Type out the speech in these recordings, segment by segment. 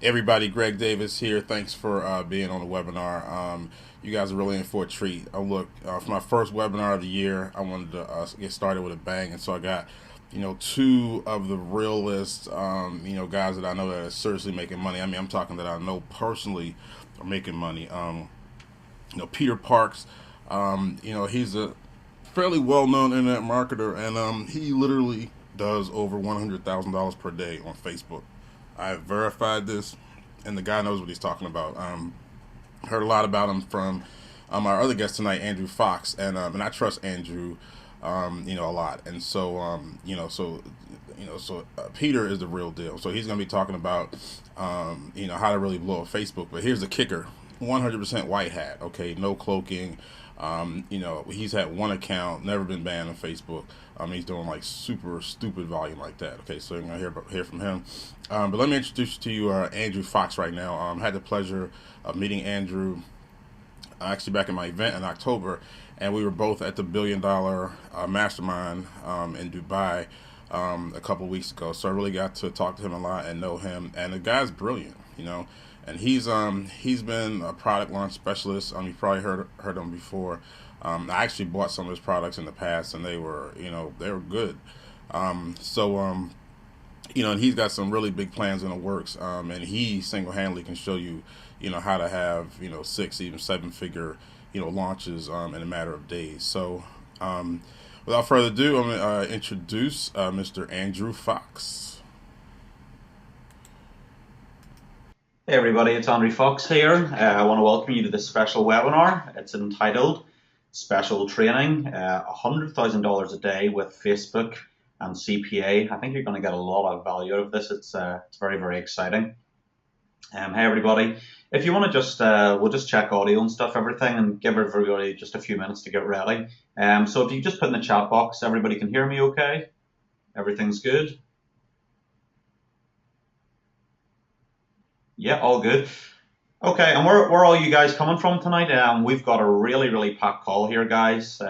Everybody, Greg Davis here. Thanks for being on the webinar. You guys are really in for a treat. For my first webinar of the year, I wanted to get started with a bang, and so I got, two of the realest, guys that I know that are seriously making money. I mean, I'm talking that I know personally are making money. Peter Parks, he's a fairly well-known internet marketer, and he literally does over $100,000 per day on Facebook. I have verified this, and the guy knows what he's talking about. Heard a lot about him from our other guest tonight, Andrew Fox, and I trust Andrew, a lot. And so, Peter is the real deal. So he's going to be talking about, how to really blow up Facebook. But here's the kicker: 100% white hat. Okay, no cloaking. He's had one account, never been banned on Facebook. He's doing like super stupid volume like that. Okay, so you're gonna hear from him. But let me introduce to you Andrew Fox right now. Had the pleasure of meeting Andrew actually back in my event in October, and we were both at the $1 billion mastermind in Dubai a couple weeks ago. So I really got to talk to him a lot and know him. And the guy's brilliant, and he's been a product launch specialist. You've probably heard him before. I actually bought some of his products in the past, and they were good. And he's got some really big plans in the works, and he single-handedly can show you, how to have, six, even seven-figure, launches in a matter of days. So, without further ado, I'm going to introduce Mr. Andrew Fox. Hey everybody, it's Andrew Fox here. I want to welcome you to this special webinar. It's entitled Special Training, $100,000 a day with Facebook and CPA. I think you're going to get a lot of value out of this. It's very, very exciting. Hey everybody, if you want to we'll just check audio and stuff, everything, and give everybody just a few minutes to get ready. So if you just put in the chat box, everybody can hear me okay? Everything's good? Yeah, all good. Okay, and where are all you guys coming from tonight? We've got a really, really packed call here, guys.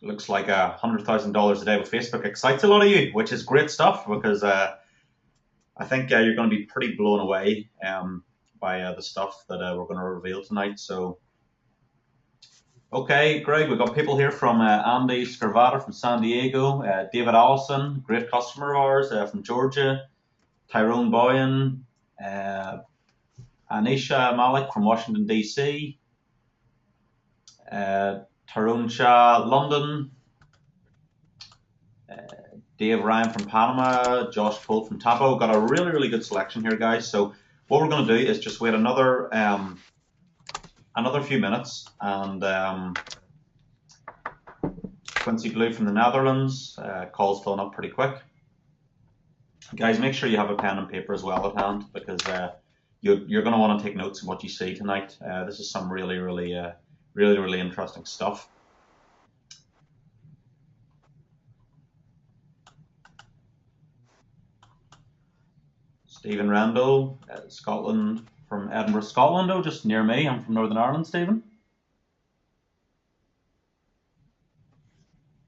Looks like $100,000 a day with Facebook excites a lot of you, which is great stuff because I think you're going to be pretty blown away by the stuff that we're going to reveal tonight. So, okay, Greg, we've got people here from Andy Scarvata from San Diego, David Allison, great customer of ours from Georgia, Tyrone Boyan, Anisha Malik from Washington, D.C., Tarun Shah, London, Dave Ryan from Panama, Josh Poole from Tapo. Got a really, really good selection here, guys. So what we're going to do is just wait another few minutes, and Quincy Blue from the Netherlands, call's filling up pretty quick. Guys, make sure you have a pen and paper as well at hand because you're going to want to take notes on what you see tonight. This is some really, really, really, really interesting stuff. Stephen Randall, Scotland, from Edinburgh, Scotland, just near me. I'm from Northern Ireland, Stephen.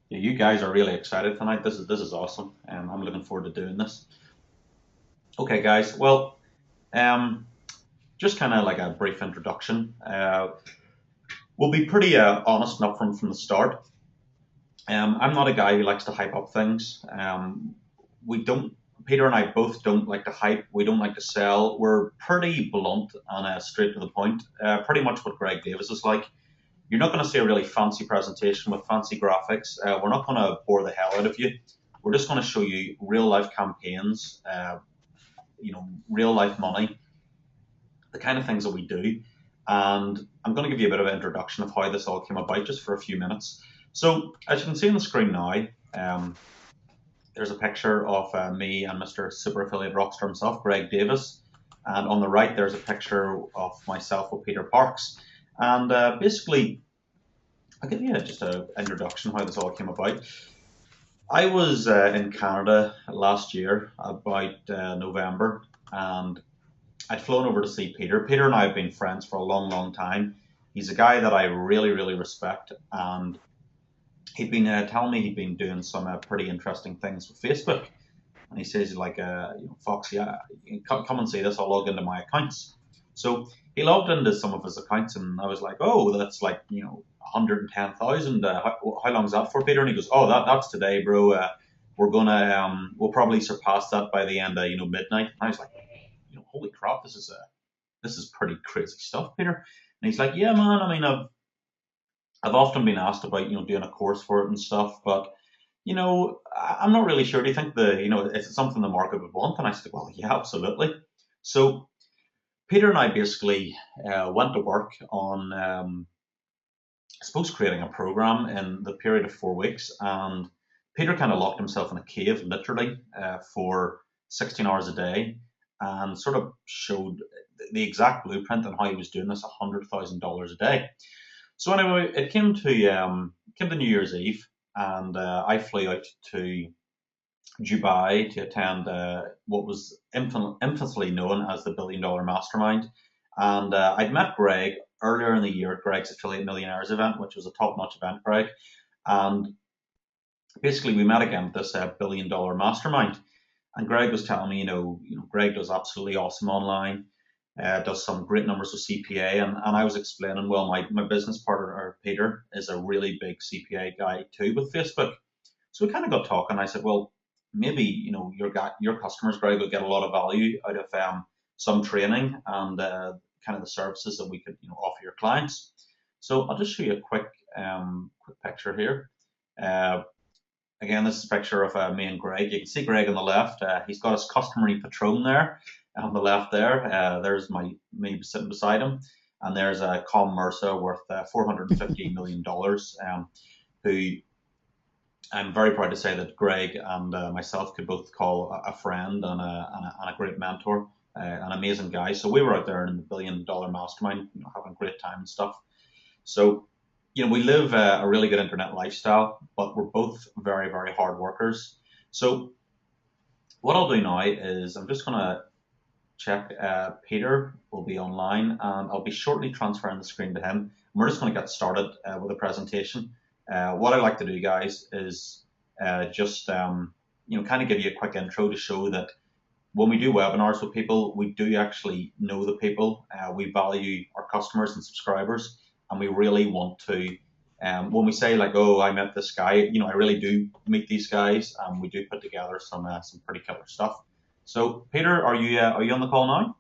Yeah, you guys are really excited tonight. This is awesome. I'm looking forward to doing this. Okay, guys. Well, just kind of like a brief introduction. We'll be pretty honest and upfront from the start. I'm not a guy who likes to hype up things. We don't. Peter and I both don't like to hype. We don't like to sell. We're pretty blunt and straight to the point. Pretty much what Greg Davis is like. You're not going to see a really fancy presentation with fancy graphics. We're not going to bore the hell out of you. We're just going to show you real life campaigns, real life money, the kind of things that we do. And I'm going to give you a bit of an introduction of how this all came about just for a few minutes. So as you can see on the screen now, there's a picture of me and Mr. Super Affiliate Rockstar himself, Greg Davis. And on the right, there's a picture of myself with Peter Parks. And basically, I'll give you just an introduction how this all came about. I was in Canada last year, about November, and I'd flown over to see Peter. Peter and I have been friends for a long, long time. He's a guy that I really, really respect, and he'd been telling me he'd been doing some pretty interesting things with Facebook. and he says like, Foxy, come and see this. I'll log into my accounts. So he logged into some of his accounts, and I was like, oh, that's like 110,000. How long's that for, Peter? And he goes, oh, that's today, bro. We'll probably surpass that by the end of midnight. And I was like, holy crap, this is pretty crazy stuff, Peter. And he's like, yeah, man. I mean, I've often been asked about doing a course for it and stuff, but I'm not really sure. Do you think is something the market would want? And I said, well, yeah, absolutely. So Peter and I basically went to work on, I suppose, creating a program in the period of 4 weeks. And Peter kind of locked himself in a cave, literally, for 16 hours a day, and sort of showed the exact blueprint on how he was doing this $100,000 a day. So anyway, it came to New Year's Eve, and I flew out to Dubai to attend what was infamously known as the Billion Dollar Mastermind. And I'd met Greg earlier in the year at Greg's Affiliate Millionaires event, which was a top-notch event, Greg. And basically, we met again at this Billion Dollar Mastermind. And Greg was telling me, Greg does absolutely awesome online, does some great numbers with CPA. And I was explaining, well, my business partner, Peter, is a really big CPA guy too with Facebook. So we kind of got talking. I said, well, maybe your customers, Greg, will get a lot of value out of some training and kind of the services that we could offer your clients. So I'll just show you a quick picture here. Again, this is a picture of me and Greg. You can see Greg on the left. He's got his customary Patron there on the left there. There's me sitting beside him. And there's Com Mercer worth $450 million, who I'm very proud to say that Greg and myself could both call a friend and a great mentor, an amazing guy. So we were out there in the Billion Dollar Mastermind, having a great time and stuff. So we live a really good internet lifestyle, but we're both very, very hard workers. So what I'll do now is I'm just going to check. Peter will be online, and I'll be shortly transferring the screen to him. And we're just going to get started with a presentation. What I like to do, guys, is just kind of give you a quick intro to show that when we do webinars with people, we do actually know the people. We value our customers and subscribers. And we really want to, when we say like, oh, I met this guy, I really do meet these guys, and we do put together some pretty killer stuff. So, Peter, are you on the call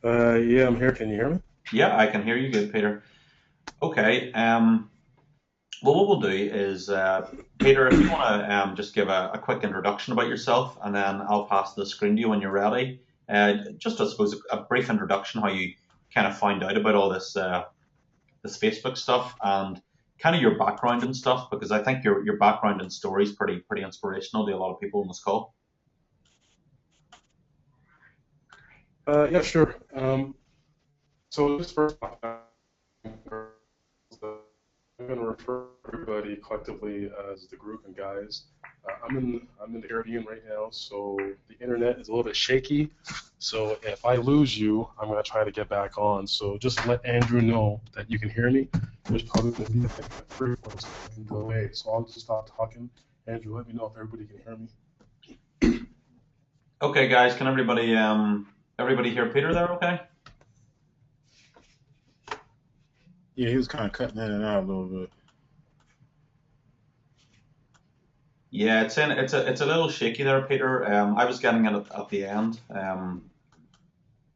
now? Yeah, I'm here. Can you hear me? Yeah, I can hear you good, Peter. Okay. Well, what we'll do is, Peter, if you want to just give a quick introduction about yourself, and then I'll pass the screen to you when you're ready. Just, I suppose, a brief introduction, how you kind of find out about all this Facebook stuff, and kind of your background and stuff, because I think your background and story is pretty inspirational to a lot of people on this call. Yeah, sure. So just first off, I'm going to refer everybody collectively as the group and guys. I'm in the Caribbean right now, so the internet is a little bit shaky. So if I lose you, I'm going to try to get back on. So just let Andrew know that you can hear me. There's probably going to be like a 3 or 4 second delay. So I'll just stop talking. Andrew, let me know if everybody can hear me. Okay, guys, can everybody hear Peter there? Okay. Yeah, he was kind of cutting in and out a little bit. Yeah, it's a little shaky there, Peter. I was getting it at the end.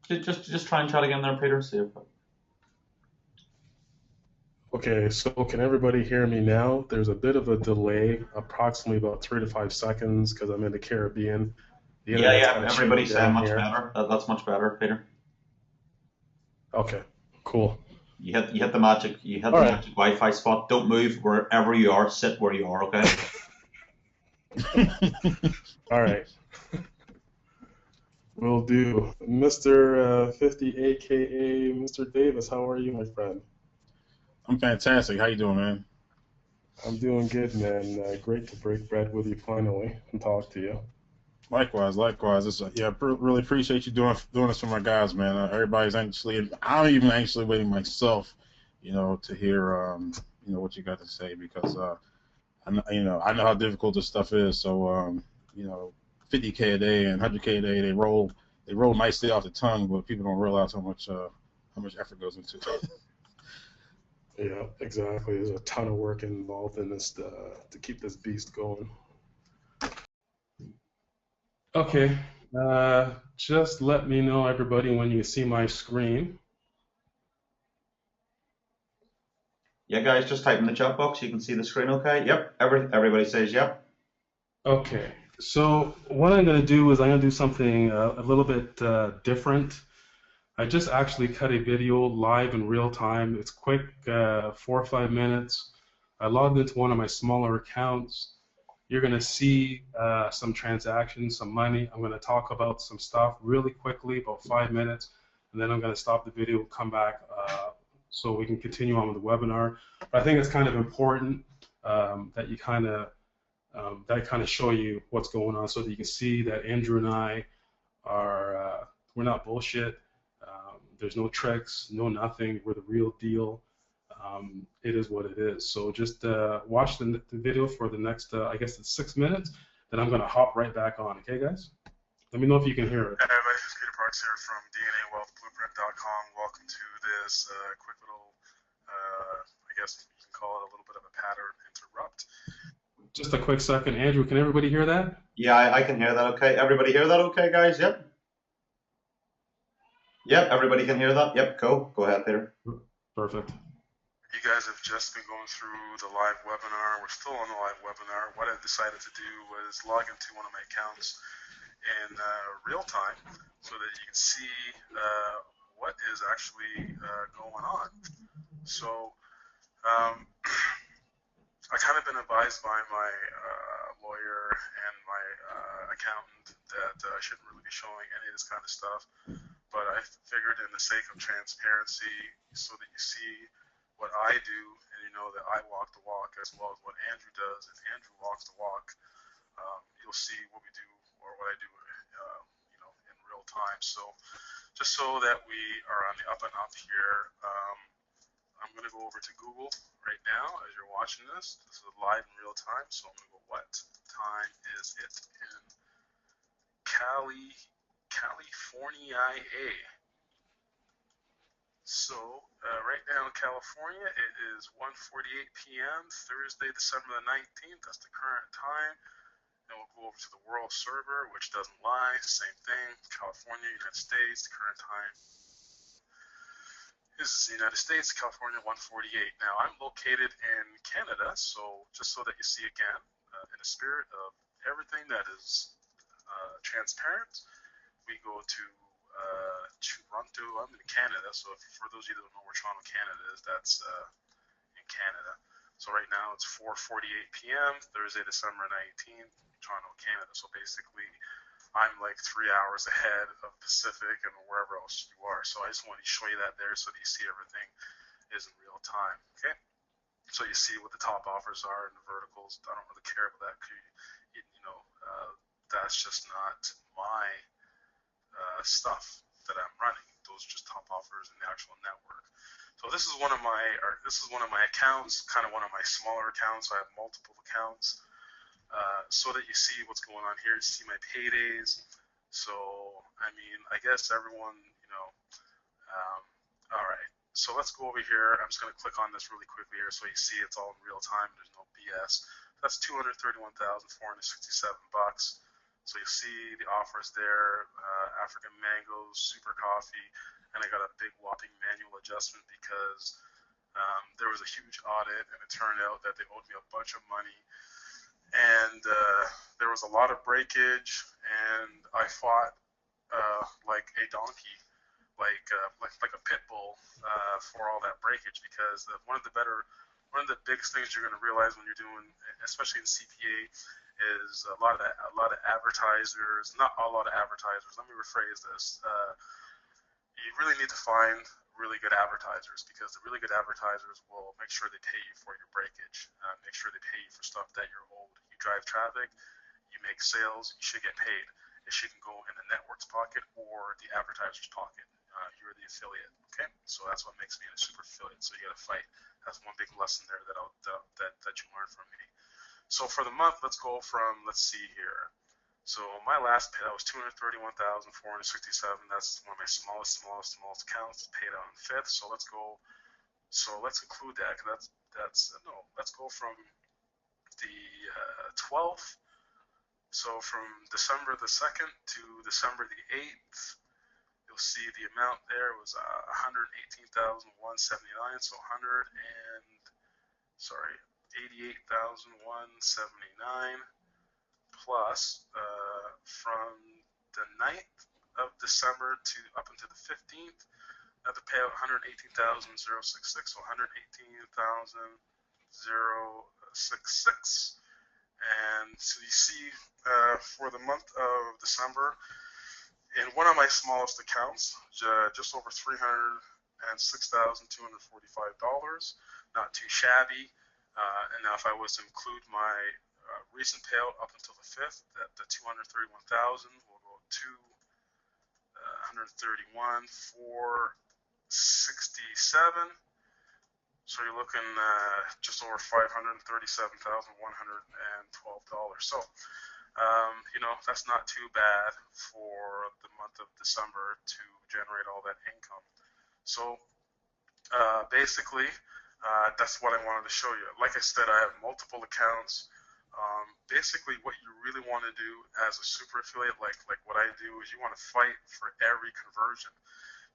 Just try and chat again there, Peter. See if. Okay, so can everybody hear me now? There's a bit of a delay, approximately about 3 to 5 seconds, because I'm in the Caribbean. Yeah, everybody's saying much better. That's much better, Peter. Okay, cool. You hit the magic magic Wi-Fi spot. Don't move wherever you are. Sit where you are. Okay. All right. Will do. Mr. 50, aka Mr. Davis, how are you, my friend? I'm fantastic. How you doing, man? I'm doing good, man. Great to break bread with you finally and talk to you. Likewise. Really appreciate you doing this for my guys, man. Everybody's anxiously. I'm even anxiously waiting myself, to hear what you got to say, because I know how difficult this stuff is. So 50K a day and 100K a day, they roll nicely off the tongue, but people don't realize how much effort goes into it. Yeah, exactly. There's a ton of work involved in this to keep this beast going. Okay, just let me know, everybody, when you see my screen. Yeah, guys, just type in the chat box. You can see the screen okay? Yep. Everybody says yep. Okay, so what I'm going to do is I'm going to do something a little bit different. I just actually cut a video live in real time. It's quick, 4 or 5 minutes. I logged into one of my smaller accounts. You're going to see some transactions, some money. I'm going to talk about some stuff really quickly, about 5 minutes, and then I'm going to stop the video, come back so we can continue on with the webinar. But I think it's kind of important that you kind of show you what's going on so that you can see that Andrew and I are we're not bullshit. There's no tricks, no nothing. We're the real deal. It is what it is. So just watch the video for the next, I guess it's 6 minutes. Then I'm going to hop right back on. Okay, guys? Let me know if you can hear it. Hey everybody, it's Peter Parks here from DNAWealthBlueprint.com. Welcome to this quick little, I guess you can call it a little bit of a pattern interrupt. Just a quick second. Andrew, can everybody hear that? Yeah, I can hear that okay. Everybody hear that okay, guys? Yep. Yep, everybody can hear that? Yep, cool. Go ahead, Peter. Perfect. You guys have just been going through the live webinar. We're still on the live webinar. What I decided to do was log into one of my accounts in real time so that you can see what is actually going on. So I kind of been advised by my lawyer and my accountant that I shouldn't really be showing any of this kind of stuff, but I figured in the sake of transparency so that you see what I do and you know that I walk the walk as well as what Andrew does. If Andrew walks the walk, you'll see what we do or what I do in real time. So just so that we are on the up and up here, I'm going to go over to Google right now as you're watching this. This is live in real time, so I'm going to go, what time is it in California? So right now in California, it is 1:48 p.m., Thursday, December the 19th. That's the current time. Then we'll go over to the world server, which doesn't lie. Same thing, California, United States. The current time is the United States, California, 1:48. Now, I'm located in Canada, so just so that you see again, in the spirit of everything that is transparent, we go to Toronto. I'm in Canada, so for those of you that don't know where Toronto, Canada is, that's in Canada. So right now it's 4:48 p.m., Thursday, December 19th, Toronto, Canada. So basically, I'm like 3 hours ahead of Pacific and wherever else you are. So I just wanted to show you that there so that you see everything is in real time. Okay. So you see what the top offers are and the verticals. I don't really care about that. That's just not my stuff that I'm running. Those are just top offers in the actual network. So this is one of my accounts, kind of one of my smaller accounts. I have multiple accounts, so that you see what's going on here. You see my paydays. So I mean, I guess everyone, all right. So let's go over here. I'm just going to click on this really quickly here, so you see it's all in real time. There's no BS. That's $231,467. So you see the offers there, African mangoes, super coffee, and I got a big whopping manual adjustment because there was a huge audit and it turned out that they owed me a bunch of money, and there was a lot of breakage, and I fought like a donkey, like a pit bull for all that breakage, because one of the biggest things you're going to realize when you're doing, especially in CPA, is a lot of advertisers, not a lot of advertisers. Let me rephrase this. You really need to find really good advertisers, because the really good advertisers will make sure they pay you for your breakage, make sure they pay you for stuff that you're owed. You drive traffic, you make sales, you should get paid. It shouldn't go in the network's pocket or the advertiser's pocket. You're the affiliate, okay? So that's what makes me a super affiliate. So you got to fight. That's one big lesson there that you learn from me. So for the month, let's go from, let's see here. So my last payout was 231,467. That's one of my smallest accounts. Paid out on 5th. So let's go. So let's include that. Cause no. Let's go from the 12th. So from December the 2nd to December the 8th, you'll see the amount there was 118,179. So 88,179 plus from the 9th of December to up until the 15th, another payout 118,066, so 118,066. And so you see for the month of December, in one of my smallest accounts, just over $306,245, not too shabby. And now if I was to include my recent payout up until the 5th, the 231,000 will go to 131,467. So you're looking just over $537,112. So that's not too bad for the month of December to generate all that income. So basically, that's what I wanted to show you. Like I said, I have multiple accounts. Basically, what you really want to do as a super affiliate, like what I do, is you want to fight for every conversion.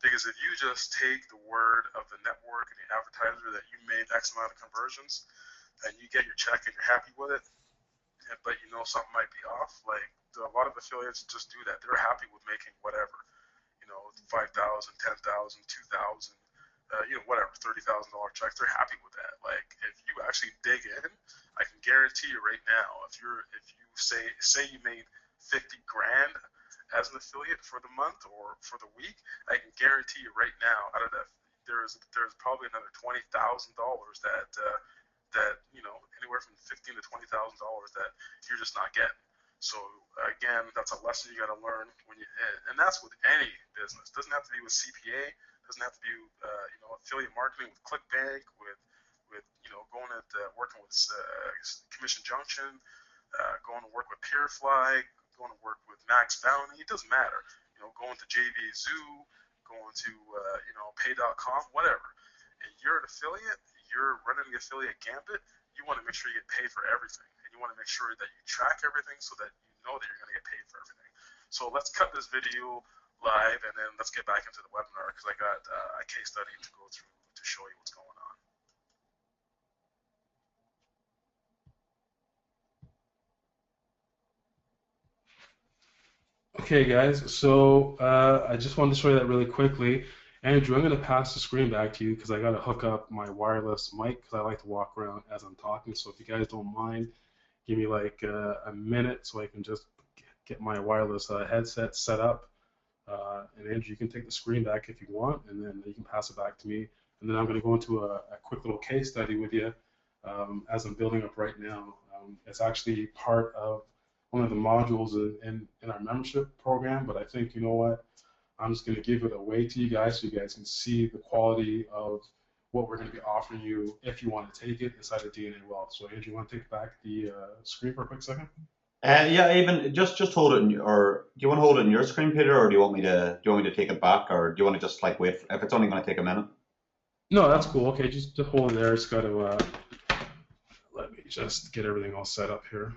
Because if you just take the word of the network and the advertiser that you made X amount of conversions, and you get your check and you're happy with it, but something might be off, like a lot of affiliates just do that. They're happy with making whatever, 5,000, 10,000, 2,000, whatever, $30,000 checks. They're happy with that. Like if you actually dig in, I can guarantee you right now, if you say you made 50 grand as an affiliate for the month or for the week, I can guarantee you right now, out of that, there's probably another $20,000 that anywhere from $15,000 to $20,000 that you're just not getting. So again, that's a lesson you got to learn and that's with any business. It doesn't have to be with CPA. It doesn't have to be affiliate marketing with ClickBank, with going at working with Commission Junction, going to work with Peerfly, going to work with Max Bounty. It doesn't matter. Going to JV Zoo, going to Pay.com, whatever. And you're an affiliate. You're running the affiliate gambit. You want to make sure you get paid for everything, and you want to make sure that you track everything so that you know that you're going to get paid for everything. So let's cut this video live, and then let's get back into the webinar because I got a case study to go through to show you what's going on. Okay, guys, so I just wanted to show you that really quickly. Andrew, I'm going to pass the screen back to you because I got to hook up my wireless mic because I like to walk around as I'm talking. So if you guys don't mind, give me like a minute so I can just get my wireless headset set up. And Andrew, you can take the screen back if you want, and then you can pass it back to me. And then I'm going to go into a quick little case study with you as I'm building up right now. It's actually part of one of the modules in our membership program, but I think, you know what, I'm just going to give it away to you guys so you guys can see the quality of what we're going to be offering you if you want to take it inside of DNA Wealth. So Andrew, you want to take back the screen for a quick second? Yeah, even just hold it or do you want to hold it in your screen, Peter, or do you want me to take it back, or do you want to just like wait if it's only going to take a minute? No, that's cool. Okay, just hold it there. It's got to let me just get everything all set up here.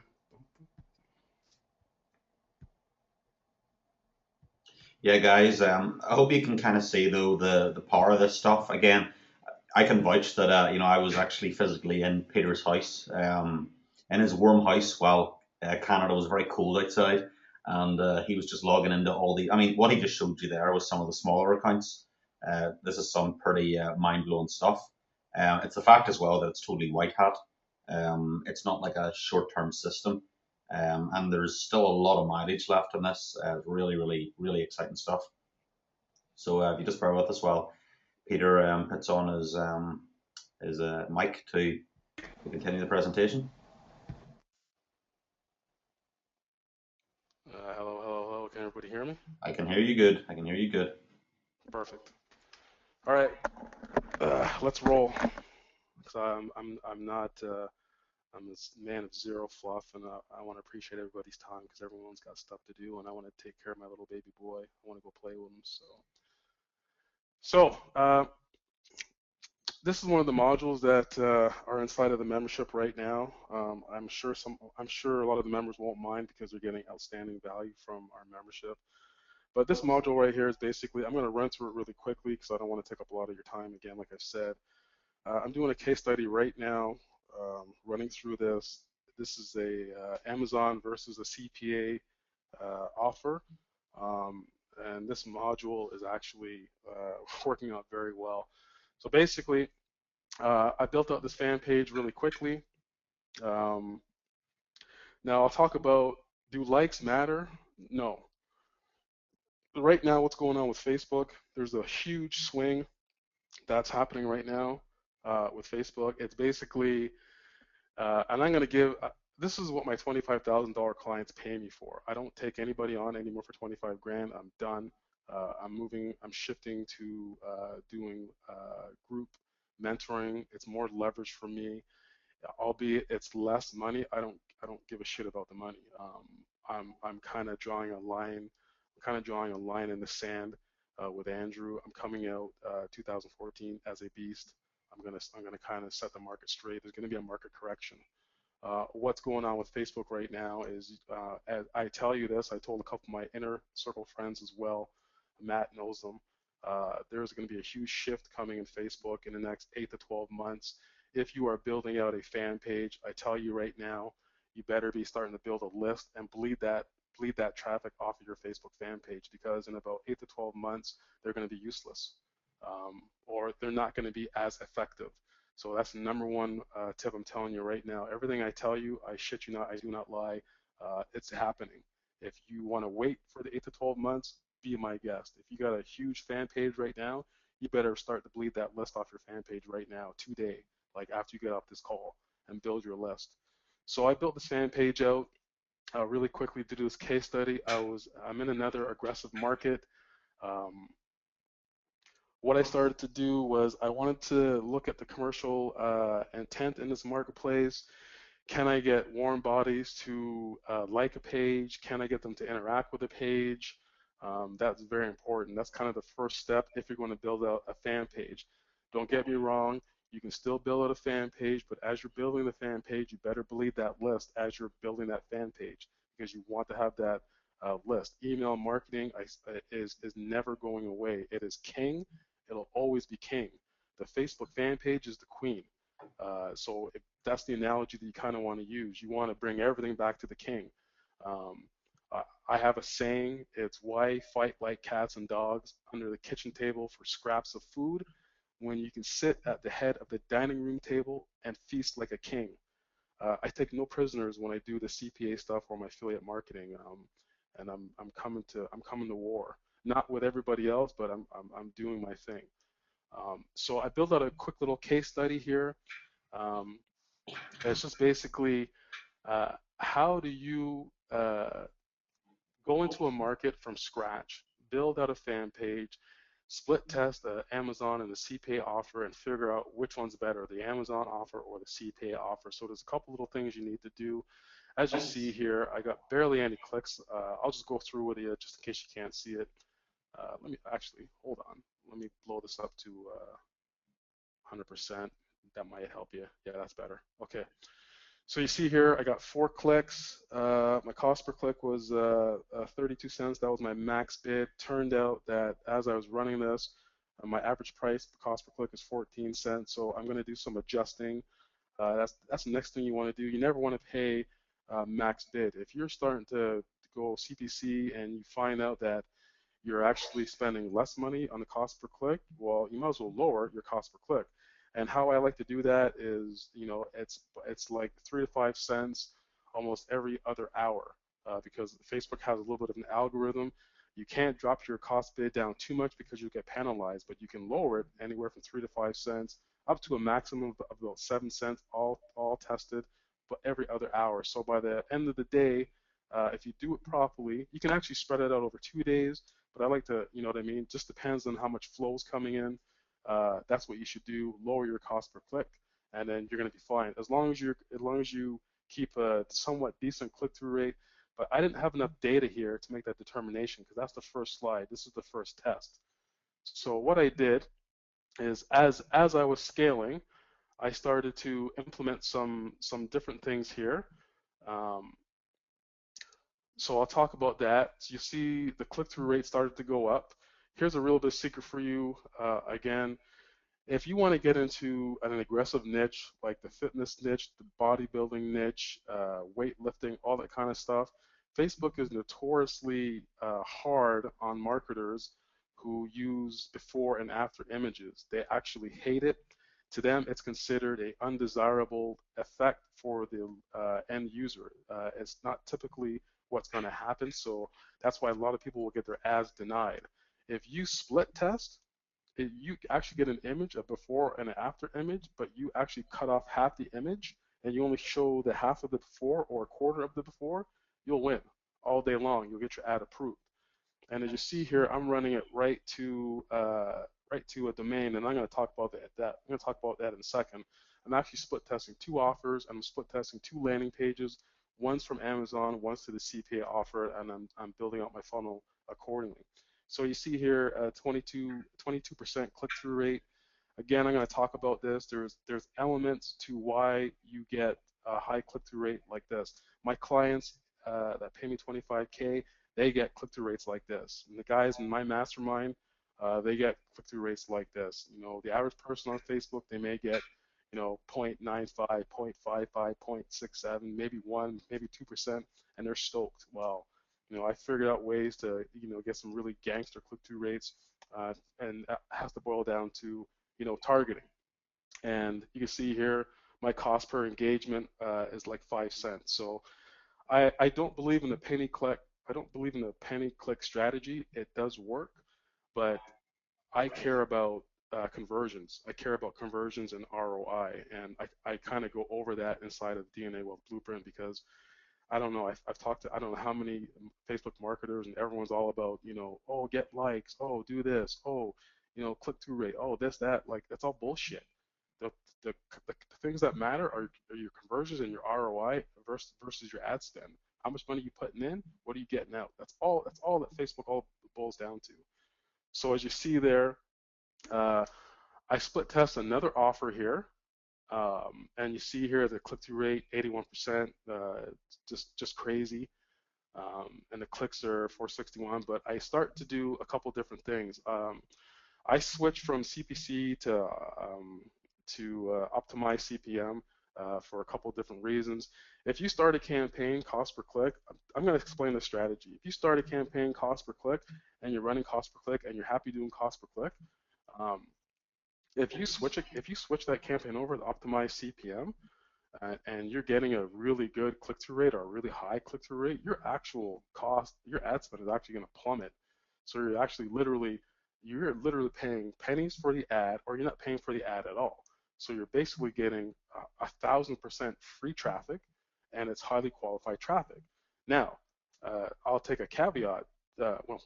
Yeah, guys, I hope you can kind of see though the power of this stuff. Again, I can vouch that I was actually physically in Peter's house, in his warm house while Canada was very cold outside, and he was just logging into all the. I mean, what he just showed you there was some of the smaller accounts. This is some pretty mind-blowing stuff. It's the fact as well that it's totally white hat. It's not like a short-term system. And there's still a lot of mileage left in this. Really, really, really exciting stuff. So if you just bear with us while Peter puts on his mic to continue the presentation. Hello, hello, hello. Can everybody hear me? I can hear you good. I can hear you good. Perfect. All right, let's roll. So I'm not I'm this man of zero fluff, and I want to appreciate everybody's time because everyone's got stuff to do, and I want to take care of my little baby boy. I want to go play with him. So this is one of the modules that are inside of the membership right now. I'm sure a lot of the members won't mind because they're getting outstanding value from our membership. But this module right here is basically, I'm going to run through it really quickly because I don't want to take up a lot of your time again, like I've said. I'm doing a case study right now, running through this. This is a Amazon versus a CPA offer. And this module is actually working out very well. So basically, I built out this fan page really quickly. Now I'll talk about, do likes matter? No. Right now, what's going on with Facebook, there's a huge swing that's happening right now with Facebook. It's basically, and I'm going to give, this is what my $25,000 clients pay me for. I don't take anybody on anymore for 25 grand. I'm done. I'm shifting to doing group mentoring. It's more leverage for me, albeit it's less money. I don't give a shit about the money. I'm kind of drawing a line. I'm kind of drawing a line in the sand with Andrew. I'm coming out 2014 as a beast. I'm gonna kind of set the market straight. There's gonna be a market correction. What's going on with Facebook right now is, as I tell you this, I told a couple of my inner circle friends as well. Matt knows them. There's going to be a huge shift coming in Facebook in the next 8 to 12 months. If you are building out a fan page, I tell you right now, you better be starting to build a list and bleed that traffic off of your Facebook fan page, because in about 8 to 12 months, they're going to be useless, or they're not going to be as effective. So that's the number one tip I'm telling you right now. Everything I tell you, I shit you not, I do not lie. It's happening. If you want to wait for the 8 to 12 months, be my guest. If you got a huge fan page right now, you better start to bleed that list off your fan page right now, today, like after you get off this call, and build your list. So I built this fan page out really quickly to do this case study. I'm in another aggressive market. What I started to do was I wanted to look at the commercial intent in this marketplace. Can I get warm bodies to like a page? Can I get them to interact with a page? That's very important. That's kind of the first step if you're going to build out a fan page. Don't get me wrong, you can still build out a fan page, but as you're building the fan page, you better bleed that list as you're building that fan page, because you want to have that list. Email marketing is never going away. It is king. It'll always be king. The Facebook fan page is the queen. So if that's the analogy that you kind of want to use. You want to bring everything back to the king. I have a saying, it's why fight like cats and dogs under the kitchen table for scraps of food when you can sit at the head of the dining room table and feast like a king. I take no prisoners when I do the CPA stuff or my affiliate marketing, and I'm coming to war. Not with everybody else, but I'm doing my thing. So I built out a quick little case study here. It's just basically how do you go into a market from scratch, build out a fan page, split test the Amazon and the CPA offer, and figure out which one's better, the Amazon offer or the CPA offer. So there's a couple little things you need to do. As you see here, I got barely any clicks. I'll just go through with you just in case you can't see it. Let me actually, hold on. Let me blow this up to 100%. That might help you. Yeah, that's better. Okay. So you see here, I got 4 clicks. My cost per click was 32 cents. That was my max bid. Turned out that as I was running this, my average price cost per click is 14 cents. So I'm going to do some adjusting. That's the next thing you want to do. You never want to pay max bid. If you're starting to go CPC and you find out that you're actually spending less money on the cost per click, well, you might as well lower your cost per click. And how I like to do that is, it's like 3 to 5 cents almost every other hour, because Facebook has a little bit of an algorithm. You can't drop your cost bid down too much because you'll get penalized, but you can lower it anywhere from 3 to 5 cents up to a maximum of about 7 cents, all tested, but every other hour. So by the end of the day, if you do it properly, you can actually spread it out over 2 days, but I like to, you know what I mean? Just depends on how much flow is coming in. That's what you should do. Lower your cost per click. and then you're going to be fine as long as you keep a somewhat decent click-through rate. But I didn't have enough data here to make that determination because that's the first slide. This is the first test. So what I did is as I was scaling, I started to implement some different things here. Um, so I'll talk about that. So you see the click-through rate started to go up. Here's a real big secret for you. Again, if you want to get into an aggressive niche like the fitness niche, the bodybuilding niche, weightlifting, all that kind of stuff, Facebook is notoriously hard on marketers who use before and after images. They actually hate it. To them, it's considered an undesirable effect for the end user. It's not typically what's going to happen, so that's why a lot of people will get their ads denied. If you split test, you actually get an image, a before and an after image, but you actually cut off half the image and you only show the half of the before or a quarter of the before, you'll win all day long. You'll get your ad approved. And as you see here, I'm running it right to a domain, and I'm going to talk about that. I'm going to talk about that in a second. I'm actually split testing 2 offers, and I'm split testing 2 landing pages. One's from Amazon, one's to the CPA offer, and I'm building out my funnel accordingly. So you see here, 22% click-through rate. Again, I'm going to talk about this. There's elements to why you get a high click-through rate like this. My clients that pay me 25K, they get click-through rates like this. And the guys in my mastermind, they get click-through rates like this. You know, the average person on Facebook, they may get, 0.95, 0.55, 0.67, maybe 1, maybe 2%, and they're stoked. Well, I figured out ways to, get some really gangster click-through rates, and that has to boil down to, targeting. And you can see here, my cost per engagement is like 5 cents. So I don't believe in the penny click. I don't believe in the penny click strategy. It does work, but I care about conversions. I care about conversions and ROI, and I kind of go over that inside of DNA Wealth Blueprint because I don't know. I've talked to I don't know how many Facebook marketers, and everyone's all about, oh, get likes, oh, do this, oh, click through rate, oh, this, that. Like, that's all bullshit. The, the, the things that matter are your conversions and your ROI versus your ad spend. How much money you putting in? What are you getting out? That's all that Facebook all boils down to. So as you see there, I split test another offer here. And you see here the click-through rate, 81%, just crazy. And the clicks are 461. But I start to do a couple different things. I switched from CPC to optimize CPM for a couple different reasons. If you start a campaign cost per click, I'm going to explain the strategy. If you start a campaign cost per click and you're running cost per click and you're happy doing cost per click, if you switch that campaign over to optimize CPM, and you're getting a really good click-through rate or a really high click-through rate, your actual cost, your ad spend is actually going to plummet. So you're literally paying pennies for the ad, or you're not paying for the ad at all. So you're basically getting 1,000% free traffic, and it's highly qualified traffic. Now, I'll take a caveat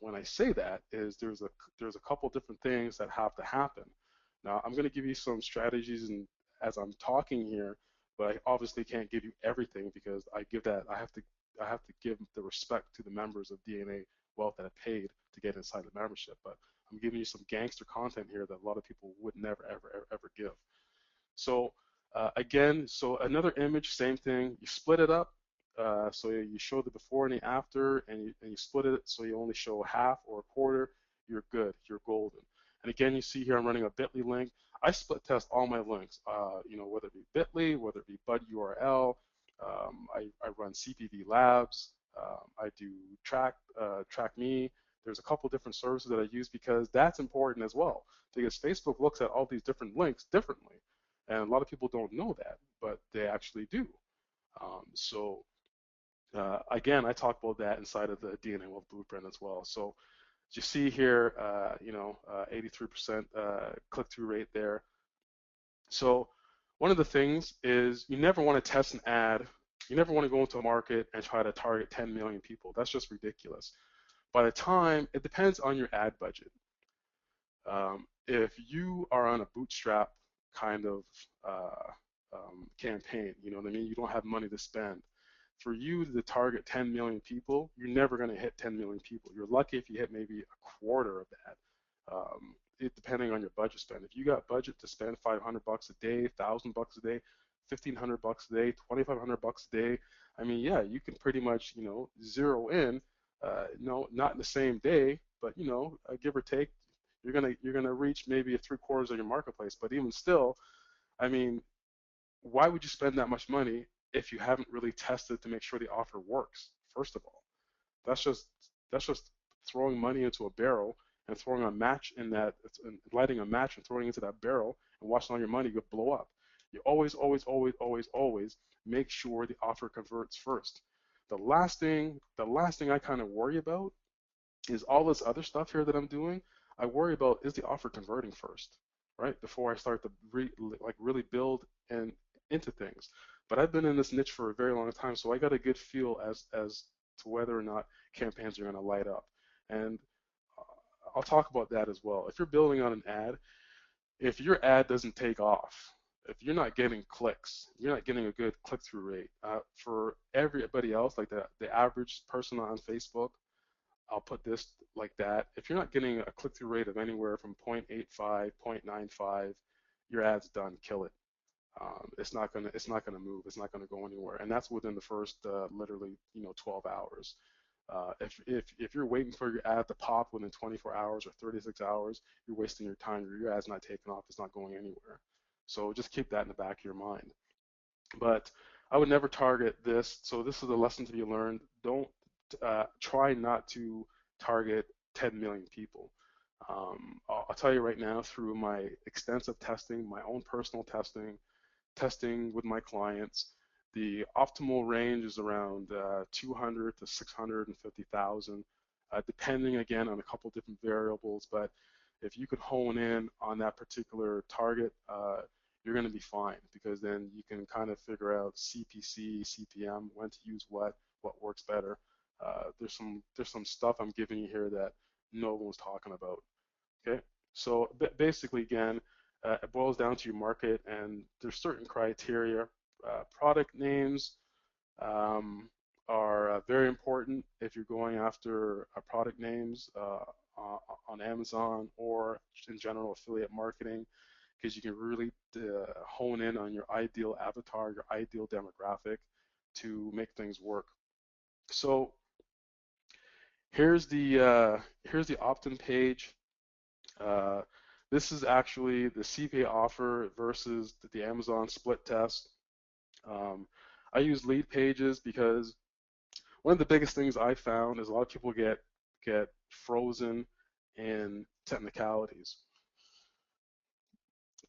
when I say that is there's a couple different things that have to happen. Now, I'm going to give you some strategies and as I'm talking here, but I obviously can't give you everything because I have to give the respect to the members of DNA Wealth that have paid to get inside the membership. But I'm giving you some gangster content here that a lot of people would never, ever give. So again, so another image, same thing. You split it up. So you show the before and the after, and you split it so you only show half or a quarter. You're good. You're golden. And again, you see here I'm running a Bitly link. I split test all my links, whether it be Bitly, whether it be Bud URL. I run CPV Labs. I do Track Me. There's a couple different services that I use because that's important as well. Because Facebook looks at all these different links differently, and a lot of people don't know that, but they actually do. Again, I talk about that inside of the DNA Wealth Blueprint as well. So as you see here, 83% click-through rate there. So one of the things is you never want to test an ad. You never want to go into a market and try to target 10 million people. That's just ridiculous. By the time, it depends on your ad budget. If you are on a bootstrap kind of campaign. You know what I mean? You don't have money to spend. For you to target 10 million people, you're never going to hit 10 million people. You're lucky if you hit maybe a quarter of that, depending on your budget spend. If you got budget to spend $500 a day, $1,000 a day, $1,500 a day, $2,500 a day, I mean, yeah, you can pretty much, zero in, no, not in the same day, but give or take, you're gonna reach maybe 3/4 of your marketplace. But even still, I mean, why would you spend that much money if you haven't really tested to make sure the offer works? First of all, that's just throwing money into a barrel and throwing a match in that, and lighting a match and throwing it into that barrel and watching all your money go blow up. You always, always, always, always, always make sure the offer converts first. The last thing I kind of worry about is all this other stuff here that I'm doing. I worry about, is the offer converting first, right? Before I start to really build and into things. But I've been in this niche for a very long time, so I got a good feel as to whether or not campaigns are going to light up. And I'll talk about that as well. If you're building on an ad, if your ad doesn't take off, if you're not getting clicks, you're not getting a good click-through rate. For everybody else, like the average person on Facebook, I'll put this like that. If you're not getting a click-through rate of anywhere from 0.85, 0.95, your ad's done. Kill it. It's not gonna move. It's not gonna go anywhere, and that's within the first literally 12 hours. If you're waiting for your ad to pop within 24 hours or 36 hours, you're wasting your time. Your ad's not taking off. It's not going anywhere. So just keep that in the back of your mind. But I would never target this. So this is a lesson to be learned. Don't try not to target 10 million people. I'll tell you right now, through my extensive testing, my own personal testing with my clients, the optimal range is around 200 to 650,000, depending again on a couple different variables. But if you could hone in on that particular target, you're going to be fine, because then you can kind of figure out CPC, CPM, when to use what works better. There's some stuff I'm giving you here that no one's talking about. Okay, so basically, again, it boils down to your market, and there's certain criteria. Product names are very important if you're going after product names on Amazon or in general affiliate marketing, because you can really hone in on your ideal avatar, your ideal demographic to make things work. So here's the opt-in page. This is actually the CPA offer versus the Amazon split test. I use lead pages because one of the biggest things I found is a lot of people get frozen in technicalities.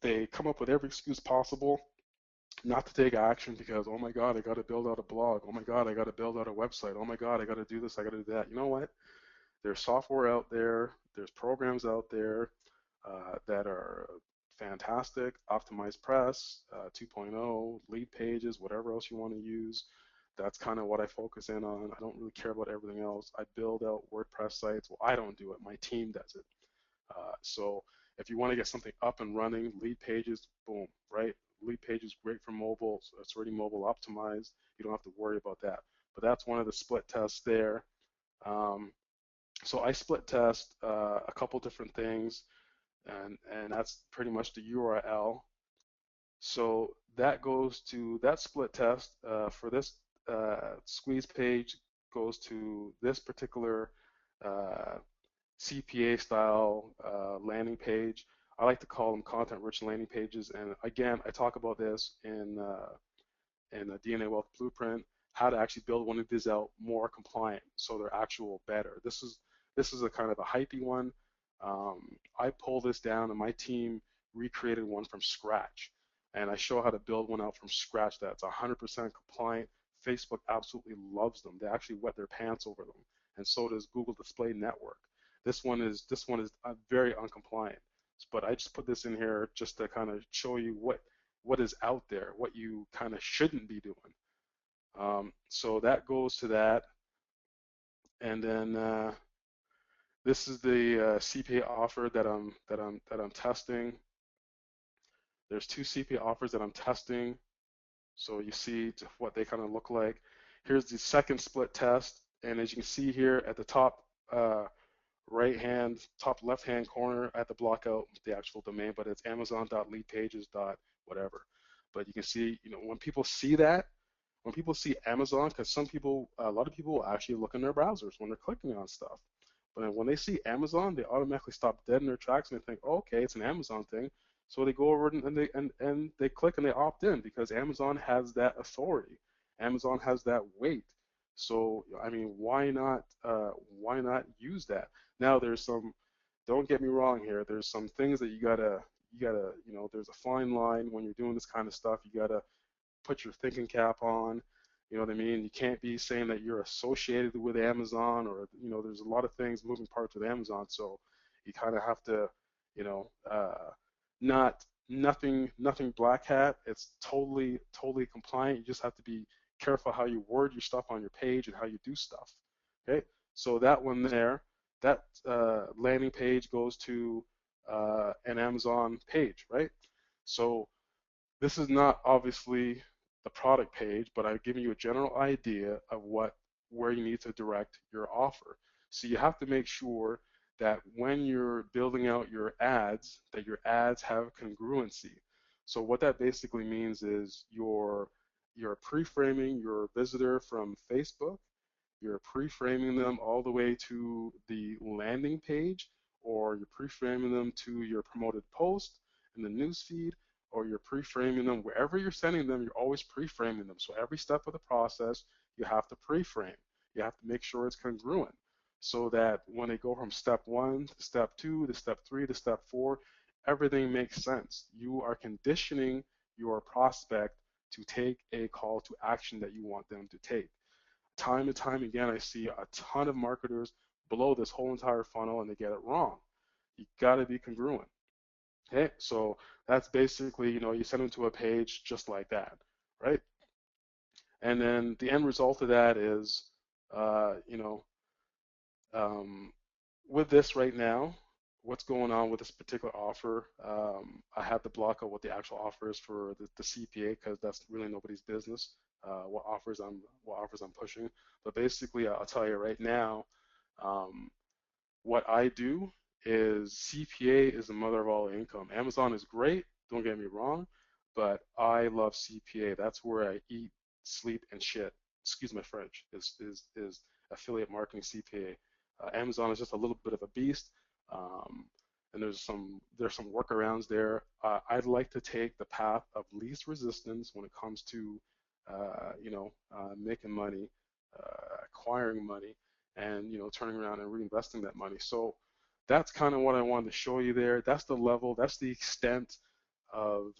They come up with every excuse possible not to take action because, oh my God, I got to build out a blog. Oh my God, I got to build out a website. Oh my God, I got to do this. I got to do that. You know what? There's software out there. There's programs out there that are fantastic. Optimized Press 2.0, lead pages, whatever else you want to use. That's kind of what I focus in on. I don't really care about everything else. I build out WordPress sites. Well, I don't do it. My team does it. So if you want to get something up and running, lead pages, boom, right? Lead pages, great for mobile. So it's already mobile optimized. You don't have to worry about that. But that's one of the split tests there. So I split test a couple different things, and that's pretty much the URL. So that goes to that split test for this squeeze page goes to this particular CPA style landing page. I like to call them content-rich landing pages. And again, I talk about this in the DNA Wealth Blueprint, how to actually build one of these out more compliant, so they're actual better. This is a kind of a hypey one. I pull this down, and my team recreated one from scratch. And I show how to build one out from scratch that's 100% compliant. Facebook absolutely loves them. They actually wet their pants over them, and so does Google Display Network. This one is very uncompliant, but I just put this in here just to kind of show you what is out there, what you kind of shouldn't be doing. So that goes to that, and then this is the CPA offer that I'm testing. There's two CPA offers that I'm testing. So you see what they kind of look like. Here's the second split test, and as you can see here at the top top left-hand corner, I have to block out the actual domain, but it's amazon.leadpages.whatever. But you can see, when people see that, when people see Amazon, because a lot of people will actually look in their browsers when they're clicking on stuff. But then when they see Amazon, they automatically stop dead in their tracks and they think, oh, okay, it's an Amazon thing. So they go over and they click and they opt in because Amazon has that authority. Amazon has that weight. So I mean, why not use that? Now don't get me wrong here. There's some things that you gotta there's a fine line when you're doing this kind of stuff. You gotta put your thinking cap on. You know what I mean? You can't be saying that you're associated with Amazon, or there's a lot of things, moving parts with Amazon. So you kind of have to, not nothing black hat. It's totally compliant. You just have to be careful how you word your stuff on your page and how you do stuff. Okay, so that one there, that landing page goes to an Amazon page, right? So this is not obviously the product page, but I've given you a general idea of where you need to direct your offer. So you have to make sure that when you're building out your ads, that your ads have congruency. So what that basically means is you're pre-framing your visitor from Facebook, you're pre-framing them all the way to the landing page, or you're pre-framing them to your promoted post in the newsfeed, or you're pre-framing them wherever you're sending them. You're always pre-framing them. So every step of the process, you have to pre-frame. You have to make sure it's congruent, so that when they go from step 1 to step 2 to step 3 to step 4, everything makes sense. You are conditioning your prospect to take a call to action that you want them to take. Time and time again, I see a ton of marketers blow this whole entire funnel and they get it wrong. You got to be congruent. Okay, so that's basically, you send them to a page just like that, right? And then the end result of that is, with this right now, what's going on with this particular offer, I have to block out what the actual offer is for the CPA, because that's really nobody's business, what offers I'm pushing. But basically, I'll tell you right now, what I do is CPA is the mother of all income. Amazon is great, don't get me wrong, but I love CPA. That's where I eat, sleep, and shit. Excuse my French. Is affiliate marketing CPA. Amazon is just a little bit of a beast, and there's some workarounds there. I'd like to take the path of least resistance when it comes to making money, acquiring money, and turning around and reinvesting that money. So that's kind of what I wanted to show you there. That's the level, that's the extent of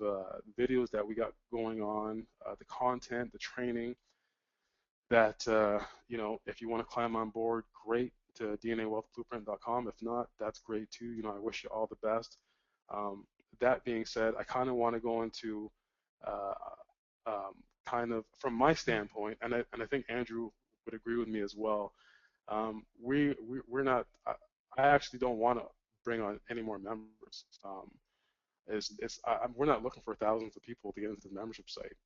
videos that we got going on, the content, the training that if you want to climb on board, great, to DNAWealthBlueprint.com. If not, that's great too. I wish you all the best. That being said, I kind of want to go into uh, kind of from my standpoint, and I think Andrew would agree with me as well. We're not. I actually don't want to bring on any more members. We're not looking for thousands of people to get into the membership site.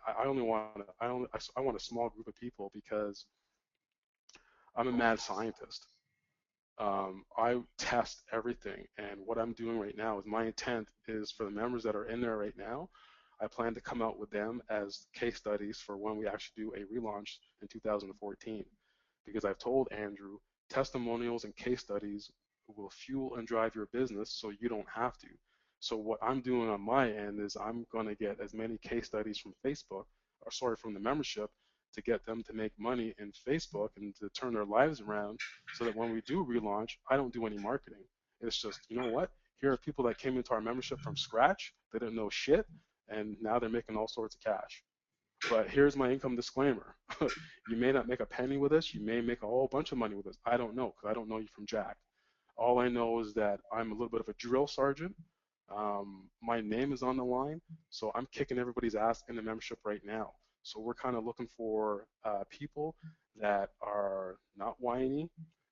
I want a small group of people, because I'm a mad scientist. I test everything, and what I'm doing right now is, my intent is for the members that are in there right now, I plan to come out with them as case studies for when we actually do a relaunch in 2014, because I've told Andrew, testimonials and case studies will fuel and drive your business, so you don't have to. So what I'm doing on my end is I'm going to get as many case studies from Facebook, or sorry, from the membership, to get them to make money in Facebook and to turn their lives around, so that when we do relaunch, I don't do any marketing. It's just, you know what? Here are people that came into our membership from scratch. They didn't know shit, and now they're making all sorts of cash. But here's my income disclaimer. You may not make a penny with us. You may make a whole bunch of money with us. I don't know, because I don't know you from Jack. All I know is that I'm a little bit of a drill sergeant. My name is on the line, so I'm kicking everybody's ass in the membership right now. So we're kind of looking for people that are not whiny.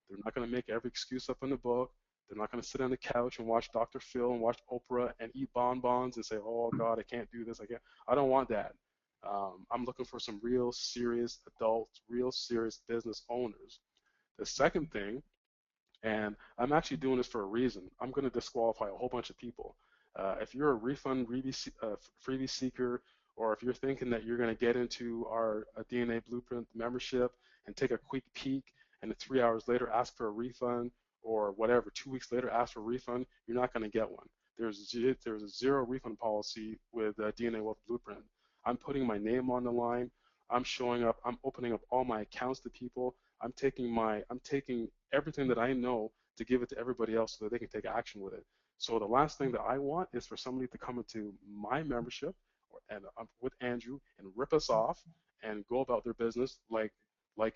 They're not going to make every excuse up in the book. They're not going to sit on the couch and watch Dr. Phil and watch Oprah and eat bonbons and say, oh, God, I can't do this. I don't want that. I'm looking for some real serious adults, real serious business owners. The second thing, and I'm actually doing this for a reason, I'm going to disqualify a whole bunch of people. If you're a refund freebie seeker, or if you're thinking that you're going to get into our DNA Blueprint membership and take a quick peek, and then 3 hours later ask for a refund, or whatever, 2 weeks later ask for a refund, you're not going to get one. There's a zero refund policy with DNA Wealth Blueprint. I'm putting my name on the line. I'm showing up. I'm opening up all my accounts to people. I'm taking everything that I know to give it to everybody else so that they can take action with it. So the last thing that I want is for somebody to come into my membership and with Andrew and rip us off and go about their business like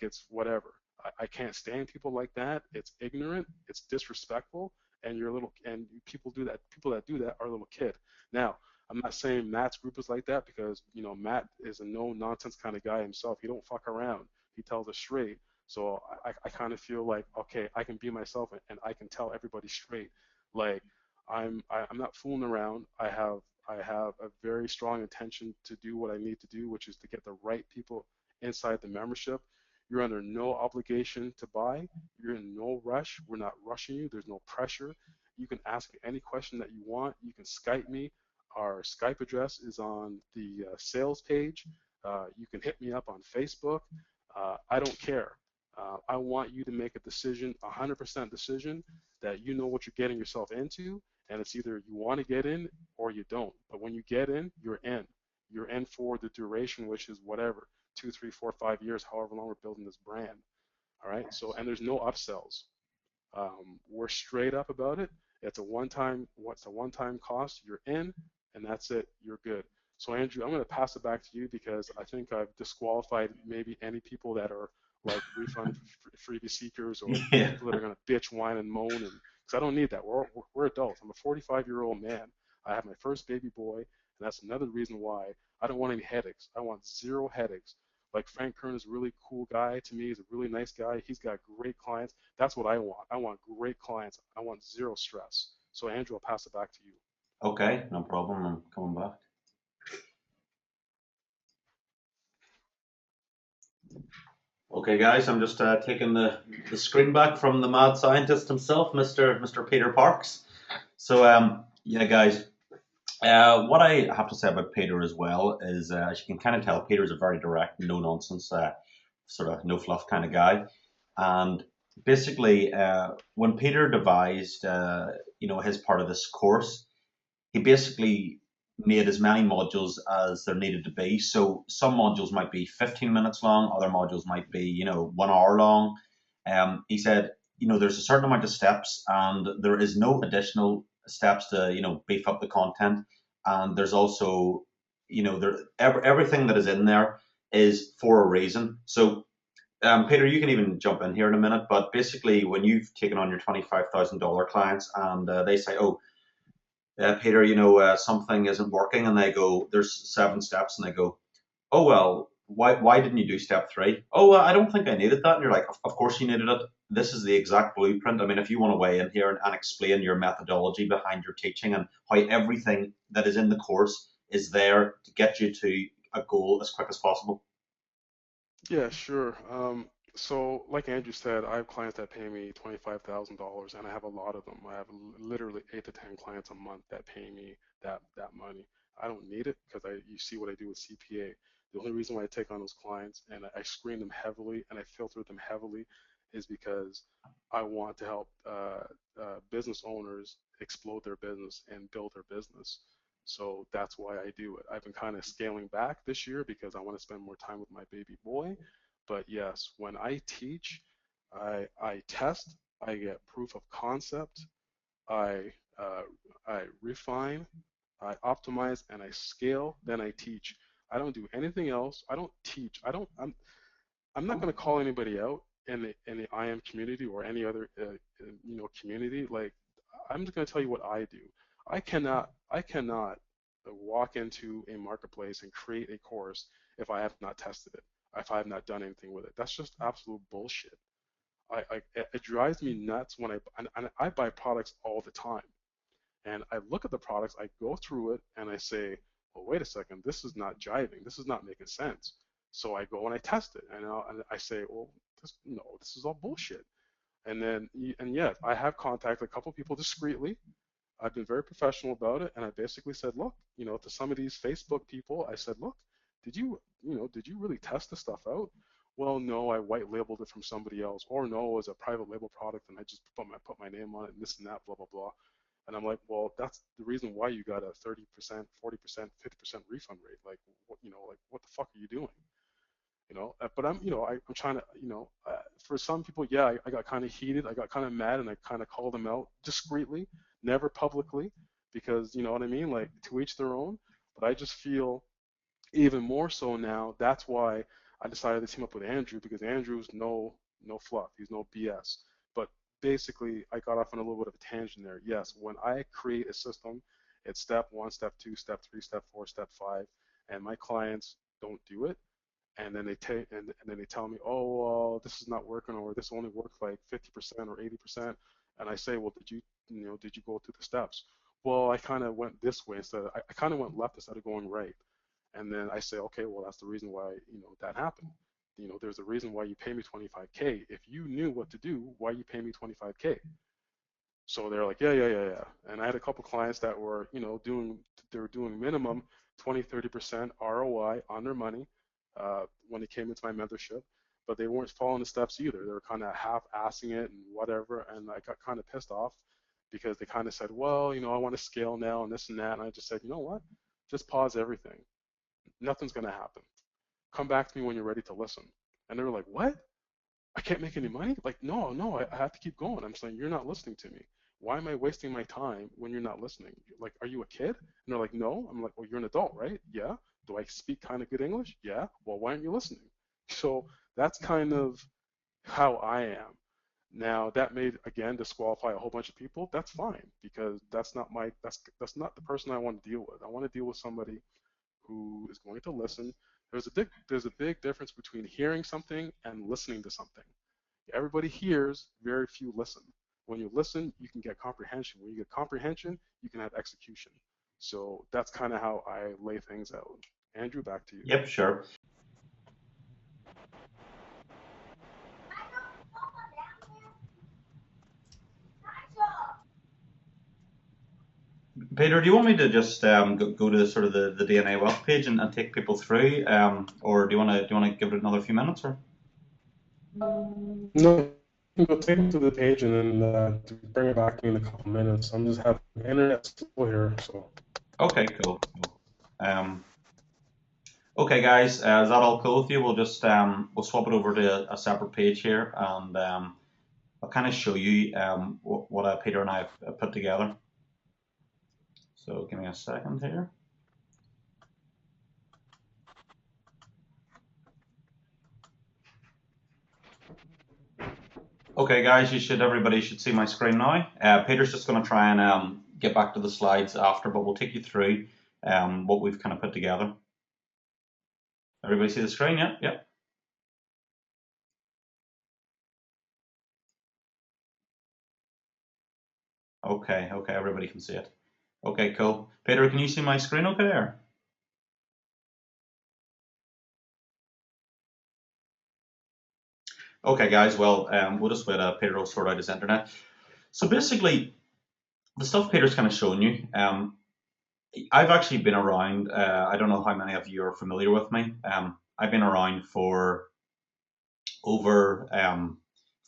it's whatever. I can't stand people like that. It's ignorant. It's disrespectful. And you're a little, and people do that. People that do that are a little kid. Now, I'm not saying Matt's group is like that, because Matt is a no nonsense kind of guy himself. He don't fuck around. He tells us straight. So I kind of feel like, okay, I can be myself and I can tell everybody straight. Like I'm not fooling around. I have a very strong intention to do what I need to do, which is to get the right people inside the membership. You're under no obligation to buy. You're in no rush. We're not rushing you. There's no pressure. You can ask me any question that you want. You can Skype me. Our Skype address is on the sales page. You can hit me up on Facebook. I don't care. I want you to make a decision, 100% decision, that you know what you're getting yourself into, and it's either you want to get in or you don't. But when you get in, you're in. You're in for the duration, which is whatever, 2, 3, 4, 5 years, however long we're building this brand. All right. So, and there's no upsells. We're straight up about it. It's a one-time cost. You're in, and that's it. You're good. So Andrew, I'm going to pass it back to you, because I think I've disqualified maybe any people that are like refund freebie seekers, or Yeah. people that are going to bitch, whine, and moan. And because I don't need that. We're adults. I'm a 45-year-old man. I have my first baby boy, and that's another reason why I don't want any headaches. I want zero headaches. Like Frank Kern is a really cool guy to me. He's a really nice guy. He's got great clients. That's what I want. I want great clients. I want zero stress. So Andrew, I'll pass it back to you. Okay, no problem. I'm coming back. Okay, guys, I'm just taking the screen back from the mad scientist himself, Mr. Peter Parks. So, yeah, guys, what I have to say about Peter as well is, as you can kind of tell, Peter's a very direct, no nonsense, sort of no fluff kind of guy. And basically, when Peter devised, his part of this course, he basically made as many modules as there needed to be. So some modules might be 15 minutes long, other modules might be, 1 hour long. He said, there's a certain amount of steps, and there is no additional steps to, beef up the content. And there's also, everything that is in there is for a reason. So, Peter, you can even jump in here in a minute, but basically, when you've taken on your $25,000 clients and they say, oh, Peter, something isn't working, and they go, there's 7 steps, and they go, oh well, why didn't you do step 3? Oh, I don't think I needed that. And you're like, of course you needed it. This is the exact blueprint. I mean, if you want to weigh in here and explain your methodology behind your teaching and how everything that is in the course is there to get you to a goal as quick as possible. Yeah, sure. So like Andrew said, I have clients that pay me $25,000, and I have a lot of them. I have literally 8 to 10 clients a month that pay me that money. I don't need it, because you see what I do with CPA. The only reason why I take on those clients and I screen them heavily and I filter them heavily is because I want to help business owners explode their business and build their business. So that's why I do it. I've been kind of scaling back this year because I want to spend more time with my baby boy. But yes, when I teach, I test, I get proof of concept, I I refine, I optimize, and I scale. Then I teach. I don't do anything else. I don't teach. I'm not going to call anybody out in the IM community or any other community. Like, I'm just going to tell you what I do. I cannot walk into a marketplace and create a course if I have not tested it, if I have not done anything with it. That's just absolute bullshit. It drives me nuts when and I buy products all the time, and I look at the products, I go through it, and I say, well, wait a second, this is not jiving. This is not making sense. So I go and I test it, and I say, well, this is all bullshit. And then, and yeah, I have contacted a couple people discreetly. I've been very professional about it, and I basically said, look, to some of these Facebook people, I said, look, did you really test the stuff out? Well, no, I white labeled it from somebody else, or no, it was a private label product, and I just put my name on it, and this and that, blah blah blah. And I'm like, well, that's the reason why you got a 30%, 40%, 50% refund rate. Like, like what the fuck are you doing? But I'm trying to, for some people, yeah, I got kind of heated, I got kind of mad, and I kind of called them out discreetly, never publicly, because you know what I mean, like to each their own. But I just feel even more so now. That's why I decided to team up with Andrew, because Andrew's no fluff, he's no BS. But basically, I got off on a little bit of a tangent there. Yes, when I create a system, it's step 1, step 2, step 3, step 4, step 5, and my clients don't do it, and then they take and then they tell me, oh, well, this is not working, or this only worked like 50% or 80%, and I say, well, did you go through the steps? Well, I kind of went this way instead. I kind of went left instead of going right, and then I say, okay, well, that's the reason why that happened. There's a reason why you pay me 25K. If you knew what to do, why you pay me 25K? So they're like, yeah. And I had a couple clients that were, they were doing minimum 20, 30% ROI on their money when they came into my mentorship, but they weren't following the steps either. They were kind of half-assing it and whatever, and I got kind of pissed off because they kind of said, well, I want to scale now and this and that, and I just said, you know what? Just pause everything. Nothing's going to happen. Come back to me when you're ready to listen. And they were like, what? I can't make any money? Like, no, I have to keep going. I'm saying, you're not listening to me. Why am I wasting my time when you're not listening? Like, are you a kid? And they're like, no. I'm like, well, you're an adult, right? Yeah. Do I speak kind of good English? Yeah. Well, why aren't you listening? So that's kind of how I am. Now, that may, again, disqualify a whole bunch of people. That's fine, because that's not the person I want to deal with. I want to deal with somebody who is going to listen. There's a big difference between hearing something and listening to something. Everybody hears, very few listen. When you listen, you can get comprehension. When you get comprehension, you can have execution. So that's kind of how I lay things out. Andrew, back to you. Yep, sure. Peter, do you want me to just go to the sort of the DNA Wealth page and take people through, or do you want to give it another few minutes, or? No, go take them to the page and then bring it back to me in a couple minutes. I'm just having internet still here, so. Okay, cool. Okay, guys, is that all cool with you? We'll just we'll swap it over to a separate page here, and I'll kind of show you what Peter and I have put together. So give me a second here. Okay, guys, everybody should see my screen now. Peter's just going to try and get back to the slides after, but we'll take you through what we've kind of put together. Everybody see the screen? Yeah, yeah. Okay, everybody can see it. Okay, cool. Peter, can you see my screen okay? Or? Okay, guys, well, we'll just wait. Peter will sort out his internet. So basically, the stuff Peter's kind of showing you, I've actually been around. I don't know how many of you are familiar with me. I've been around for over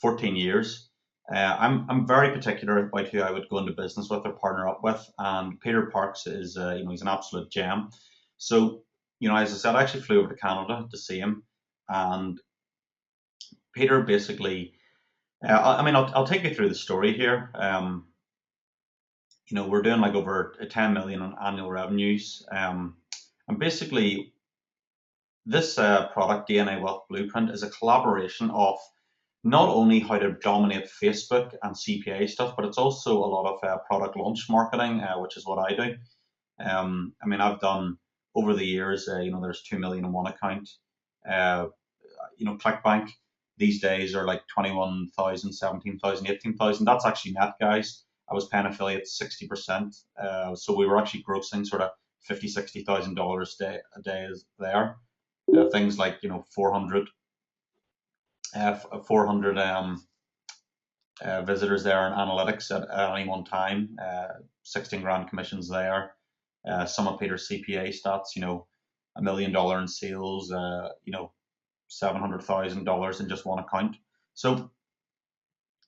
14 years. I'm very particular about who I would go into business with or partner up with, and Peter Parks is he's an absolute gem. So as I said, I actually flew over to Canada to see him, and Peter basically, I'll take you through the story here. We're doing like over 10 million on annual revenues, and basically this product, DNA Wealth Blueprint, is a collaboration of not only how to dominate Facebook and CPA stuff, but it's also a lot of product launch marketing, which is what I do. I've done over the years, there's 2 million in one account. ClickBank these days are like 21,000, 17,000, 18,000. That's actually net, guys. I was paying affiliates 60%. So we were actually grossing sort of $50,000-$60,000 a day is there. Things like 400 visitors there in analytics at any one time, 16 grand commissions there. Some of Peter's CPA stats, $1 million in sales, $700,000 in just one account. So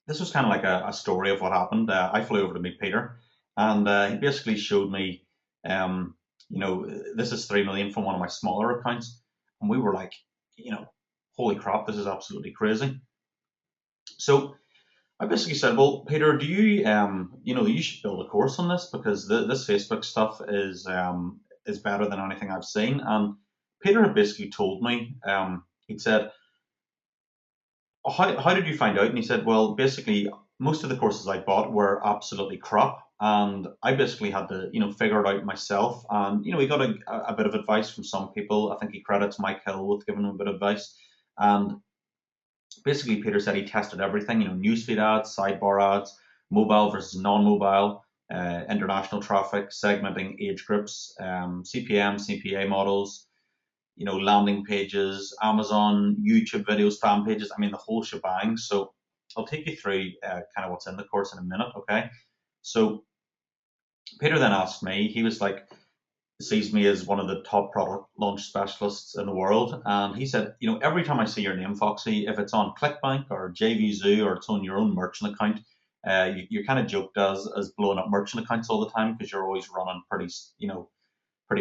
this was kind of like a story of what happened. I flew over to meet Peter, and he basically showed me, this is 3 million from one of my smaller accounts, and we were like, holy crap, this is absolutely crazy. So I basically said, well, Peter, do you, you should build a course on this, because this Facebook stuff is better than anything I've seen. And Peter had basically told me, he'd said, how did you find out? And he said, well, basically, most of the courses I bought were absolutely crap, and I basically had to, figure it out myself. And he got a bit of advice from some people. I think he credits Mike Hill with giving him a bit of advice. And basically, Peter said he tested everything, newsfeed ads, sidebar ads, mobile versus non-mobile, international traffic, segmenting age groups, CPM, CPA models, landing pages, Amazon, YouTube videos, fan pages. I mean, the whole shebang. So I'll take you through kind of what's in the course in a minute, okay? So Peter then asked me, he was like, sees me as one of the top product launch specialists in the world. And he said, every time I see your name, Foxy, if it's on ClickBank or JVZoo or it's on your own merchant account, you're kind of joked as blowing up merchant accounts all the time, because you're always running pretty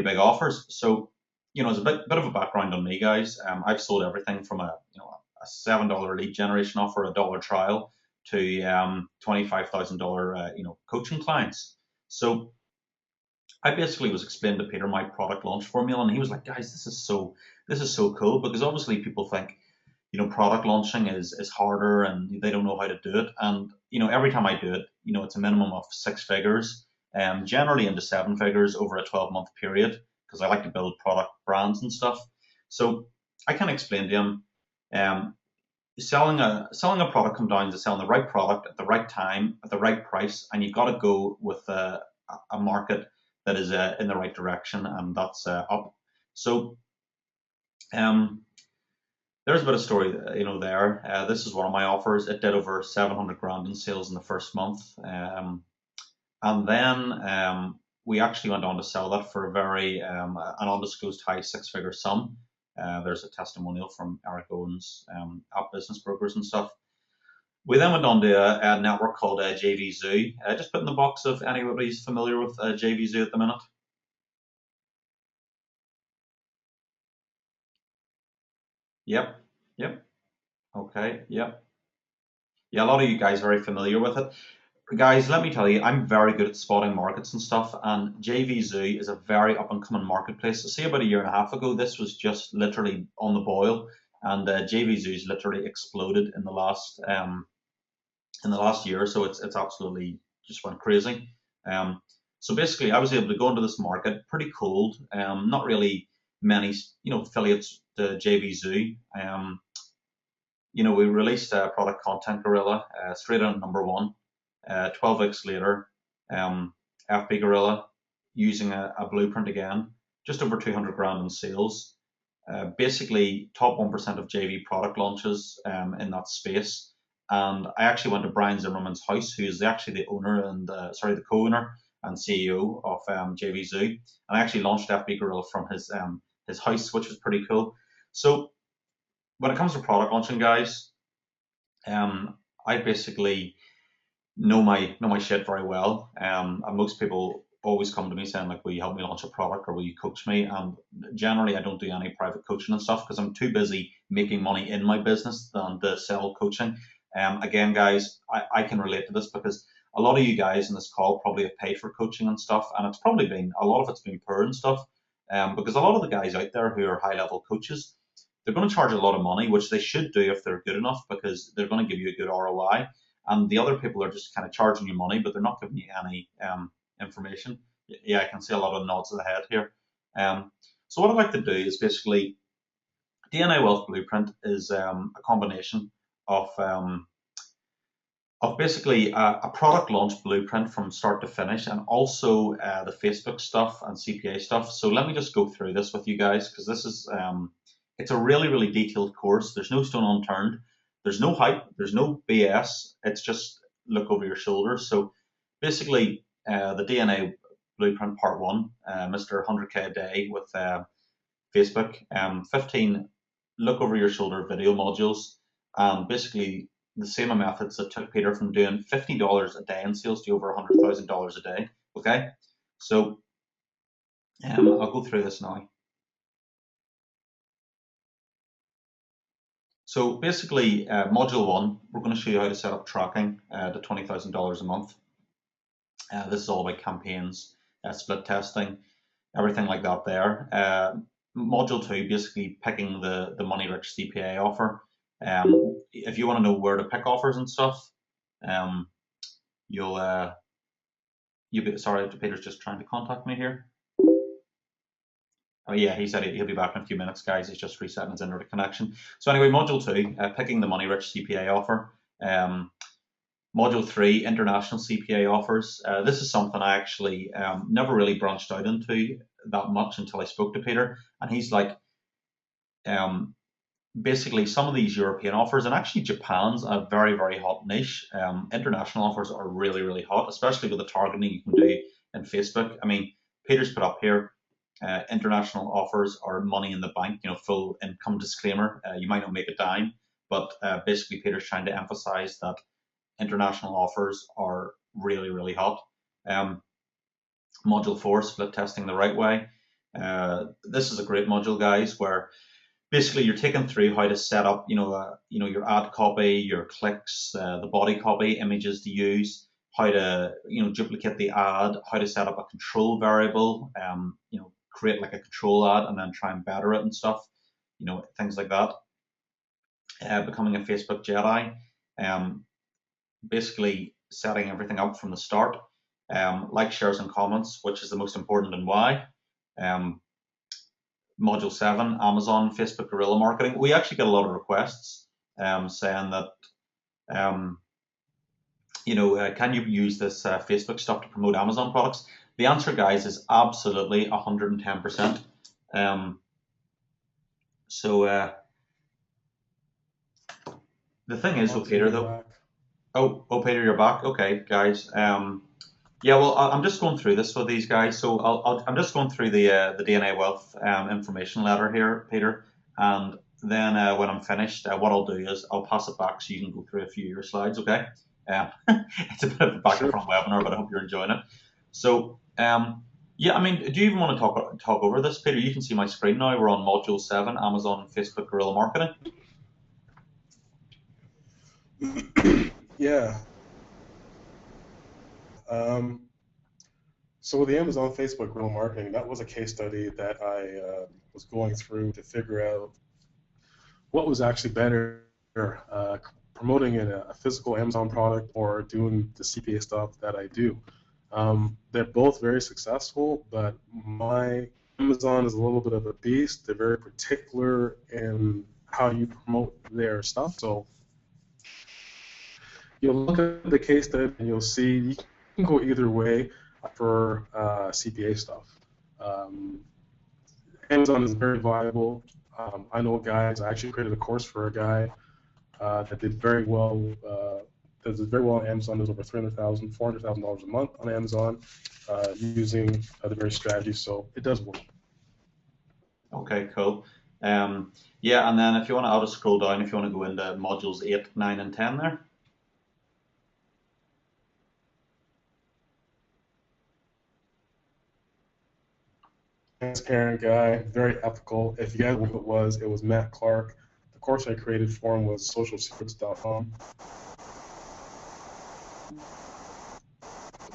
big offers. So, as a bit of a background on me, guys, I've sold everything from a $7 lead generation offer, a dollar trial, to $25,000 coaching clients. So I basically was explaining to Peter my product launch formula, and he was like, guys, this is so cool, because obviously people think, product launching is harder and they don't know how to do it. And, every time I do it, it's a minimum of 6 figures, generally into 7 figures over a 12-month period, because I like to build product brands and stuff. So I can explain to him, selling a product comes down to selling the right product at the right time, at the right price, and you've got to go with a market that is in the right direction, and that's up. So there's a bit of story, there. This is one of my offers. It did over 700 grand in sales in the first month, and then we actually went on to sell that for a very an undisclosed high 6-figure sum. There's a testimonial from Eric Owens, App Business Brokers and stuff. We then went on to a network called JVZoo. Just put in the box if anybody's familiar with JVZoo at the minute. Yep. Okay, yep. Yeah, a lot of you guys are very familiar with it. Guys, let me tell you, I'm very good at spotting markets and stuff, and JVZoo is a very up-and-coming marketplace. So, say about a year and a half ago, this was just literally on the boil, and JVZoo's literally exploded in the last year. So it's absolutely just went crazy. So basically, I was able to go into this market pretty cold. Not really many, affiliates to JVZoo. We released a product Content Gorilla straight on #1. 12 weeks later, FB Gorilla, using a blueprint again, just over 200 grand in sales. Basically, top 1% of JV product launches in that space. And I actually went to Brian Zimmerman's house, who is actually the owner and the co-owner and CEO of JVZoo. And I actually launched FB Gorilla from his house, which was pretty cool. So when it comes to product launching, guys, I basically know my shit very well. And most people always come to me saying, like, will you help me launch a product, or will you coach me? And generally I don't do any private coaching and stuff, because I'm too busy making money in my business than to sell coaching. Again, guys, I can relate to this, because a lot of you guys in this call probably have paid for coaching and stuff, and it's probably been, a lot of it's been poor and stuff, because a lot of the guys out there who are high level coaches, they're going to charge a lot of money, which they should do if they're good enough, because they're going to give you a good ROI. And the other people are just kind of charging you money, but they're not giving you any information. Yeah, I can see a lot of nods of the head here. So what I'd like to do is basically, DNA Wealth Blueprint is a combination of of basically a product launch blueprint from start to finish, and also the Facebook stuff and CPA stuff. So let me just go through this with you guys, because this is it's a really, really detailed course. There's no stone unturned. There's no hype. There's no BS. It's just look over your shoulder. So basically, the DNA blueprint part one, Mr. 100K a day with Facebook, 15 look over your shoulder video modules, and basically the same methods that took Peter from doing $50 a day in sales to over $100,000 a day. Okay, so I'll go through this now. So basically, module one, we're going to show you how to set up tracking to $20,000 a month. This is all about campaigns, split testing, everything like that there. Module two, basically picking the money rich CPA offer. If you want to know where to pick offers and stuff, you'll be sorry, Peter's just trying to contact me here. Oh yeah, he said he'll be back in a few minutes, guys. He's just resetting his internet connection. So anyway, module two, picking the money rich CPA offer. Module three, international CPA offers. This is something I actually never really branched out into that much until I spoke to Peter, and he's like, basically some of these European offers, and actually Japan's a very, very hot niche. International offers are really, really hot, especially with the targeting you can do in Facebook. I mean, Peter's put up here, international offers are money in the bank, full income disclaimer. You might not make a dime, but basically Peter's trying to emphasize that international offers are really, really hot. Module four, split testing the right way. This is a great module, guys, where basically you're taking through how to set up, your ad copy, your clicks, the body copy, images to use, how to, duplicate the ad, how to set up a control variable, create like a control ad and then try and better it and stuff, things like that. Becoming a Facebook Jedi, basically setting everything up from the start. Like, shares, and comments, which is the most important and why. Module 7, Amazon, Facebook guerrilla marketing. We actually get a lot of requests saying that, can you use this Facebook stuff to promote Amazon products? The answer, guys, is absolutely 110%. The thing is with Peter, though. Oh, Peter, you're back. Okay, guys. Yeah, well, I'm just going through this with these guys. So I'm just going through the DNA Wealth information letter here, Peter. And then when I'm finished, what I'll do is I'll pass it back so you can go through a few of your slides, okay? It's a bit of a back and front webinar, but I hope you're enjoying it. So, yeah, I mean, do you even want to talk over this, Peter? You can see my screen now. We're on Module 7, Amazon, Facebook guerrilla marketing. Yeah. So with the Amazon Facebook guerrilla marketing, that was a case study that I was going through to figure out what was actually better, promoting a physical Amazon product or doing the CPA stuff that I do. They're both very successful, but my Amazon is a little bit of a beast. They're very particular in how you promote their stuff. So you'll look at the case study and you'll see you can go either way for CPA stuff. Amazon is very viable. I know guys. I actually created a course for a guy that did very well. That did very well on Amazon. There's over $300,000, $400,000 a month on Amazon using the very strategy. So it does work. Okay, cool. Yeah, and then if you want to, I'll just scroll down. If you want to go into modules 8, 9, and 10 there. Transparent guy, very ethical. If you guys know who it was Matt Clark. The course I created for him was socialsecrets.com.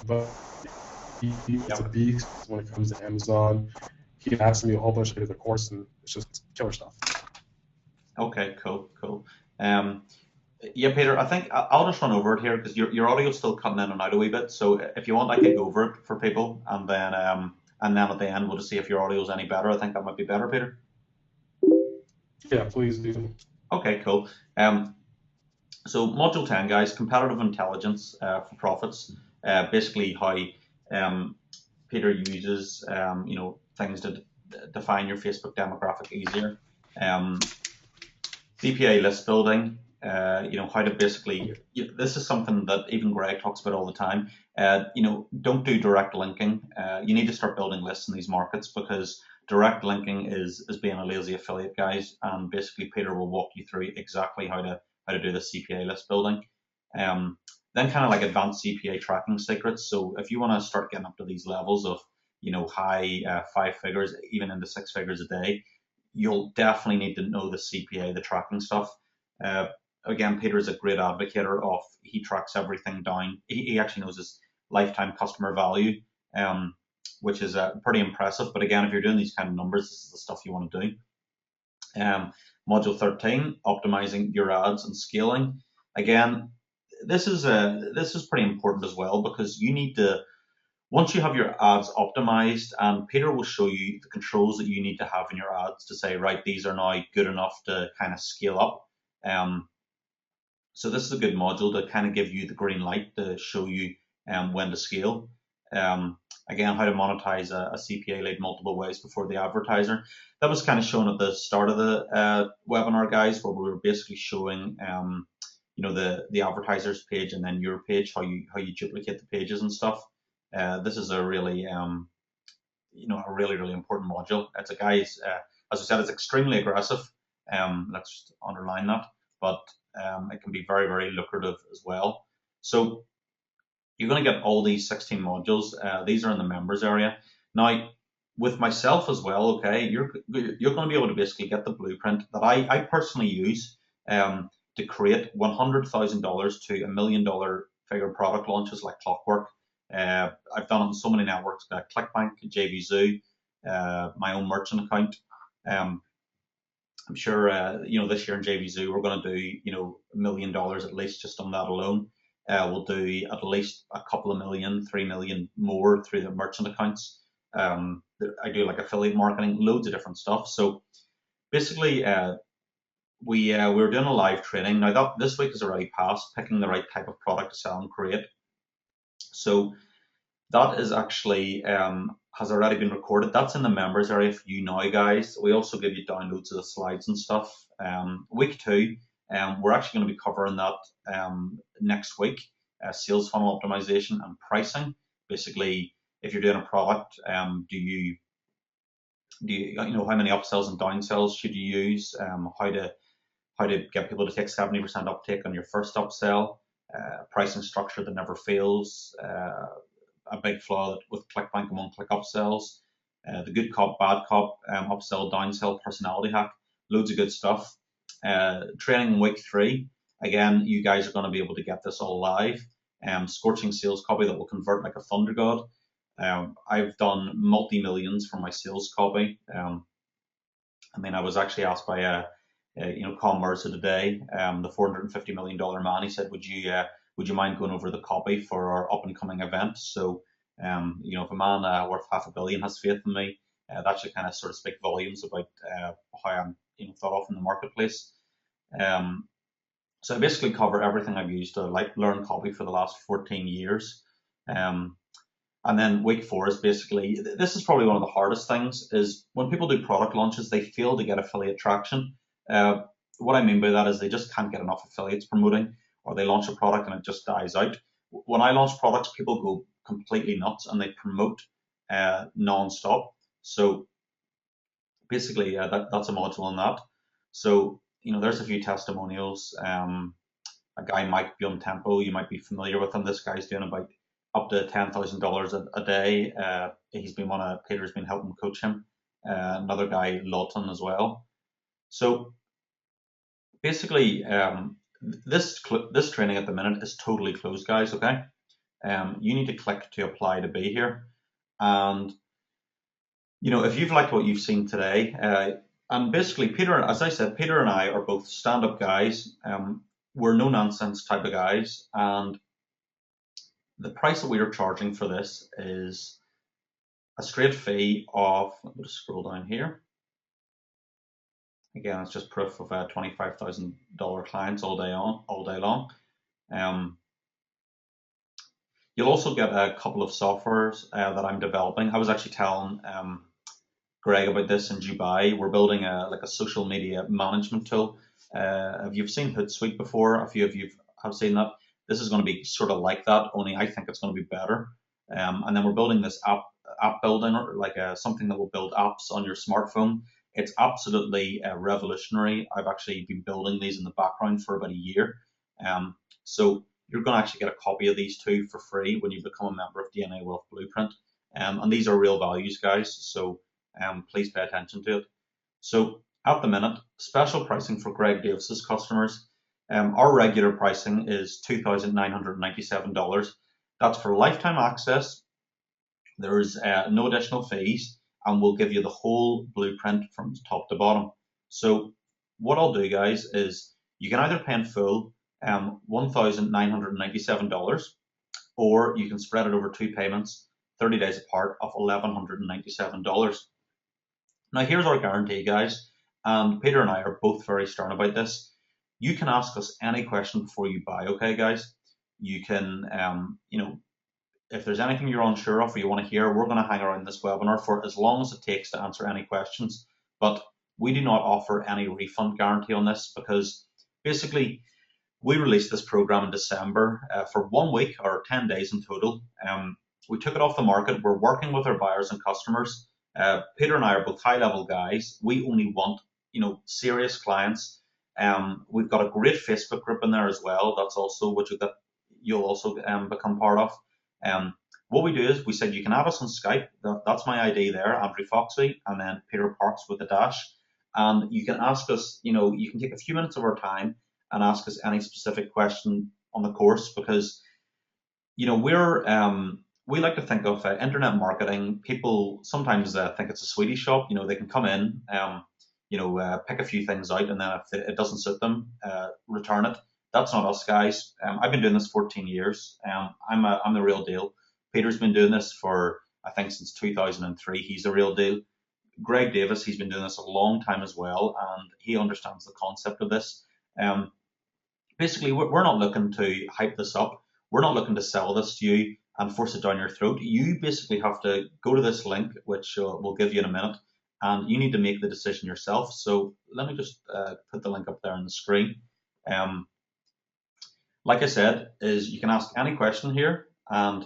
But he's a beast when it comes to Amazon. He asked me a whole bunch of the course, and it's just killer stuff. Okay, cool. Yeah, Peter, I think I'll just run over it here because your audio's still cutting in and out a wee bit. So if you want, I can go over it for people, and then at the end we'll just see if your audio is any better. I think that might be better, Peter. Yeah, please do. Okay, cool. So module 10, guys, competitive intelligence for profits. Basically how Peter uses things to define your Facebook demographic easier. CPA list building, how to basically, this is something that even Greg talks about all the time. Don't do direct linking. You need to start building lists in these markets, because direct linking is being a lazy affiliate, guys. And basically, Peter will walk you through exactly how to do the CPA list building. Then kind of like advanced CPA tracking secrets. So if you want to start getting up to these levels of, high 5 figures, even into 6 figures a day, you'll definitely need to know the CPA, the tracking stuff. Uh, Again, Peter is a great advocate of, he tracks everything down. He actually knows his lifetime customer value, which is pretty impressive. But again, if you're doing these kind of numbers, this is the stuff you want to do. Module 13, optimizing your ads and scaling. Again, this is pretty important as well, because you need to, once you have your ads optimized, and Peter will show you the controls that you need to have in your ads to say, right, these are now good enough to kind of scale up. So this is a good module to kind of give you the green light to show you when to scale. Again, how to monetize a CPA lead multiple ways before the advertiser. That was kind of shown at the start of the webinar, guys, where we were basically showing the advertiser's page and then your page, how you duplicate the pages and stuff. This is a really really important module. It's a guy's, as I said, it's extremely aggressive. Let's just underline that, but it can be very, very lucrative as well. So you're going to get all these 16 modules. These are in the members area. Now, with myself as well, okay, you're going to be able to basically get the blueprint that I personally use to create $100,000 to $1 million figure product launches like clockwork. I've done it on so many networks, ClickBank, JVZoo, my own merchant account. I'm sure this year in JVZoo we're going to do $1 million at least just on that alone. We'll do at least a couple of million, 3 million more through the merchant accounts. I do like affiliate marketing, loads of different stuff. So basically, we were doing a live training. Now this week is already past, picking the right type of product to sell and create. So that is actually has already been recorded. That's in the members area for you now, guys. We also give you downloads of the slides and stuff. Week 2, we're actually going to be covering that next week. Sales funnel optimization and pricing. Basically, if you're doing a product, do you how many upsells and downsells should you use? How to get people to take 70% uptake on your first upsell. Pricing structure that never fails. A big flaw with ClickBank and one-click upsells, the good cop, bad cop, upsell, downsell, personality hack, loads of good stuff. Training in week 3, again, you guys are going to be able to get this all live. Scorching sales copy that will convert like a thunder god. I've done multi-millions for my sales copy. I was actually asked by Con Mercer today, the $450 million man. He said, would you mind going over the copy for our up and coming event? So, if a man worth $500 million has faith in me, that should kind of sort of speak volumes about how I'm thought of in the marketplace. So I basically cover everything I've used to learn copy for the last 14 years. And then week 4 is basically, this is probably one of the hardest things, is when people do product launches, they fail to get affiliate traction. What I mean by that is they just can't get enough affiliates promoting, or they launch a product and it just dies out. When I launch products, people go completely nuts and they promote non-stop. So basically, that's a module on that. So, there's a few testimonials. A guy, Mike Beyond Tempo, you might be familiar with him. This guy's doing about up to $10,000 a day. He's been Peter's been helping coach him. Another guy, Lawton, as well. So basically, this training at the minute is totally closed, guys. Okay, you need to click to apply to be here, and if you've liked what you've seen today, and basically Peter, as I said, Peter and I are both stand-up guys. We're no nonsense type of guys, and the price that we are charging for this is a straight fee of, let me just scroll down here. Again, it's just proof of $25,000 clients all day long. You'll also get a couple of softwares that I'm developing. I was actually telling Greg about this in Dubai. We're building like a social media management tool. If you've seen Hootsuite before, a few of you have seen that. This is going to be sort of like that, only I think it's going to be better. And then we're building this app building, or like something that will build apps on your smartphone. It's absolutely revolutionary. I've actually been building these in the background for about a year. So you're going to actually get a copy of these two for free when you become a member of DNA Wealth Blueprint. And these are real values, guys. So please pay attention to it. So at the minute, special pricing for Greg Davis's customers. Our regular pricing is $2,997. That's for lifetime access. There's no additional fees, and we'll give you the whole blueprint from top to bottom. So what I'll do, guys, is you can either pay in full $1,997, or you can spread it over 2 payments, 30 days apart, of $1,197. Now, here's our guarantee, guys, and Peter and I are both very stern about this. You can ask us any question before you buy, okay, guys? You can, if there's anything you're unsure of or you want to hear, we're going to hang around this webinar for as long as it takes to answer any questions. But we do not offer any refund guarantee on this, because basically we released this program in December for 1 week or 10 days in total. We took it off the market. We're working with our buyers and customers. Peter and I are both high-level guys. We only want, serious clients. We've got a great Facebook group in there as well. That's also what you'll also become part of. What we do is we said you can add us on Skype. That's my ID there, Andrew Foxy, and then Peter Parks with a dash. And you can ask us, you can take a few minutes of our time and ask us any specific question on the course, because, we like to think of internet marketing. People sometimes think it's a sweetie shop. They can come in, pick a few things out, and then if it doesn't suit them, return it. That's not us, guys. I've been doing this 14 years. I'm the real deal. Peter's been doing this for, I think, since 2003. He's the real deal. Greg Davis, he's been doing this a long time as well, and he understands the concept of this. Basically, we're not looking to hype this up. We're not looking to sell this to you and force it down your throat. You basically have to go to this link, which we'll give you in a minute, and you need to make the decision yourself. So let me just put the link up there on the screen. Like I said, is you can ask any question here, and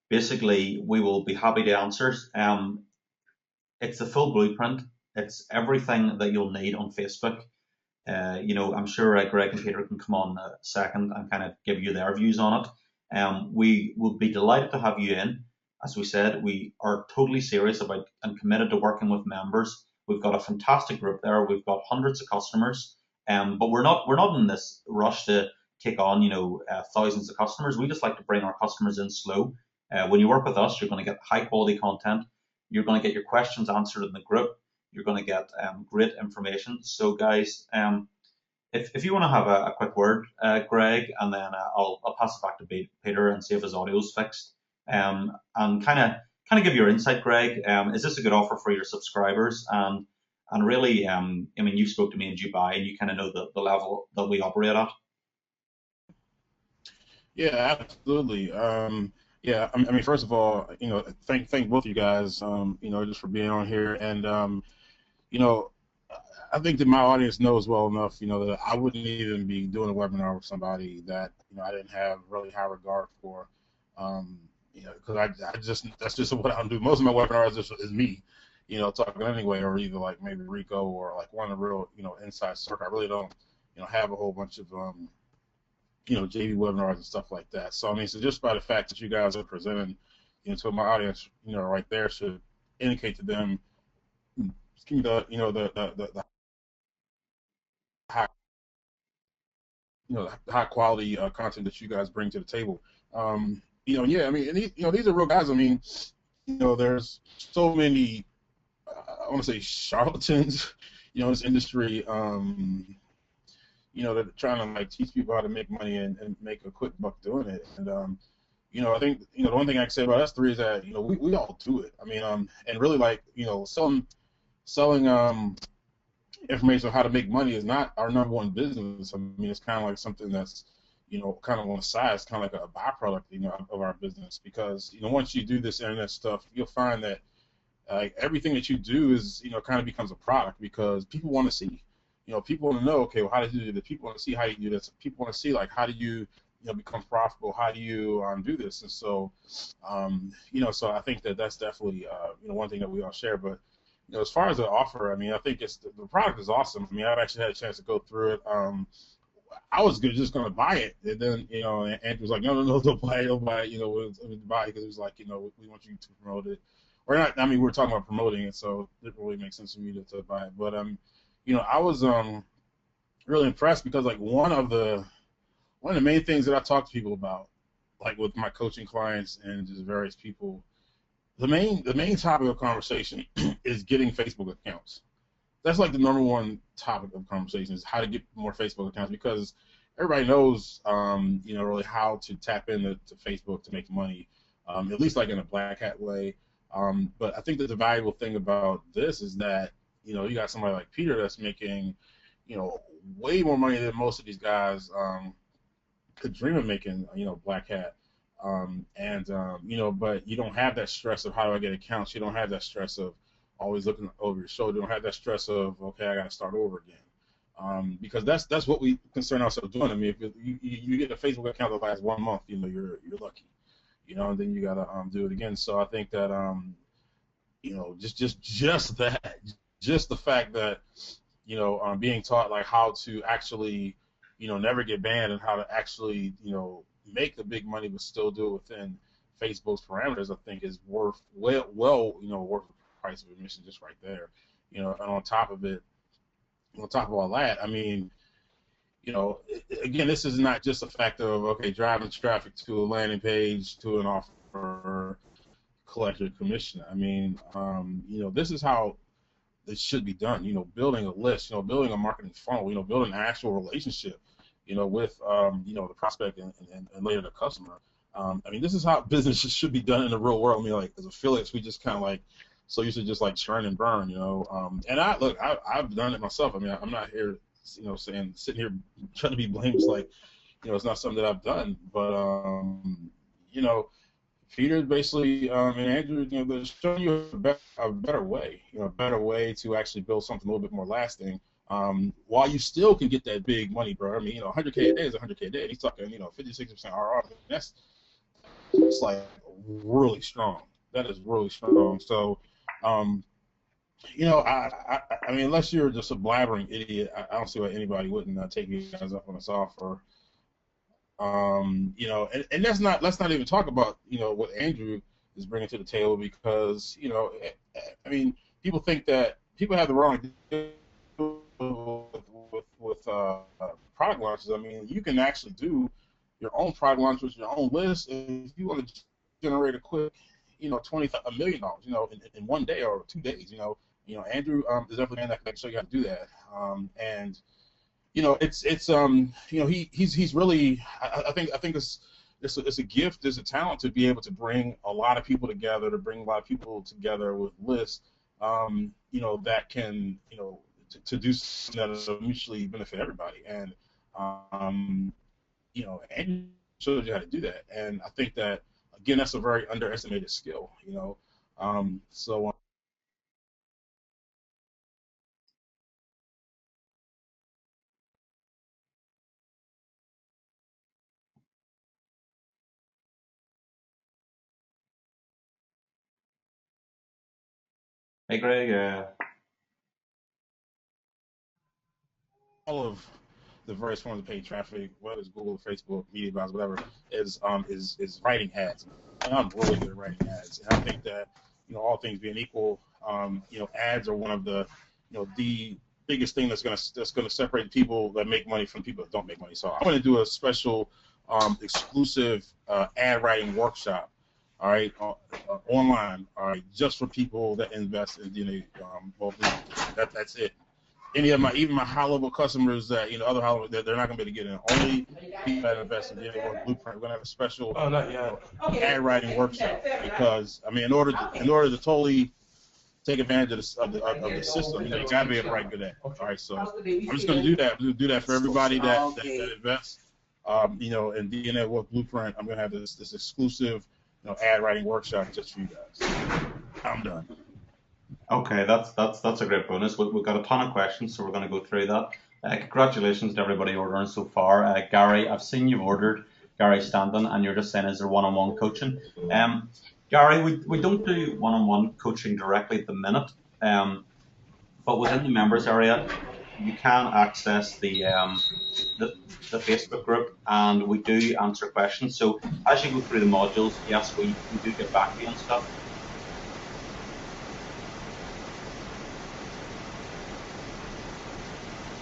basically we will be happy to answer. It's the full blueprint. It's everything that you'll need on Facebook. I'm sure Greg and Peter can come on a second and kind of give you their views on it. We will be delighted to have you in. As we said, we are totally serious about and committed to working with members. We've got a fantastic group there. We've got hundreds of customers, but we're not in this rush to take on thousands of customers. We just like to bring our customers in slow. When you work with us, you're going to get high quality content. You're going to get your questions answered in the group. You're going to get great information. So guys, if you want to have a quick word, Greg, and then I'll pass it back to Peter and see if his audio is fixed, and kind of give your insight, Greg. Is this a good offer for your subscribers? And really, you spoke to me in Dubai, and you kind of know the level that we operate at. Yeah, absolutely. Yeah, first of all, thank both of you guys, just for being on here, and I think that my audience knows well enough, that I wouldn't even be doing a webinar with somebody that, I didn't have really high regard for, because that's just what I do. Most of my webinars is me, talking anyway, or either like maybe Rico or like one of the real, inside circle. I really don't, have a whole bunch of, JV webinars and stuff like that. So so just by the fact that you guys are presenting, to my audience, right there should indicate to them, the high, high quality content that you guys bring to the table. Yeah, and these are real guys. There's so many, I want to say charlatans, in this industry. They're trying to teach people how to make money and make a quick buck doing it. And I think the one thing I can say about us three is that we all do it. And really selling information on how to make money is not our number one business. I mean, it's kind of like something that's, you know, kind of on the side. It's kind of like a byproduct, you know, of our business, because, you know, once you do this internet stuff, you'll find that everything that you do is, you know, kind of becomes a product, because people want to see, you know, people want to know, okay, well, how do you do this? People want to see how you do this. People want to see, like, how do you, you know, become profitable? How do you do this? And so, you know, so I think that that's definitely, you know, one thing that we all share. But, you know, as far as the offer, I mean, I think it's the product is awesome. I mean, I've actually had a chance to go through it. I was just going to buy it, and then, you know, Andrew was like, no, don't buy it, you know, we'll buy it, because it was like, you know, we want you to promote it. Or not, I mean, we're talking about promoting it, so it didn't really make sense for me to buy it. But, you know, I was really impressed, because, like, one of the main things that I talk to people about, like with my coaching clients and just various people, the main topic of conversation is getting Facebook accounts. That's like the number one topic of conversation, is how to get more Facebook accounts, because everybody knows, you know, really how to tap into Facebook to make money, at least like in a black hat way. But I think that the valuable thing about this is that, you know, you got somebody like Peter that's making, you know, way more money than most of these guys could dream of making, you know, black hat. You know, but you don't have that stress of how do I get accounts. You don't have that stress of always looking over your shoulder. You don't have that stress of, okay, I got to start over again. Because that's what we concern ourselves doing. I mean, if you get a Facebook account that lasts 1 month, you know, you're lucky. You know, and then you got to do it again. So I think that, you know, just that, just the fact that, you know, being taught like how to actually, you know, never get banned, and how to actually, you know, make the big money but still do it within Facebook's parameters, I think is worth well, you know, worth the price of admission just right there. You know, and on top of it, on top of all that, I mean, you know, again, this is not just a factor of, okay, driving traffic to a landing page, to an offer, collect your commission. I mean, you know, this is how it should be done. You know, building a list, you know, building a marketing funnel, you know, building an actual relationship, you know, with, you know, the prospect and later the customer. I mean, this is how business should be done in the real world. I mean, like, as affiliates, we just kind of like, so used to just like churn and burn, you know. And I've done it myself. I mean, I'm not here, you know, sitting here trying to be blameless, like, you know, it's not something that I've done. But, you know, Peter basically, and Andrew, you know, they're showing you a better way, you know, a better way to actually build something a little bit more lasting, while you still can get that big money, bro. I mean, you know, 100K a day is 100K a day. He's talking, you know, 50-60% RR. That's like really strong. That is really strong. So, you know, I mean, unless you're just a blabbering idiot, I don't see why anybody wouldn't take you guys up on this offer. You know, and let's not even talk about, you know, what Andrew is bringing to the table, because, you know, I mean, people think that people have the wrong idea with product launches. I mean, you can actually do your own product launch with your own list, and if you want to generate a quick, you know, $1 million, you know, in 1 day or 2 days, you know, Andrew is definitely a man that can show you how to do that, and you know, it's you know, he's really, I think it's a gift, it's a talent to be able to bring a lot of people together, with lists, you know, that can, you know, to do something that will mutually benefit everybody. And you know, and shows you how to do that. And I think that, again, that's a very underestimated skill, you know. So Hey, Greg. all of the various forms of paid traffic, whether it's Google, Facebook, media buys, whatever, is writing ads. And I'm really good at writing ads. And I think that, you know, all things being equal, you know, ads are one of the, you know, the biggest thing that's gonna separate people that make money from people that don't make money. So I'm gonna do a special exclusive ad writing workshop, all right, online, all right, just for people that invest in DNA. Well, that's it. Any of even my high-level customers that, you know, other high-level, they're not going to be able to get in. Only people that invest in DNA Blueprint. We're going to have a special not yet. ad writing workshop, because I mean, in order to take advantage of the system. You know, you got to be able to write good at. All right, so I'm just going to do that. I'm going to do that for everybody that invests. You know, in DNA Wealth Blueprint, I'm going to have this exclusive, you know, ad writing workshop just for you guys. I'm done. Okay, that's a great bonus. We've got a ton of questions, so we're going to go through that. Congratulations to everybody ordering so far. Gary, I've seen you've ordered, Gary Stanton, and you're just saying, is there one-on-one coaching? Gary, we don't do one-on-one coaching directly at the minute, but within the members area, you can access the Facebook group, and we do answer questions. So as you go through the modules, yes, we do get back to you and stuff.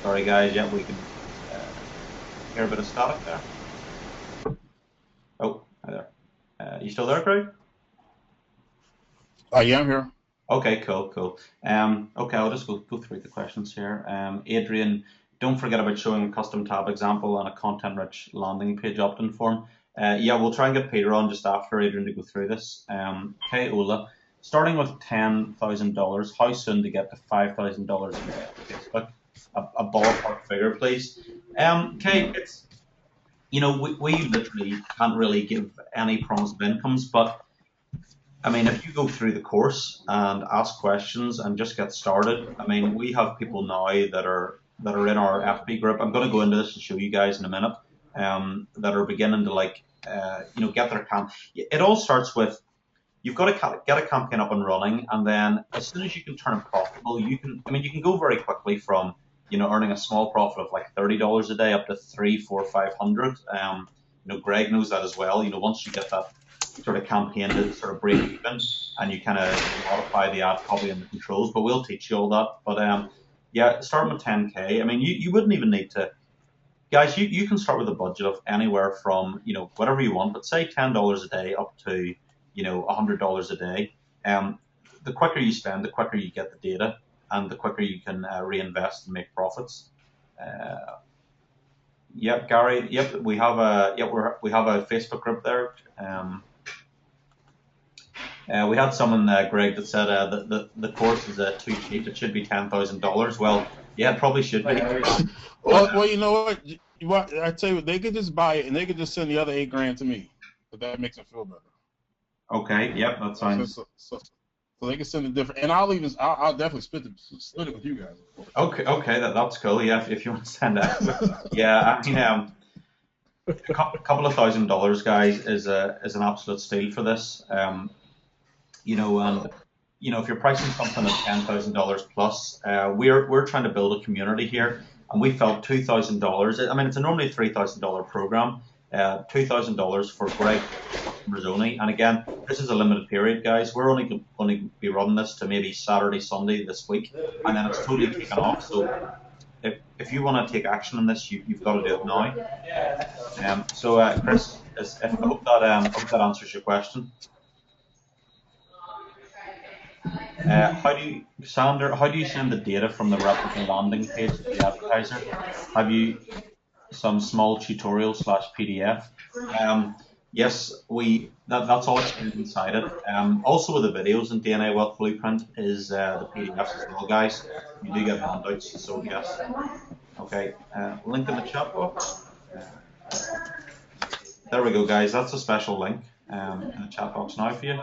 Sorry guys, yeah, we can hear a bit of static there. Oh, hi there. You still there, Craig? Yeah, I'm here. Okay, cool. Okay, I'll just go through the questions here. Adrian, don't forget about showing a custom tab example and a content-rich landing page opt-in form. Yeah, we'll try and get Peter on just after Adrian to go through this. Okay, Ola, starting with $10,000, how soon to get to $5,000 a day on Facebook? A ballpark figure, please. Okay, it's, you know, we literally can't really give any promise of incomes, but I mean, if you go through the course and ask questions and just get started, I mean, we have people now that are in our FB group. I'm going to go into this and show you guys in a minute. That are beginning to you know, get their camp. It all starts with, you've got to get a campaign up and running, and then as soon as you can turn it profitable, you can go very quickly from, you know, earning a small profit of like $30 a day up to $300, $400, $500. You know, Greg knows that as well. You know, once you get that sort of campaign to sort of break even, and you kind of modify the ad copy and the controls, but we'll teach you all that. But yeah, starting with 10K, I mean, you wouldn't even need to, guys, you can start with a budget of anywhere from, you know, whatever you want, but say $10 a day up to, you know, $100 a day. The quicker you spend, the quicker you get the data, and the quicker you can reinvest and make profits. Yep, Gary. Yep, we have a Facebook group there. We had someone, Greg, that said that the course is too cheap. It should be $10,000. Well, yeah, it probably should be. Well, you know what? I tell you, they could just buy it and they could just send the other $8,000 to me. But that makes it feel better. Okay. Yep, that sounds. So they can send it different, and I'll definitely split it with you guys. Okay, that's cool. Yeah, if you want to send that. Yeah, I mean, a couple of $1,000, guys, is an absolute steal for this. You know, and you know, if you're pricing something at $10,000 plus, we're trying to build a community here, and we felt $2,000. I mean, it's normally a $3,000 program. $2,000 for Greg Mazzoni, and again, this is a limited period, guys. We're only going to be running this to maybe Saturday, Sunday this week, and then it's totally taken off. So if you want to take action on this, you've got to do it now. So Chris, I hope that answers your question. How do you send the data from the replicant landing page to the advertiser? Have you some small tutorial / PDF? Yes, that's all inside it. Also with the videos in DNA Wealth Blueprint is the PDFs as well, guys. You do get handouts, so yes. Okay, link in the chat box. There we go, guys. That's a special link in the chat box now for you.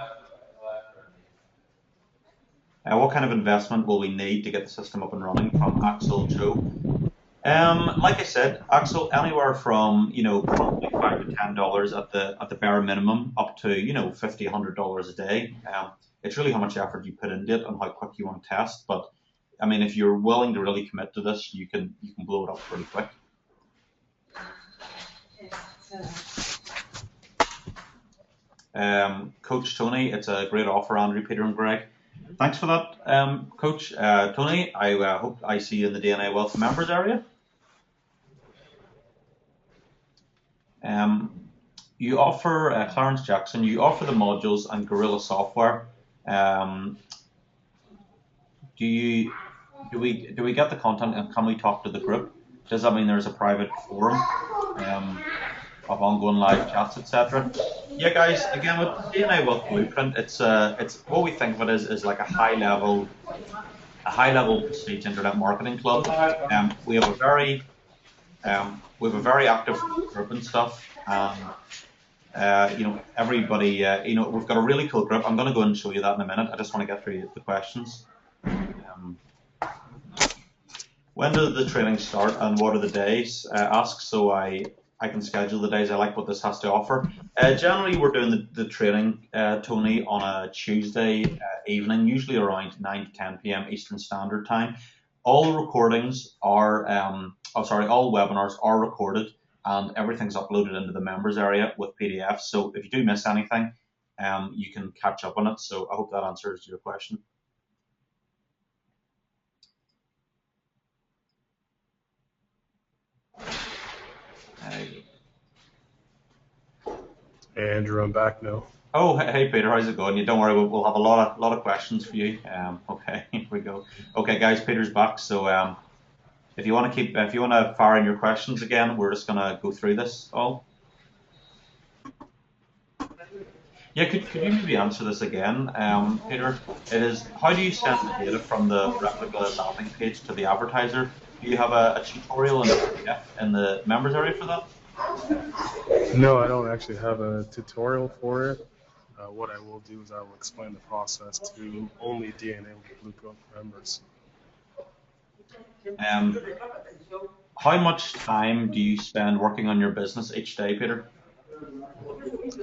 What kind of investment will we need to get the system up and running? From Axel Joe. Like I said, Axel, anywhere from, you know, probably $5 to $10 at the bare minimum, up to, you know, $50, $100 a day. It's really how much effort you put into it and how quick you want to test. But I mean, if you're willing to really commit to this, you can blow it up pretty quick. Coach Tony, it's a great offer, Andrew, Peter, and Greg. Thanks for that, Coach. Tony, I hope I see you in the DNA Wealth members area. You offer, Clarence Jackson, you offer the modules and Gorilla software. Do we get the content, and can we talk to the group? Does that mean there's a private forum of ongoing live chats, etc.? Yeah, guys. Again, with DNA Wealth Blueprint, it's what we think of it is like a high level prestige internet marketing club. We have a very active group and stuff, and everybody, we've got a really cool group. I'm going to go and show you that in a minute. I just want to get through the questions. Um, when does the training start and what are the days? Ask so I can schedule the days. I like what this has to offer. Generally, we're doing the training, Tony, on a Tuesday evening, usually around 9 to 10 p.m. Eastern Standard Time. All recordings are, all webinars are recorded and everything's uploaded into the members area with PDFs. So if you do miss anything, you can catch up on it. So I hope that answers your question. Andrew, I'm back now. Oh, hey Peter, how's it going? You don't worry, we'll have a lot of questions for you. Okay, here we go. Okay, guys, Peter's back. So if you want to fire in your questions again, we're just gonna go through this all. Yeah, could you maybe answer this again, Peter? It is, how do you send the data from the replica landing page to the advertiser? Do you have a tutorial in the members area for that? No, I don't actually have a tutorial for it. What I will do is I will explain the process to only DNA Blueprint members. How much time do you spend working on your business each day, Peter?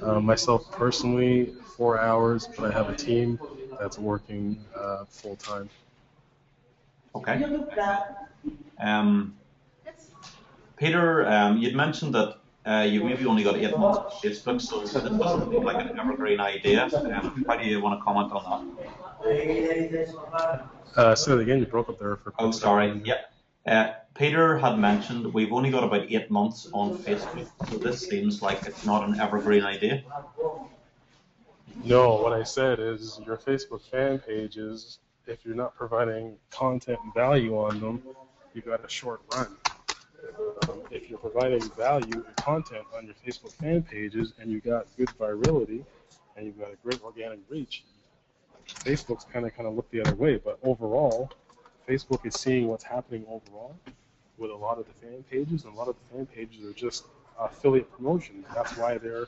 Myself personally, 4 hours, but I have a team that's working full time. Okay. Peter, you'd mentioned that you maybe only got 8 months on Facebook, so this doesn't seem like an evergreen idea. How do you want to comment on that? Say that again, you broke up there for a quick second. Yeah. Peter had mentioned we've only got about 8 months on Facebook, so this seems like it's not an evergreen idea. No, what I said is your Facebook fan pages, if you're not providing content and value on them, you got a short run. If you're providing value and content on your Facebook fan pages and you got good virality and you've got a great organic reach, Facebook's kind of look the other way. But overall, Facebook is seeing what's happening overall with a lot of the fan pages, and a lot of the fan pages are just affiliate promotions. That's why they're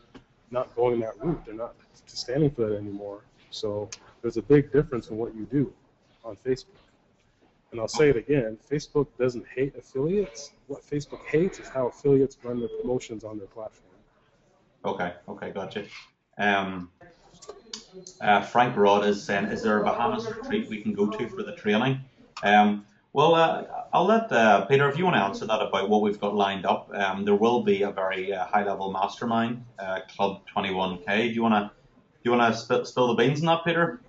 not going that route. They're not standing for that anymore. So there's a big difference in what you do on Facebook. And I'll say it again, Facebook doesn't hate affiliates. What Facebook hates is how affiliates run their promotions on their platform. Okay, gotcha. Frank Rod is saying, is there a Bahamas retreat we can go to for the training? I'll let Peter, if you want to answer that about what we've got lined up. There will be a very high-level mastermind, Club 21K. Do you want to spill the beans on that, Peter?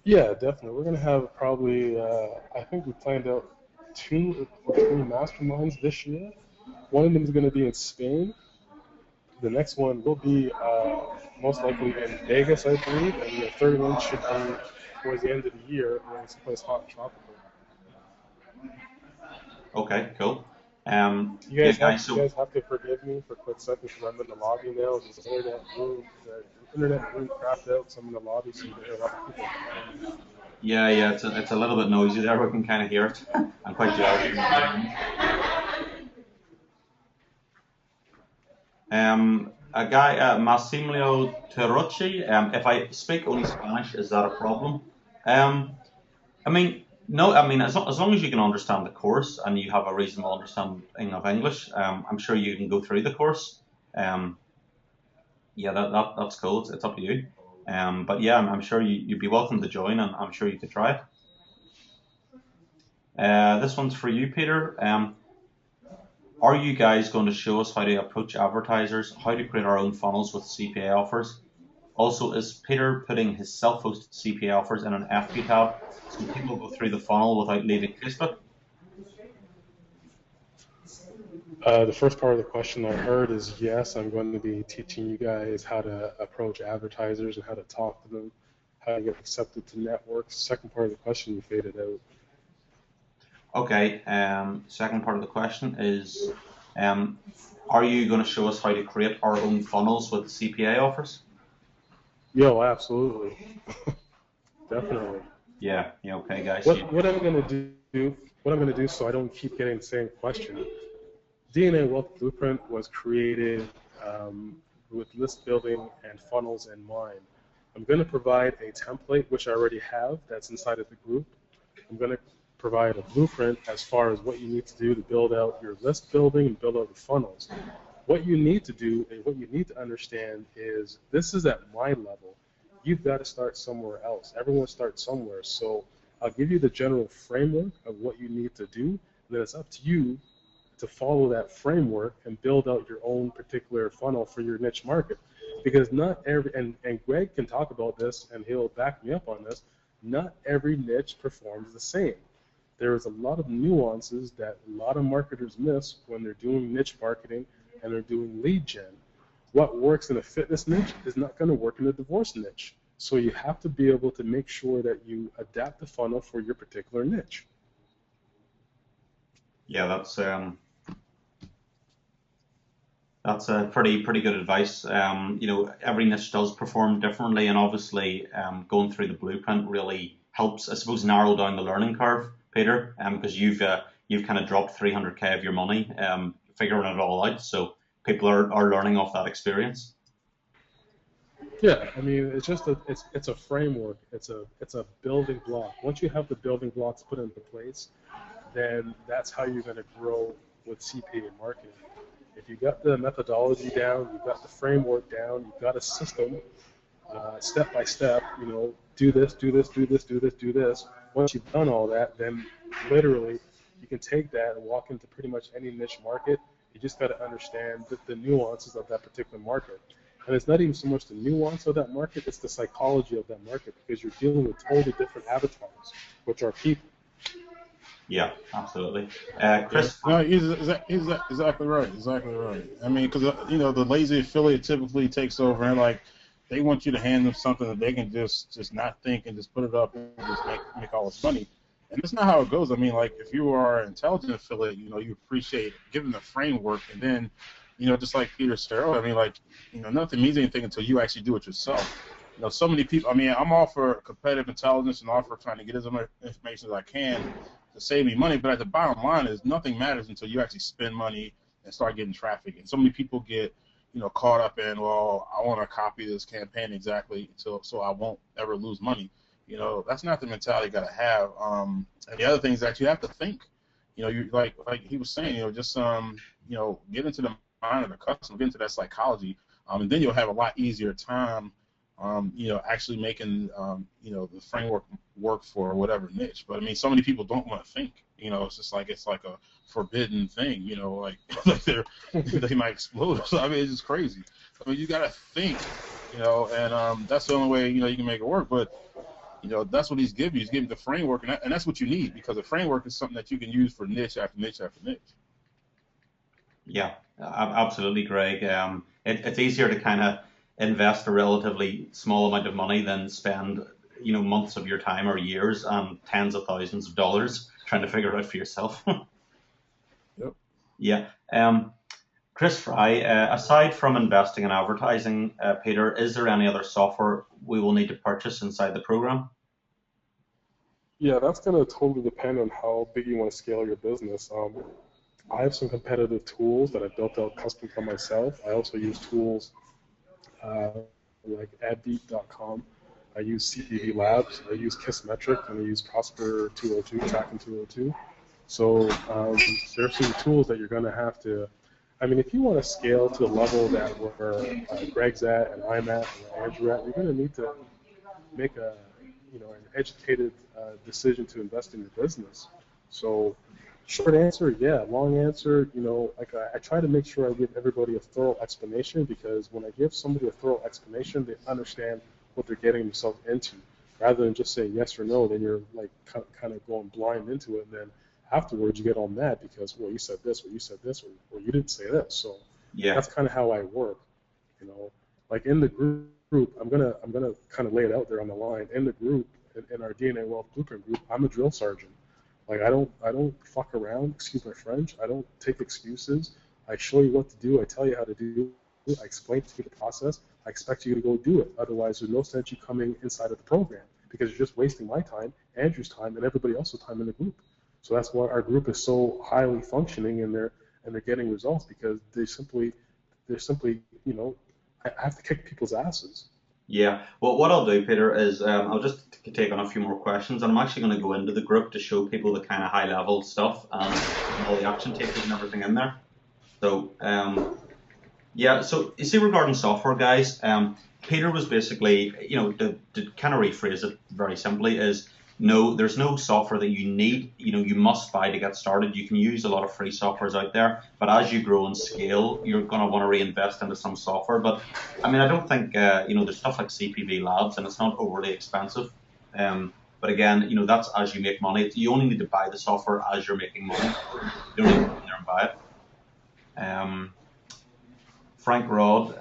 Yeah, definitely. We're going to have probably, I think we planned out 2 or 3 masterminds this year. One of them is going to be in Spain. The next one will be most likely in Vegas, I believe, and the third one should be towards the end of the year when it's someplace hot and tropical. Okay, cool. You guys have to forgive me for a quick second because I'm in the lobby now. The internet room crapped out, so I'm in the lobby, so you can hear a lot of people. Yeah, it's a little bit noisy there. We can kind of hear it. I'm quite jealous. A guy, Massimiliano Terrucci, if I speak only Spanish, is that a problem? No, as long as you can understand the course and you have a reasonable understanding of English, I'm sure you can go through the course. Yeah, that's cool. It's up to you. But yeah, I'm sure you'd be welcome to join, and I'm sure you could try it. This one's for you, Peter. Are you guys going to show us how to approach advertisers, how to create our own funnels with CPA offers? Also, is Peter putting his self-hosted CPA offers in an FB tab so people go through the funnel without leaving Facebook? The first part of the question I heard is yes, I'm going to be teaching you guys how to approach advertisers and how to talk to them, how to get accepted to networks. Second part of the question, you faded out. Okay, second part of the question is, are you going to show us how to create our own funnels with CPA offers? Yo, absolutely. Definitely. Yeah, okay, guys. What I'm gonna do, so I don't keep getting the same question. DNA Wealth Blueprint was created with list building and funnels in mind. I'm going to provide a template, which I already have, that's inside of the group. I'm going to provide a blueprint as far as what you need to do to build out your list building and build out the funnels. What you need to do and what you need to understand is this is at my level. You've got to start somewhere else. Everyone starts somewhere. So I'll give you the general framework of what you need to do, and then it's up to you to follow that framework and build out your own particular funnel for your niche market. Because not every, and Greg can talk about this and he'll back me up on this, not every niche performs the same. There's a lot of nuances that a lot of marketers miss when they're doing niche marketing and they're doing lead gen. What works in a fitness niche is not going to work in a divorce niche. So you have to be able to make sure that you adapt the funnel for your particular niche. Yeah, that's a pretty good advice. Every niche does perform differently, and obviously going through the blueprint really helps, I suppose, narrow down the learning curve, Peter, because you've kind of dropped 300K of your money figuring it all out, so people are learning off that experience. Yeah, I mean, it's just it's a framework. It's a building block. Once you have the building blocks put into place, then that's how you're going to grow with CPA marketing. If you got the methodology down, you've got the framework down, you've got a system, step by step, do this, do this, do this, do this, do this. Once you've done all that, then literally you can take that and walk into pretty much any niche market. You just got to understand the nuances of that particular market. And it's not even so much the nuance of that market, it's the psychology of that market, because you're dealing with totally different avatars, which are people. Yeah, absolutely. Chris? No, he's exactly right. Exactly right. I mean, because the lazy affiliate typically takes over, and they want you to hand them something that they can just not think and just put it up and just make all this money. And that's not how it goes. I mean, if you are an intelligent affiliate, you appreciate giving the framework, and then, just like Peter said earlier, I mean, nothing means anything until you actually do it yourself. So many people. I mean, I'm all for competitive intelligence and all for trying to get as much information as I can to save me money, but at the bottom line is nothing matters until you actually spend money and start getting traffic. And so many people get, caught up in, well, I want to copy this campaign exactly so I won't ever lose money. That's not the mentality you got to have. And the other thing is that you have to think. You like he was saying, just get into the mind of the customer, get into that psychology, and then you'll have a lot easier time. Actually making, the framework work for whatever niche. But I mean, so many people don't want to think. It's just it's like a forbidden thing. like they might explode. So, I mean, it's just crazy. I mean, you gotta think. And that's the only way you can make it work. But that's what he's giving you. He's giving the framework, and that's what you need, because the framework is something that you can use for niche after niche after niche. Yeah, absolutely, Greg. It's easier to kind of invest a relatively small amount of money than spend months of your time or years and tens of thousands of dollars trying to figure it out for yourself. Yep. Yeah. Chris Fry, aside from investing in advertising, Peter, is there any other software we will need to purchase inside the program? Yeah, that's going to totally depend on how big you want to scale your business. I have some competitive tools that I built out custom for myself. I also use tools like adbeat.com. I use CPA Labs, I use Kissmetric, and I use Prosper 202, Tracking 202. So there's some tools that you're going to have to, I mean, if you want to scale to the level that where Greg's at and I'm at and Andrew at, you're going to need to make an educated decision to invest in your business. So short answer, yeah. Long answer, I try to make sure I give everybody a thorough explanation, because when I give somebody a thorough explanation, they understand what they're getting themselves into. Rather than just saying yes or no, then you're kind of going blind into it, and then afterwards you get all mad because, well, you said this, or you said this, or you didn't say this. So yeah, that's kind of how I work. Like in the group, I'm gonna kind of lay it out there on the line. In the group, in our DNA Wealth Blueprint group, I'm a drill sergeant. I don't fuck around, excuse my French. I don't take excuses. I show you what to do. I tell you how to do it. I explain to you the process. I expect you to go do it. Otherwise, there's no sense you coming inside of the program because you're just wasting my time, Andrew's time, and everybody else's time in the group. So that's why our group is so highly functioning, and they're getting results because they're simply, you know, I have to kick people's asses. Yeah. Well, what I'll do, Peter, is I'll just take on a few more questions, and I'm actually going to go into the group to show people the kind of high level stuff and all the action takers and everything in there. So yeah. So you see, regarding software, guys, Peter was basically, you know, to kind of rephrase it very simply, is no, there's no software that you need, you know, you must buy to get started. You can use a lot of free softwares out there, but as you grow and scale, you're going to want to reinvest into some software. But I mean, I don't think, you know, there's stuff like CPV Labs, and it's not overly expensive. But again, you know, that's as you make money. You only need to buy the software as you're making money. You don't need to go in there and buy it. Frank Rod,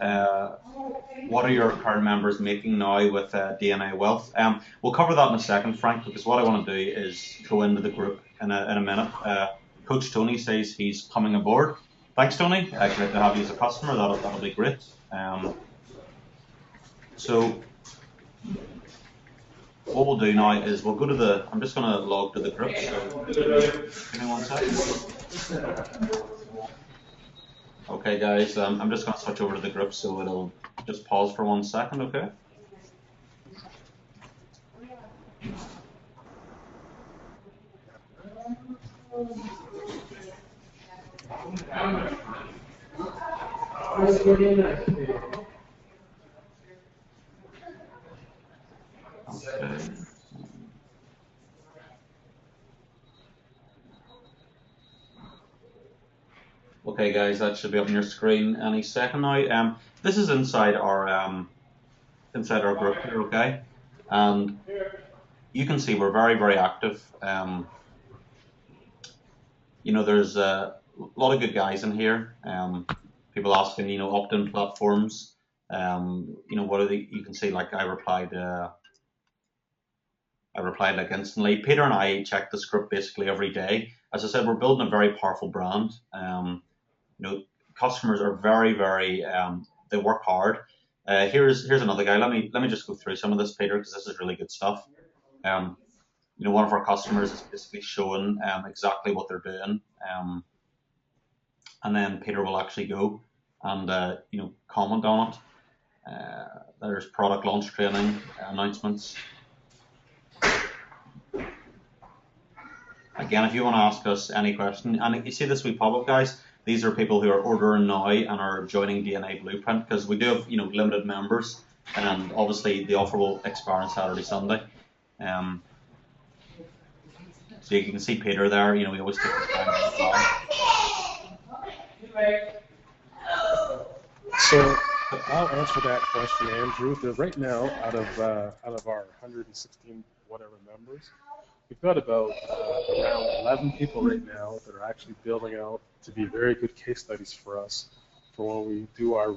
what are your current members making now with DNA Wealth? We'll cover that in a second, Frank, because what I want to do is go into the group in a minute. Coach Tony says he's coming aboard. Thanks, Tony. Great to have you as a customer. That'll be great. So what we'll do now is we'll go to the. I'm just going to log to the group. So give me 1 second. Okay, guys, I'm just going to switch over to the group, so it'll just pause for 1 second, okay? Okay, guys, that should be up on your screen any second now. This is inside our group here, okay? And you can see we're very, very active. You know, there's a lot of good guys in here. People asking, you know, opt-in platforms. You know, what are they? You can see, like, I replied like instantly. Peter and I check this group basically every day. As I said, we're building a very powerful brand. You know, customers are very, very, they work hard. Here's another guy. Let me just go through some of this, Peter, because this is really good stuff. You know, one of our customers is basically showing exactly what they're doing, and then Peter will actually go and you know, comment on it. There's product launch training announcements. Again, if you want to ask us any question, and you see this wee pop-up, guys, these are people who are ordering now and are joining DNA Blueprint, because we do have, you know, limited members, and obviously the offer will expire on Saturday, Sunday. So you can see Peter there, you know, we always take his time. So I'll answer that question, Andrew. Right now, out of our 116 whatever members, we've got about around 11 people right now that are actually building out to be very good case studies for us for when we do our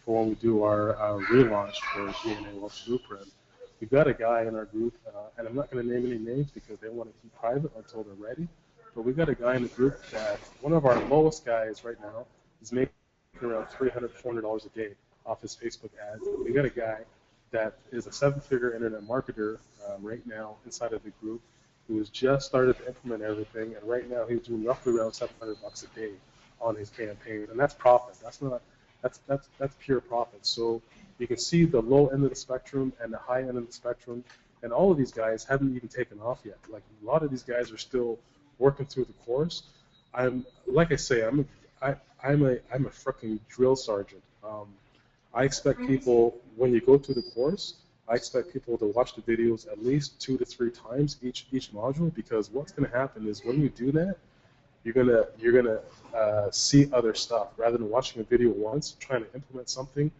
relaunch for DNA Wealth Blueprint. We've got a guy in our group, and I'm not going to name any names because they want to keep private until they're ready. But we've got a guy in the group that one of our lowest guys right now is making around $300, $400 a day off his Facebook ads. We got a guy that is a 7-figure internet marketer right now inside of the group, who has just started to implement everything, and right now he's doing roughly around $700 a day on his campaign, and that's profit. That's pure profit. So you can see the low end of the spectrum and the high end of the spectrum, and all of these guys haven't even taken off yet. Like, a lot of these guys are still working through the course. I'm a freaking drill sergeant. I expect people, when you go through the course, I expect people to watch the videos at least 2 to 3 times each module, because what's going to happen is when you do that, you're gonna see other stuff rather than watching a video once, trying to implement something,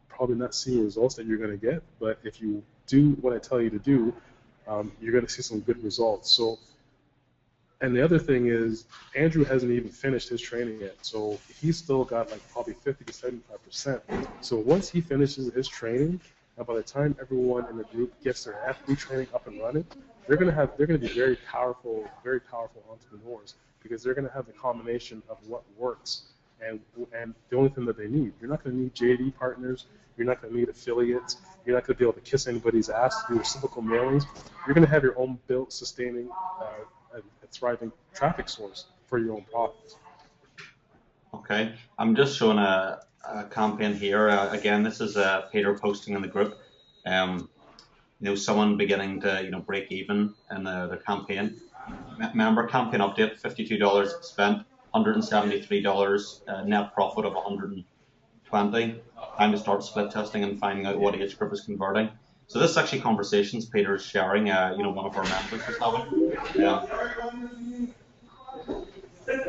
probably not seeing results that you're going to get. But if you do what I tell you to do, you're going to see some good results. So, and the other thing is, Andrew hasn't even finished his training yet, so he's still got like probably 50 to 75%. So once he finishes his training, and by the time everyone in the group gets their FB training up and running, they're going to be very powerful entrepreneurs, because they're going to have the combination of what works and the only thing that they need. You're not going to need JD partners. You're not going to need affiliates. You're not going to be able to kiss anybody's ass to do reciprocal mailings. You're going to have your own built, sustaining, a thriving traffic source for your own products. Okay, I'm just showing a campaign here. Again, this is Peter posting in the group. Someone beginning to break even in their campaign. Member campaign update: $52 spent, $173 net profit of 120. Time to start split testing and finding out what age group is converting. So this is actually conversations Peter's sharing. One of our members was having.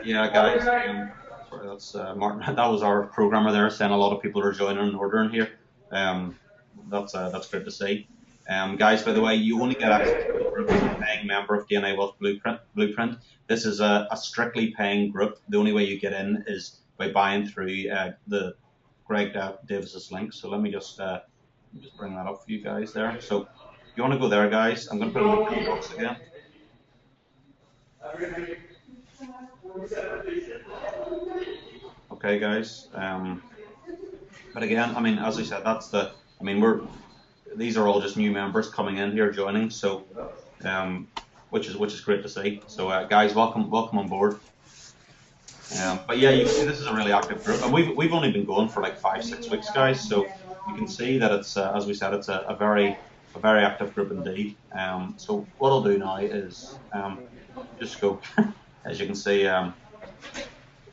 Yeah, guys. Sorry, that's Martin. That was our programmer there saying a lot of people are joining and ordering here. That's good to see. Guys, by the way, you only get access to the group as a paying member of DNA Wealth Blueprint. This is a strictly paying group. The only way you get in is by buying through the Greg Davis's link. So let me just bring that up for you guys there. So if you want to go there, guys, I'm going to put it in the chat box again. Okay, guys. But again, as I said, these are all just new members coming in here, joining. So, which is great to see. So, guys, welcome on board. But yeah, you can see this is a really active group, and we've only been going for like 5-6 weeks, guys. So you can see that it's, as we said, it's a very active group indeed. So what I'll do now is just go. As you can see,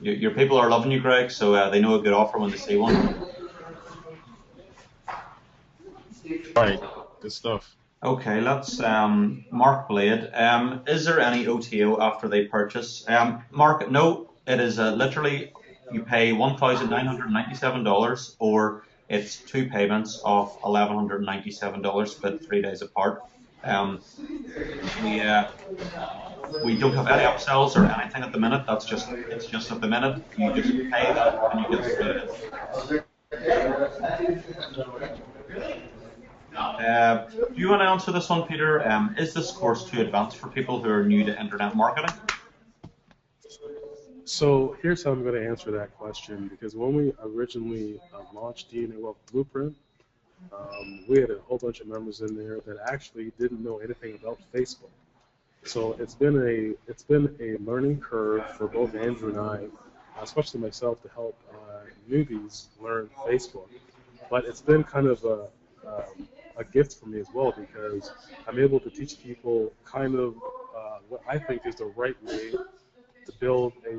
your people are loving you, Greg. So they know a good offer when they see one. Right, good stuff. Okay, let's Mark Blade. Is there any OTO after they purchase? Mark, no. It is literally you pay $1,997, or it's 2 payments of $1,197, split 3 days apart. We don't have any upsells or anything at the minute. It's just at the minute. You just pay that and you get split. Do you want to answer this one, Peter? Is this course too advanced for people who are new to internet marketing? So here's how I'm going to answer that question, because when we originally launched DNA Wealth Blueprint, we had a whole bunch of members in there that actually didn't know anything about Facebook. So it's been a learning curve for both Andrew and I, especially myself, to help newbies learn Facebook. But it's been kind of a gift for me as well, because I'm able to teach people kind of what I think is the right way to build a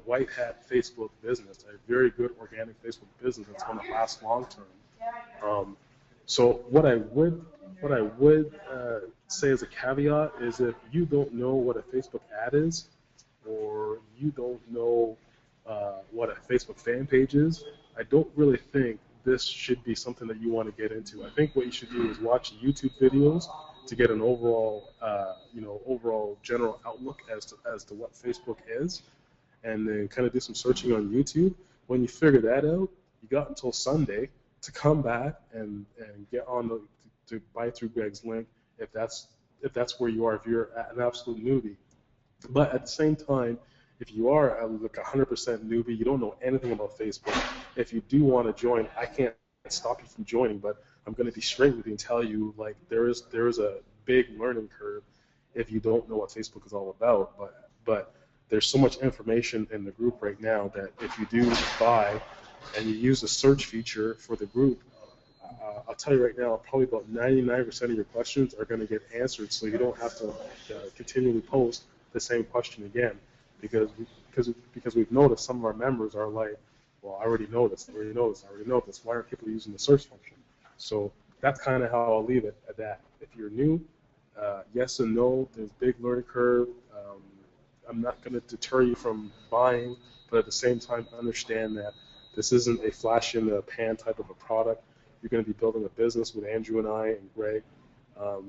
white hat Facebook business, a very good organic Facebook business that's going to last long term. So what I would say as a caveat is, if you don't know what a Facebook ad is, or you don't know what a Facebook fan page is, I don't really think this should be something that you want to get into. I think what you should do is watch YouTube videos to get an overall, overall general outlook as to what Facebook is, and then kind of do some searching on YouTube. When you figure that out, you got until Sunday to come back and get on to buy through Greg's link if that's where you are, if you're an absolute newbie. But at the same time, if you are like 100% newbie, you don't know anything about Facebook, if you do want to join, I can't stop you from joining, but I'm going to be straight with you and tell you, like, there is a big learning curve if you don't know what Facebook is all about. But there's so much information in the group right now that if you do buy and you use the search feature for the group, I'll tell you right now, probably about 99% of your questions are going to get answered, so you don't have to continually post the same question again, because we've noticed some of our members are like, well, I already know this. Why aren't people using the search function? So that's kind of how I'll leave it at that. If you're new, yes and no, there's a big learning curve. I'm not going to deter you from buying, but at the same time, understand that this isn't a flash in the pan type of a product. You're going to be building a business with Andrew and I and Greg.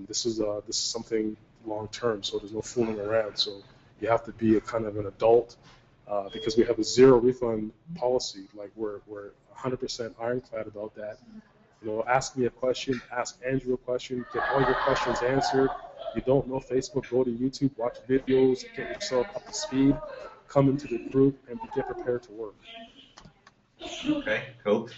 This is something long term, so there's no fooling around. So you have to be a kind of an adult, because we have a zero refund policy. Like, we're 100% ironclad about that. Ask me a question, ask Andrew a question, get all your questions answered. You don't know Facebook, go to YouTube, watch videos, get yourself up to speed. come into the group and get prepared to work. Okay, cool.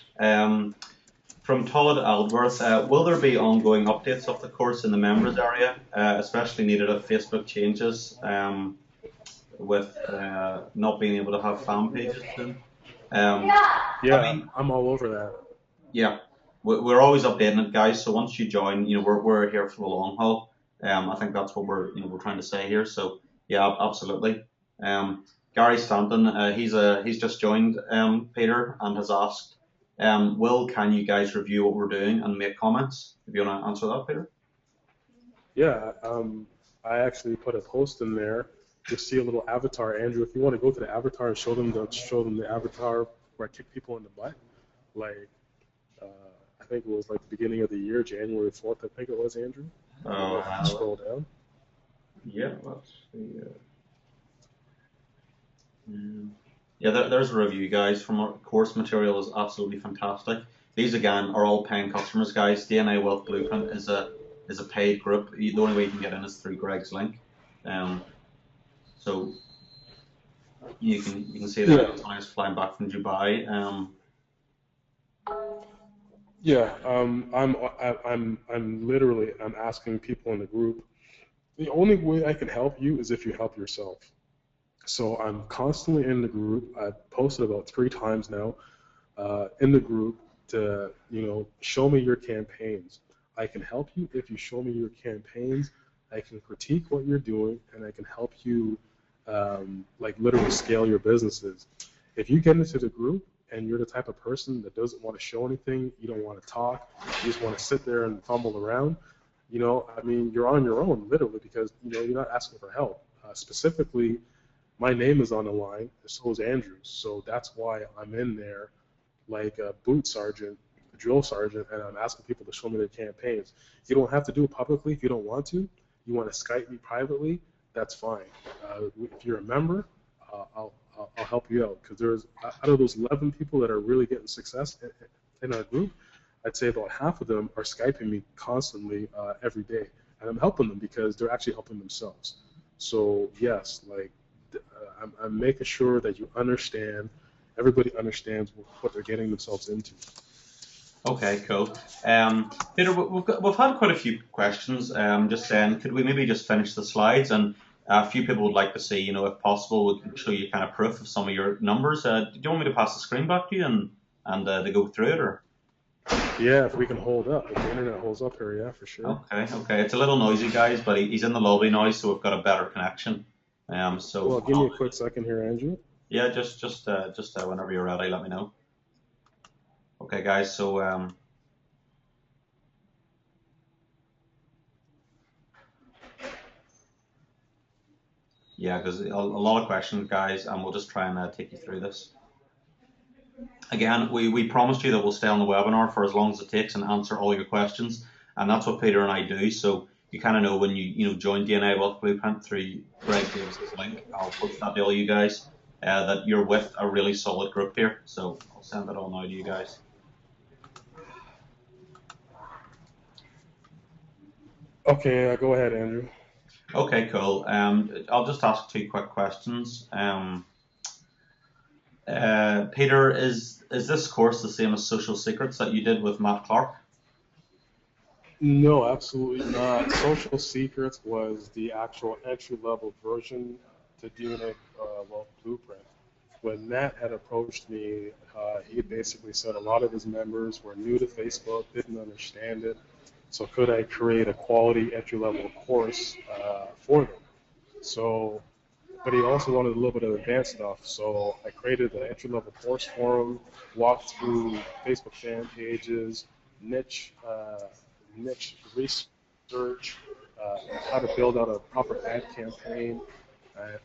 From Todd Aldworth, will there be ongoing updates of the course in the members area, especially needed if Facebook changes with not being able to have fan pages soon? Yeah, I mean, I'm all over that. yeah, we're always updating it, guys. So once you join, we're here for the long haul. I think that's what we're trying to say here. So yeah, absolutely. Gary Stanton, he's just joined Peter and has asked, can you guys review what we're doing and make comments? If you want to answer that, Peter. Yeah, I actually put a post in there. You'll see a little avatar, Andrew. If you want to go to the avatar and show them the avatar where I kick people in the butt, like I think it was like the beginning of the year, January 4th, I think it was, Andrew. Scroll down. Yeah, let's see. Yeah, there's a review, guys, from our course material is absolutely fantastic. These again are all paying customers, guys. DNA Wealth Blueprint is a paid group. The only way you can get in is through Greg's link. So you can see that when I was flying back from Dubai. Yeah, I'm literally asking people in the group. The only way I can help you is if you help yourself. So I'm constantly in the group. I've posted about 3 times now in the group to show me your campaigns. I can help you if you show me your campaigns. I can critique what you're doing, and I can help you like literally scale your businesses. If you get into the group and you're the type of person that doesn't want to show anything, you don't want to talk, you just want to sit there and fumble around, I mean, you're on your own, literally, because, you're not asking for help. Specifically, my name is on the line, so is Andrew's, so that's why I'm in there like a boot sergeant, a drill sergeant, and I'm asking people to show me their campaigns. You don't have to do it publicly if you don't want to. You want to Skype me privately, that's fine. If you're a member, I'll help you out, because there's, out of those 11 people that are really getting success in our group, I'd say about half of them are Skyping me constantly every day, and I'm helping them because they're actually helping themselves. So yes, like I'm making sure that you understand, everybody understands what they're getting themselves into. Okay, cool. Peter, we've had quite a few questions. Just saying, could we maybe just finish the slides? And a few people would like to see, if possible, we can show you kind of proof of some of your numbers. Do you want me to pass the screen back to you and to go through it, or? Yeah, if we can hold up. If the internet holds up here, yeah, for sure. Okay. It's a little noisy, guys, but he's in the lobby now, so we've got a better connection. Well, give me a quick second here, Andrew. Yeah, just whenever you're ready, let me know. Okay, guys. So yeah, because a lot of questions, guys, and we'll just try and take you through this. Again, we promised you that we'll stay on the webinar for as long as it takes and answer all your questions, and that's what Peter and I do. So you kind of know when you join DNA Wealth Blueprint through Greg Davis's link. I'll post that to all you guys that you're with a really solid group here. So I'll send that all now to you guys. Okay, go ahead, Andrew. Okay, cool. I'll just ask 2 quick questions. Peter, is this course the same as Social Secrets that you did with Matt Clark? No, absolutely not. Social Secrets was the actual entry-level version to DNA Wealth Blueprint. When Matt had approached me, he basically said a lot of his members were new to Facebook, didn't understand it, so could I create a quality entry-level course for them? So, but he also wanted a little bit of advanced stuff, so I created the entry-level course for him, walked through Facebook fan pages, niche research, how to build out a proper ad campaign,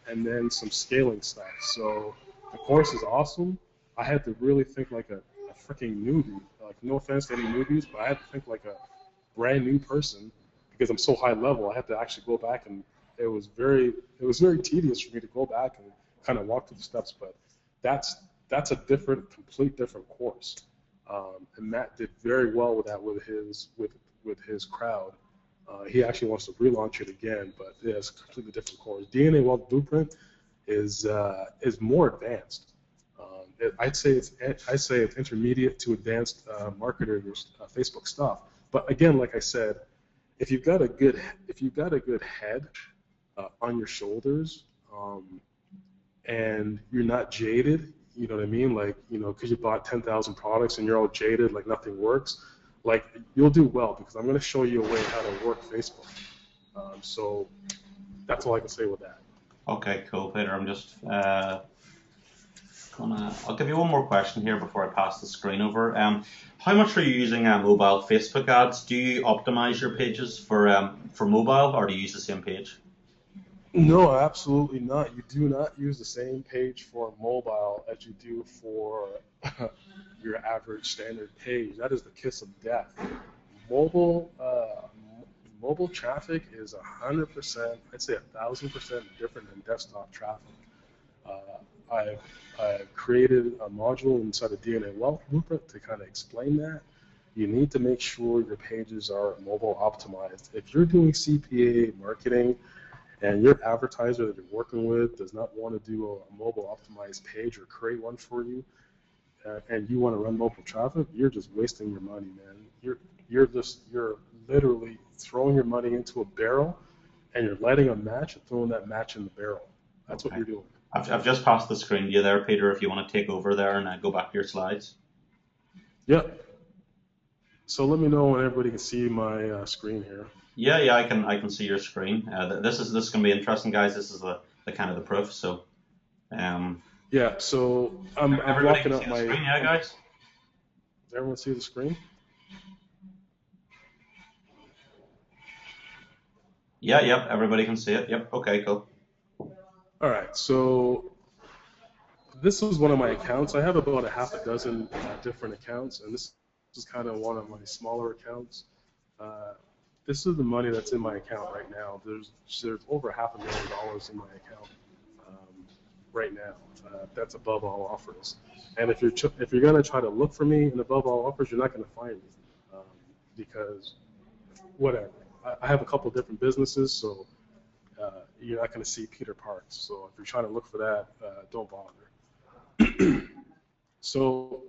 and then some scaling stuff. So the course is awesome. I had to really think like a freaking newbie. Like, no offense to any newbies, but I had to think like a brand new person because I'm so high level. I had to actually go back, and it was very tedious for me to go back and kind of walk through the steps. But that's a complete different course. And Matt did very well with that with his crowd. He actually wants to relaunch it again, but yeah, it's a completely different course. DNA Wealth Blueprint is more advanced. I'd say it's intermediate to advanced marketers Facebook stuff. But again, like I said, if you've got a good head on your shoulders, and you're not jaded, you know what I mean? Like, you know, because you bought 10,000 products and you're all jaded, like nothing works, like you'll do well, because I'm going to show you a way how to work Facebook. So that's all I can say with that. Okay, cool, Peter. I'm just I'll give you one more question here before I pass the screen over. How much are you using mobile Facebook ads? Do you optimize your pages for mobile, or do you use the same page? No, absolutely not. You do not use the same page for mobile as you do for your average standard page. That is the kiss of death. Mobile traffic is 100%, I'd say 1,000% different than desktop traffic. I've created a module inside of DNA Wealth Blueprint to kind of explain that. You need to make sure your pages are mobile optimized. If you're doing CPA marketing and your advertiser that you're working with does not want to do a mobile optimized page or create one for you, and you want to run mobile traffic, you're just wasting your money, man. You're literally throwing your money into a barrel, and you're lighting a match and throwing that match in the barrel. That's what you're doing. I've just passed the screen to you there, Peter, if you want to take over there and go back to your slides. Yep. So let me know when everybody can see my screen here. Yeah, I can see your screen. This is going to be interesting, guys. This is the kind of the proof. So, yeah. So I'm blocking up my screen, yeah, guys. Does everyone see the screen? Yeah, yep. Everybody can see it. Yep. Okay, cool. All right. So this was one of my accounts. I have about a half a dozen different accounts, and this is kind of one of my smaller accounts. This is the money that's in my account right now. There's over $500,000 in my account right now. That's above all offers. And if you're gonna try to look for me in above all offers, you're not gonna find me because whatever. I have a couple different businesses, so you're not gonna see Peter Parks. So if you're trying to look for that, don't bother. So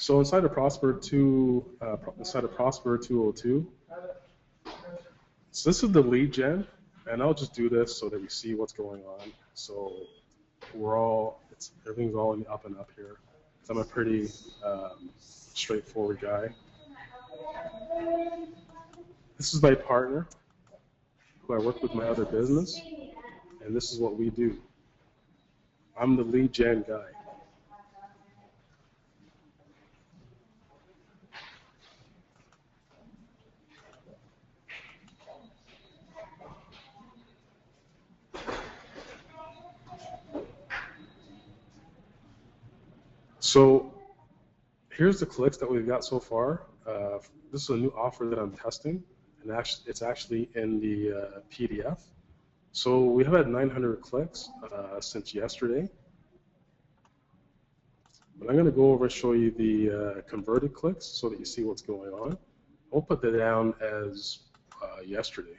inside of Prosper 202, so this is the lead gen, and I'll just do this so that we see what's going on. So everything's all up and up here. So I'm a pretty straightforward guy. This is my partner, who I work with my other business, and this is what we do. I'm the lead gen guy. So here's the clicks that we've got so far. This is a new offer that I'm testing, and it's actually in the PDF. So we have had 900 clicks since yesterday. But I'm going to go over and show you the converted clicks so that you see what's going on. I'll put that down as yesterday,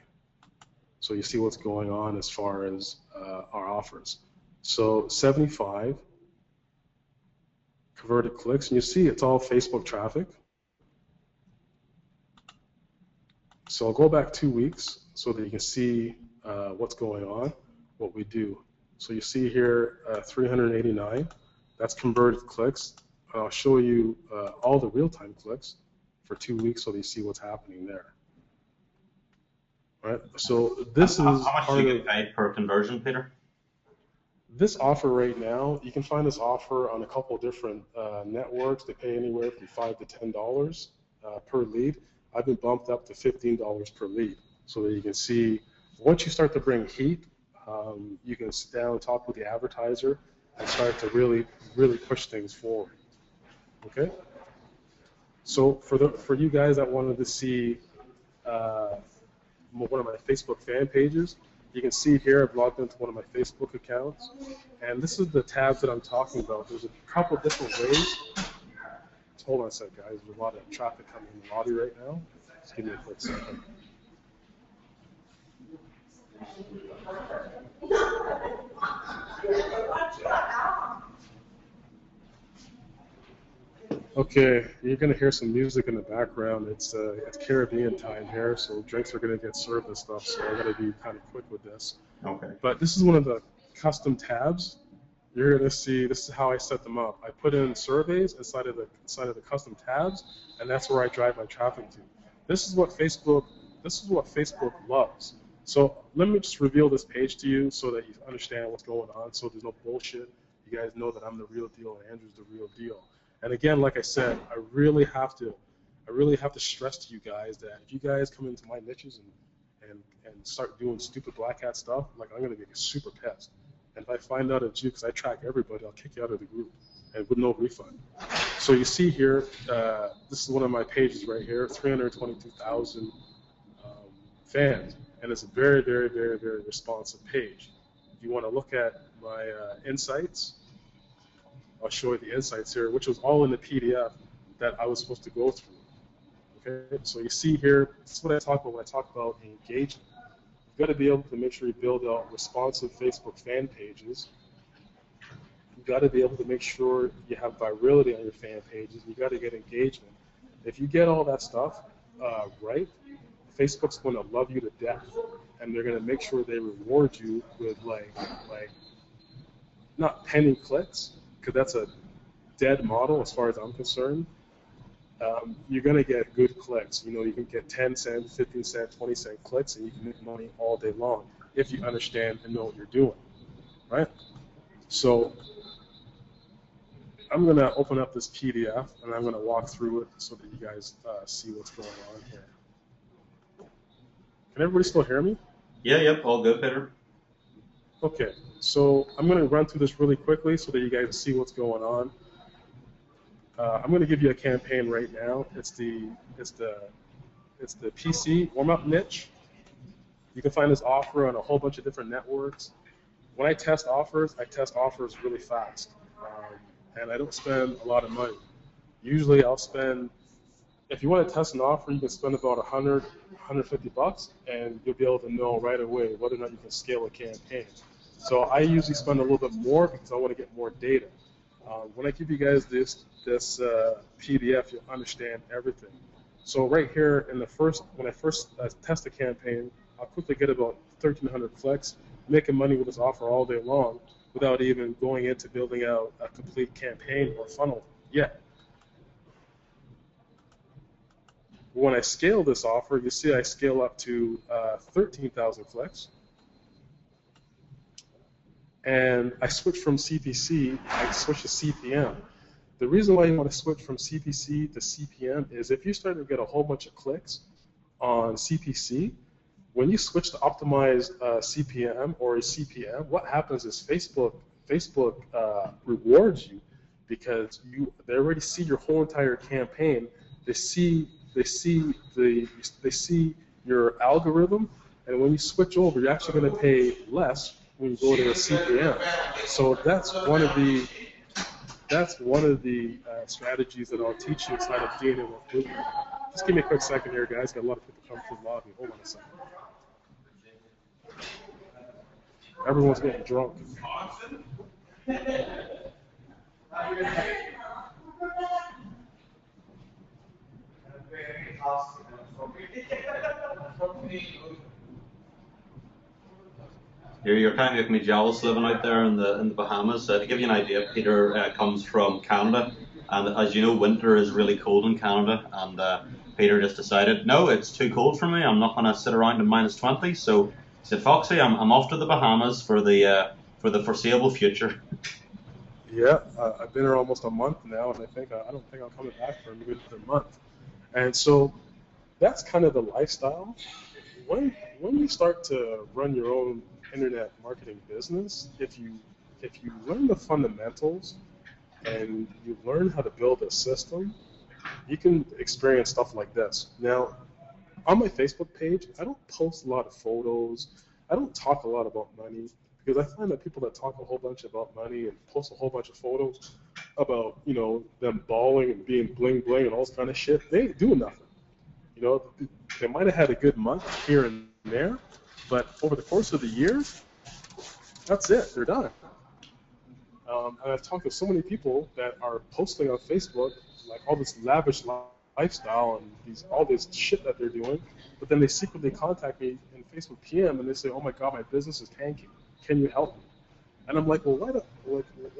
so you see what's going on as far as our offers. So 75 converted clicks, and you see it's all Facebook traffic. So I'll go back 2 weeks so that you can see what's going on, what we do. So you see here 389, that's converted clicks. I'll show you all the real-time clicks for 2 weeks so that you see what's happening there. All right, so this is how much do you get paid per conversion, Peter? This offer right now, you can find this offer on a couple different networks. They pay anywhere from $5 to $10 per lead. I've been bumped up to $15 per lead, so that you can see once you start to bring heat, you can sit down and talk with the advertiser and start to really push things forward. Okay. So for you guys that wanted to see one of my Facebook fan pages, you can see here I've logged into one of my Facebook accounts, and this is the tabs that I'm talking about. There's a couple different ways. Hold on a sec, guys. There's a lot of traffic coming in the lobby right now. Just give me a quick second. Okay, you're gonna hear some music in the background. It's Caribbean time here, so drinks are gonna get served and stuff. So I gotta be kind of quick with this. Okay. But this is one of the custom tabs. You're gonna see this is how I set them up. I put in surveys inside of the custom tabs, and that's where I drive my traffic to. This is what Facebook loves. So let me just reveal this page to you so that you understand what's going on. So there's no bullshit. You guys know that I'm the real deal and Andrew's the real deal. And again, like I said, I really have to stress to you guys that if you guys come into my niches and start doing stupid black hat stuff, like I'm gonna get super pissed. And if I find out it's you, because I track everybody, I'll kick you out of the group and with no refund. So you see here, this is one of my pages right here, 322,000 fans, and it's a very, very, very, very responsive page. If you want to look at my insights, I'll show you the insights here, which was all in the PDF that I was supposed to go through. Okay, so you see here, this is what I talk about when I talk about engagement. You've got to be able to make sure you build out responsive Facebook fan pages. You've got to be able to make sure you have virality on your fan pages. You've got to get engagement. If you get all that stuff right, Facebook's going to love you to death, and they're going to make sure they reward you with like not penny clicks, because that's a dead model as far as I'm concerned. You're going to get good clicks. You know, you can get 10 cent, 15 cent, 20 cent clicks, and you can make money all day long if you understand and know what you're doing, right? So I'm going to open up this PDF, and I'm going to walk through it so that you guys see what's going on here. Can everybody still hear me? Yeah, yep, all good, Peter. Okay, so I'm going to run through this really quickly so that you guys see what's going on. I'm going to give you a campaign right now. It's the PC warm-up niche. You can find this offer on a whole bunch of different networks. When I test offers really fast, and I don't spend a lot of money. Usually, I'll spend. If you want to test an offer, you can spend about $100, $150, and you'll be able to know right away whether or not you can scale a campaign. So I usually spend a little bit more because I want to get more data. When I give you guys this PDF, you'll understand everything. So right here, when I first test a campaign, I'll quickly get about 1,300 clicks, making money with this offer all day long without even going into building out a complete campaign or funnel yet. When I scale this offer, you see I scale up to 13,000 clicks. And I switch from CPC, I switch to CPM. The reason why you want to switch from CPC to CPM is if you start to get a whole bunch of clicks on CPC, when you switch to optimized CPM or CPM, what happens is Facebook rewards you because they already see your whole entire campaign. They see your algorithm, and when you switch over, you're actually going to pay less when you go to a CPM. So that's one of the strategies that I'll teach you inside of dealing with movement. Just give me a quick second here, guys. Got a lot of people coming through the lobby. Hold on a second. Everyone's getting drunk. You're kind of making me jealous living out there in the Bahamas. To give you an idea, Peter comes from Canada, and as you know, winter is really cold in Canada. And Peter just decided, no, it's too cold for me. I'm not going to sit around in -20. So he said, Foxy, I'm off to the Bahamas for the foreseeable future. Yeah, I've been here almost a month now, and I don't think I'm coming back for another month. And so that's kind of the lifestyle. When you start to run your own internet marketing business, if you learn the fundamentals and you learn how to build a system, you can experience stuff like this. Now, on my Facebook page, I don't post a lot of photos. I don't talk a lot about money because I find that people that talk a whole bunch about money and post a whole bunch of photos about, you know, them balling and being bling bling and all this kind of shit, they ain't doing nothing. You know, they might have had a good month here and there, But over the course of the year, that's it. They're done. And I've talked to so many people that are posting on Facebook like all this lavish lifestyle and all this shit that they're doing, but then they secretly contact me in Facebook PM and they say, "Oh my God, my business is tanking. Can you help me?" And I'm like, "Well, why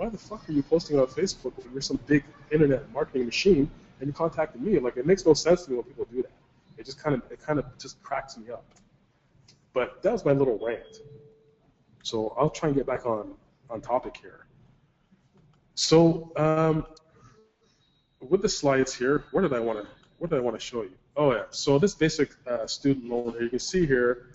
the fuck are you posting on Facebook if you're some big internet marketing machine and you contacted me?" Like, it makes no sense to me when people do that. It kind of just cracks me up. But that was my little rant. So I'll try and get back on topic here. So with the slides here, what did I want to show you? Oh yeah, so this basic student loan here, you can see here,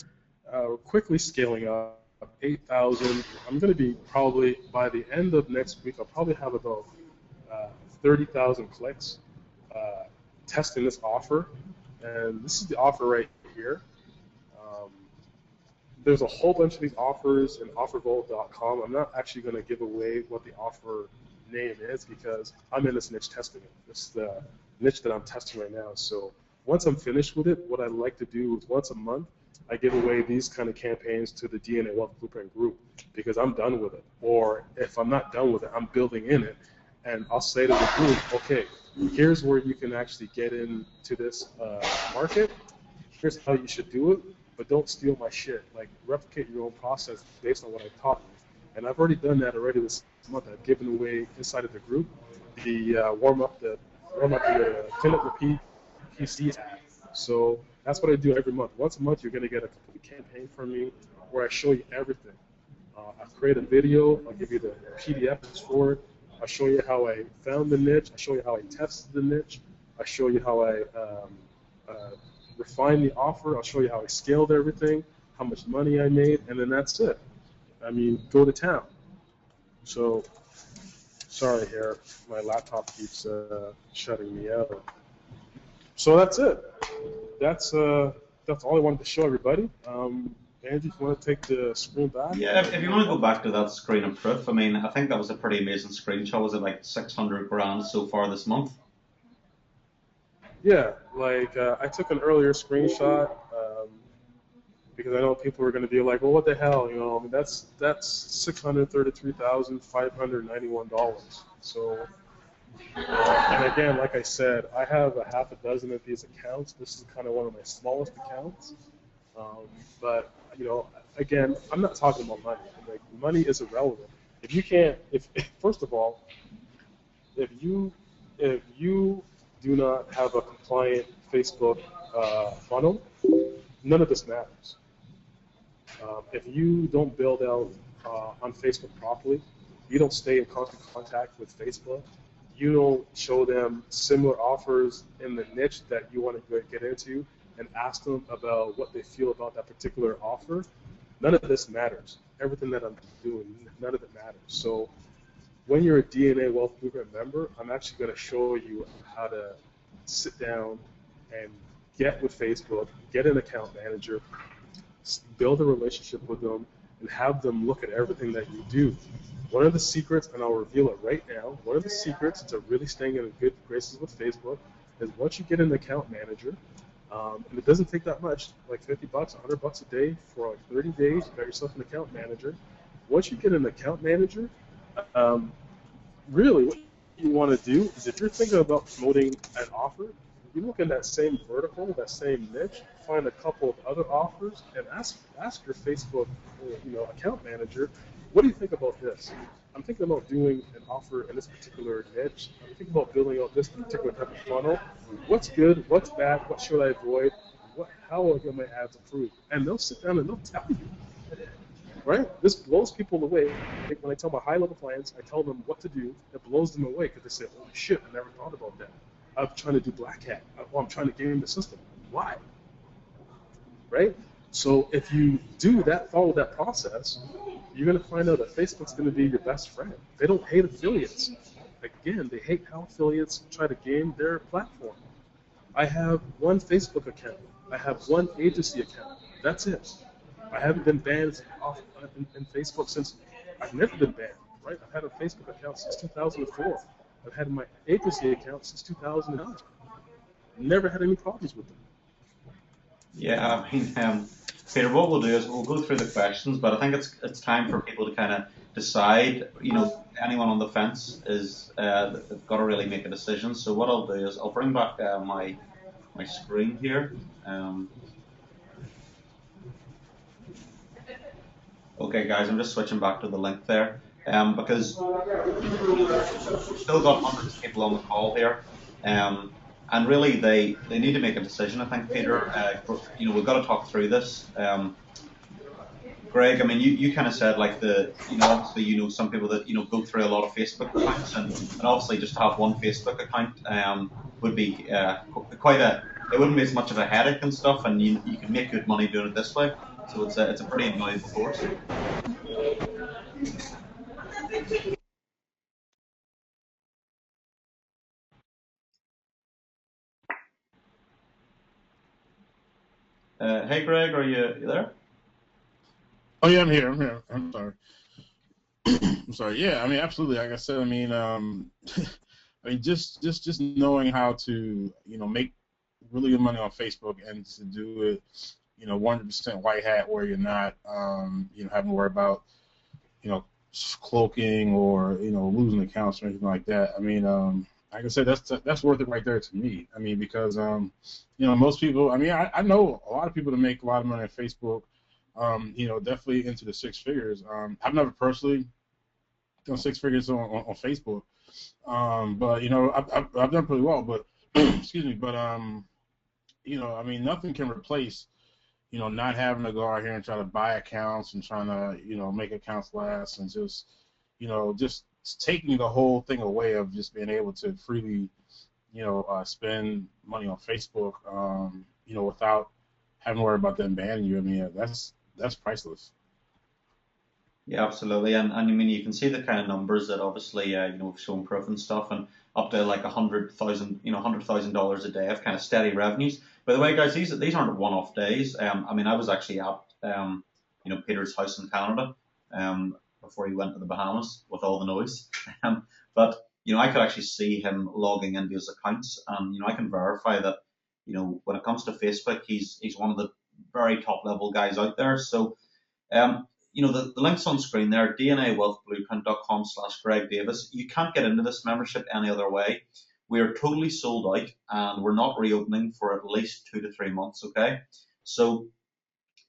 we're quickly scaling up, 8,000. I'm going to be probably, by the end of next week, I'll probably have about 30,000 clicks testing this offer. And this is the offer right here. There's a whole bunch of these offers in offervault.com. I'm not actually going to give away what the offer name is because I'm in this niche testing it. This is the niche that I'm testing right now. So once I'm finished with it, what I like to do is once a month, I give away these kind of campaigns to the DNA Wealth Blueprint group because I'm done with it. Or if I'm not done with it, I'm building in it. And I'll say to the group, okay, here's where you can actually get into this market. Here's how you should do it. But don't steal my shit. Like, replicate your own process based on what I taught you. And I've already done that already this month. I've given away inside of the group the warm up the clean up repeat PC app. So that's what I do every month. Once a month, you're going to get a complete campaign from me where I show you everything. I'll create a video. I'll give you the PDFs for it. I'll show you how I found the niche. I'll show you how I tested the niche. I'll show you how I refine the offer. I'll show you how I scaled everything, how much money I made, and then that's it. I mean, go to town. So, sorry here, my laptop keeps shutting me out. So that's it. That's all I wanted to show everybody. Andy, if you want to take the screen back? Yeah, if you want to go back to that screen of proof, I mean, I think that was a pretty amazing screenshot. Was it like 600 grand so far this month? Yeah, like I took an earlier screenshot because I know people are going to be like, well, what the hell, you know? I mean, that's $633,591. So, and again, like I said, I have a half a dozen of these accounts. This is kind of one of my smallest accounts. But you know, again, I'm not talking about money. Like, money is irrelevant. If you can't, first of all, if you do not have a compliant Facebook funnel, none of this matters. If you don't build out on Facebook properly, you don't stay in constant contact with Facebook, you don't show them similar offers in the niche that you want to get into and ask them about what they feel about that particular offer, none of this matters. Everything that I'm doing, none of it matters. So when you're a DNA Wealth Blueprint member, I'm actually going to show you how to sit down and get with Facebook, get an account manager, build a relationship with them, and have them look at everything that you do. One of the secrets, and I'll reveal it right now, one of the secrets to really staying in good graces with Facebook is once you get an account manager, and it doesn't take that much, like $50, $100 a day for like 30 days, you got yourself an account manager. Once you get an account manager, really what you want to do is if you're thinking about promoting an offer, you look in that same vertical, that same niche, find a couple of other offers, and ask your Facebook, account manager, what do you think about this? I'm thinking about doing an offer in this particular niche. I'm thinking about building out this particular type of funnel. What's good? What's bad? What should I avoid? How will I get my ads approved? And they'll sit down and they'll tell you. Right? This blows people away. When I tell my high-level clients, I tell them what to do. It blows them away because they say, "Oh shit, I never thought about that. I'm trying to do black hat. I'm trying to game the system. Why?" Right? So if you do that, follow that process, you're going to find out that Facebook's going to be your best friend. They don't hate affiliates. Again, they hate how affiliates try to game their platform. I have one Facebook account. I have one agency account. That's it. I haven't been banned in Facebook since. I've never been banned, right? I've had a Facebook account since 2004. I've had my agency account since 2009. Never had any problems with them. Yeah, I mean, Peter, what we'll do is we'll go through the questions, but I think it's time for people to kind of decide. Anyone on the fence is they've got to really make a decision. So what I'll do is I'll bring back my screen here. Okay, guys, I'm just switching back to the link there, because we've still got hundreds of people on the call here, and really they need to make a decision. I think, Peter, we've got to talk through this. Greg, I mean, you kind of said like obviously some people that go through a lot of Facebook accounts, and obviously just to have one Facebook account would be quite it wouldn't be as much of a headache and stuff, and you can make good money doing it this way. So it's a pretty invaluable course. Hey, Greg, are you there? Oh yeah, I'm here. I'm here. I'm sorry. I'm sorry. Yeah, I mean, absolutely. Like I said, I mean, I mean, just knowing how to make really good money on Facebook and to do it, 100% white hat where you're not, having to worry about, cloaking or losing accounts or anything like that. I mean, like I said, that's worth it right there to me. I mean, because most people. I mean, I know a lot of people that make a lot of money on Facebook. Definitely into the six figures. I've never personally done six figures on Facebook, but I've done pretty well. But excuse me, but I mean, nothing can replace not having to go out here and try to buy accounts and trying to make accounts last and just taking the whole thing away of just being able to freely spend money on Facebook without having to worry about them banning you. I mean, that's priceless. Yeah, absolutely, and I mean you can see the kind of numbers that obviously we've shown proof and stuff, and up to like $100,000 a day of kind of steady revenues. By the way, guys, these aren't one-off days. I mean, I was actually at Peter's house in Canada before he went to the Bahamas with all the noise, but I could actually see him logging into his accounts, and I can verify that when it comes to Facebook, he's one of the very top level guys out there. So. The links on screen there, dnawealthblueprint.com/Greg Davis. You can't get into this membership any other way. We are totally sold out and we're not reopening for at least 2 to 3 months, okay? So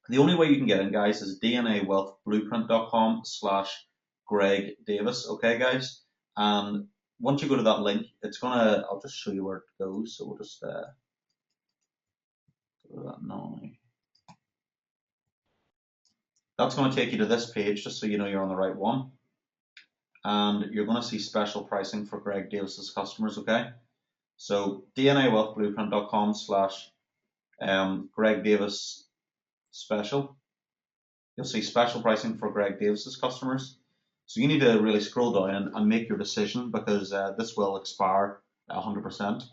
the only way you can get in, guys, is dnawealthblueprint.com/Greg Davis, okay, guys? And once you go to that link, I'll just show you where it goes. So we'll just go to that now. That's going to take you to this page, just so you know you're on the right one. And you're going to see special pricing for Greg Davis's customers, okay? So dnawealthblueprint.com/Greg Davis special. You'll see special pricing for Greg Davis's customers. So you need to really scroll down and make your decision, because this will expire 100%.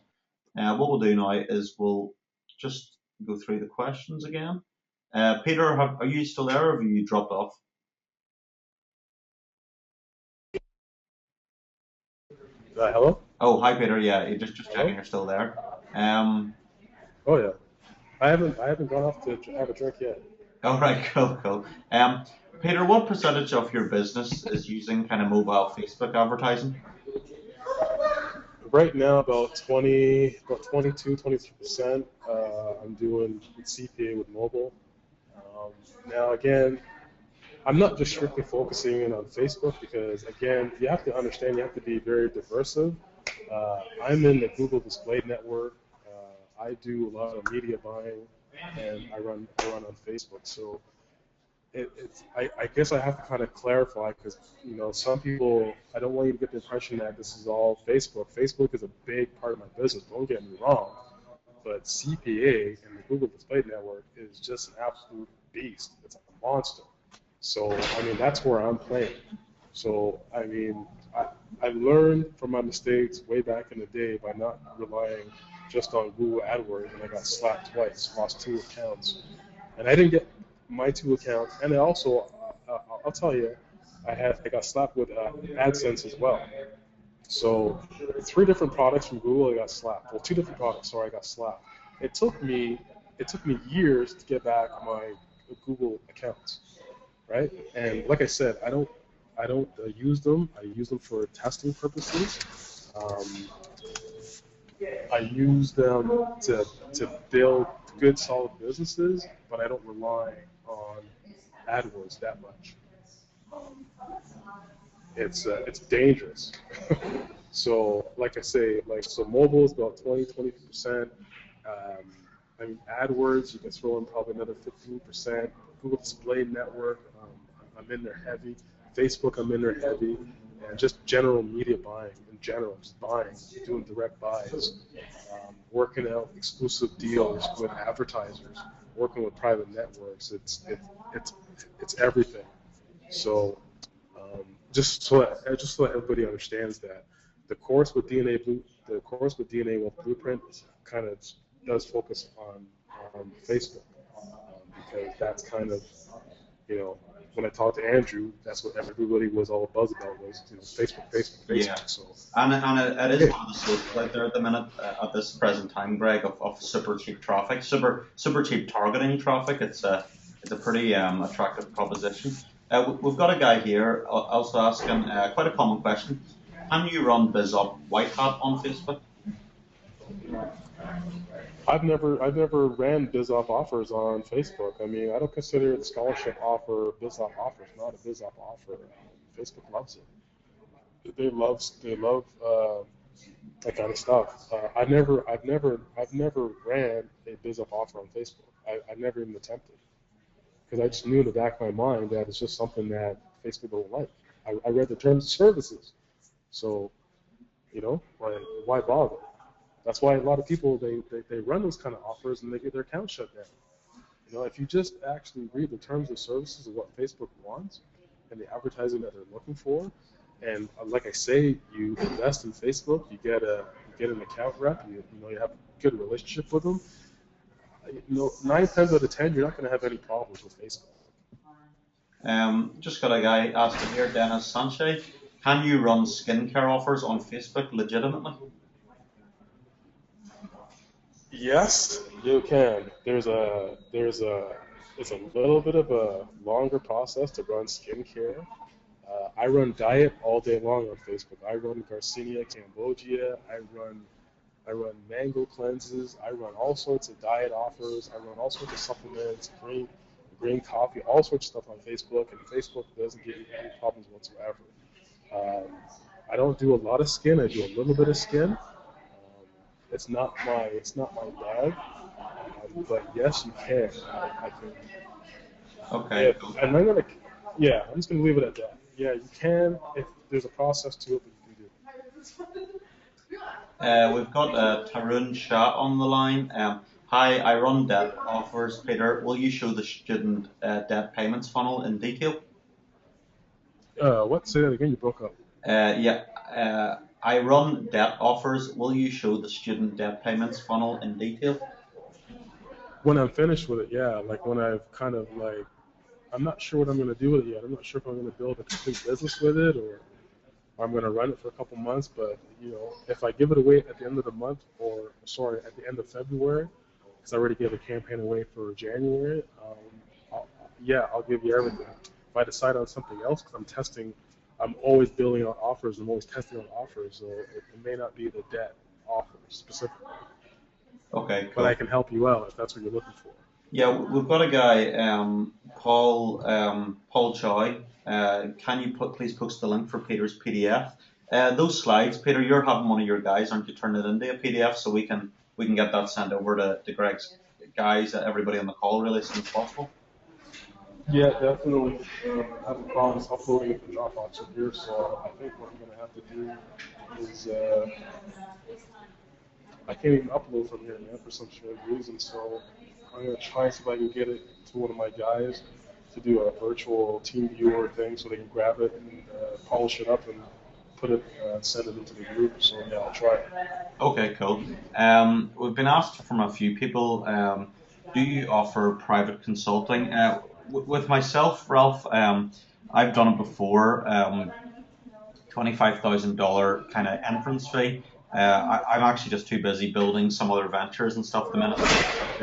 What we'll do now is we'll just go through the questions again. Peter, are you still there, or have you dropped off? Hello? Oh, hi, Peter. Yeah, you're just Hello? checking you're still there. Oh yeah. I haven't gone off to have a drink yet. All right, cool. Peter, what percentage of your business is using kind of mobile Facebook advertising? Right now, about 22, 23%. I'm doing CPA with mobile. Now again, I'm not just strictly focusing in on Facebook, because again, you have to understand, you have to be very diversive. I'm in the Google Display Network. I do a lot of media buying, and I run on Facebook. So I guess I have to kind of clarify, because some people, I don't want you to get the impression that this is all Facebook. Facebook is a big part of my business. Don't get me wrong, but CPA and the Google Display Network is just an absolute beast. It's like a monster. So I mean, that's where I'm playing. So I mean, I learned from my mistakes way back in the day by not relying just on Google AdWords, and I got slapped twice, lost 2 accounts, and I didn't get my 2 accounts, and I also, I'll tell you, I got slapped with AdSense as well. So 3 different products from Google I got slapped. Well, 2 different products, sorry, I got slapped. It took me it took me years to get back my Google accounts, right? And like I said, I don't use them. I use them for testing purposes. I use them to build good, solid businesses, but I don't rely on AdWords that much. It's dangerous. So like I say, like so mobile is about 20%. I mean AdWords you can throw in probably another 15%. Google Display Network, I'm in there heavy. Facebook I'm in there heavy, and just general media buying in general, just buying, doing direct buys, working out exclusive deals with advertisers, working with private networks. It's everything. So just so that everybody understands that the course with DNA Wealth Blueprint kind of does focus on Facebook, because that's kind of, you know, when I talked to Andrew, that's what everybody was all buzz about was, you know, Facebook. Yeah, So and it is one of the sources out there at the minute at this present time, Greg, of super cheap traffic, super cheap targeting traffic. It's a pretty attractive proposition. We've got a guy here also asking quite a common question. Can you run BizUp White Hat on Facebook? I've never ran BizOp offers on Facebook. I mean, I don't consider it a scholarship offer, BizOp offer. It's not a BizOp offer. Facebook loves it. They love that kind of stuff. I've never ran a BizUp offer on Facebook. I never even attempted, because I just knew in the back of my mind that it's just something that Facebook don't like. I read the terms of services, so you know, why bother? That's why a lot of people they run those kind of offers and they get their account shut down. You know, if you just actually read the terms of services of what Facebook wants and the advertising that they're looking for, and like I say, you invest in Facebook, you get an account rep, you have a good relationship with them. You know, 9 times out of 10, you're not going to have any problems with Facebook. Just got a guy asking here, Dennis Sanchez. Can you run skincare offers on Facebook legitimately? Yes, you can. It's a little bit of a longer process to run skincare. I run diet all day long on Facebook. I run Garcinia Cambogia. I run mango cleanses. I run all sorts of diet offers. I run all sorts of supplements, green coffee, all sorts of stuff on Facebook, and Facebook doesn't give you any problems whatsoever. Um, I don't do a lot of skin. I do a little bit of skin. It's not my bag, but yes, you can. I can. Okay, cool. And I'm just gonna leave it at that. Yeah, you can. If there's a process to it, but you can do it. We've got Tarun Shah on the line. Hi, I run debt offers. Peter, will you show the student debt payments funnel in detail? What? Say that again. You broke up. Yeah, I run debt offers. Will you show the student debt payments funnel in detail? When I'm finished with it, yeah. Like when I've kind of like, I'm not sure what I'm gonna do with it yet. I'm not sure if I'm gonna build a complete business with it, or I'm gonna run it for a couple months. But you know, if I give it away at the end of the month, or sorry, at the end of February, because I already gave a campaign away for January, I'll give you everything. If I decide on something else, because I'm testing, I'm always building on offers. I'm always testing on offers, so it may not be the debt offer specifically. Okay, But cool. I can help you out if that's what you're looking for. Yeah, we've got a guy, Paul Choi. Can you please post the link for Peter's PDF? Those slides, Peter, you're having one of your guys, aren't you, turn it into a PDF so we can get that sent over to Greg's guys, everybody on the call, really, as soon as possible. Yeah, definitely. I have problems uploading it to Dropbox from here, so I think what I'm going to have to do is I can't even upload from here, man, for some strange reason. So I'm going to try and see if I can get it to one of my guys to do a virtual team viewer thing so they can grab it and polish it up and put it, send it into the group. So yeah, I'll try it. Okay, cool. We've been asked from a few people, do you offer private consulting? With myself, Ralph, I've done it before. $25,000 kind of entrance fee. I'm actually just too busy building some other ventures and stuff at the minute to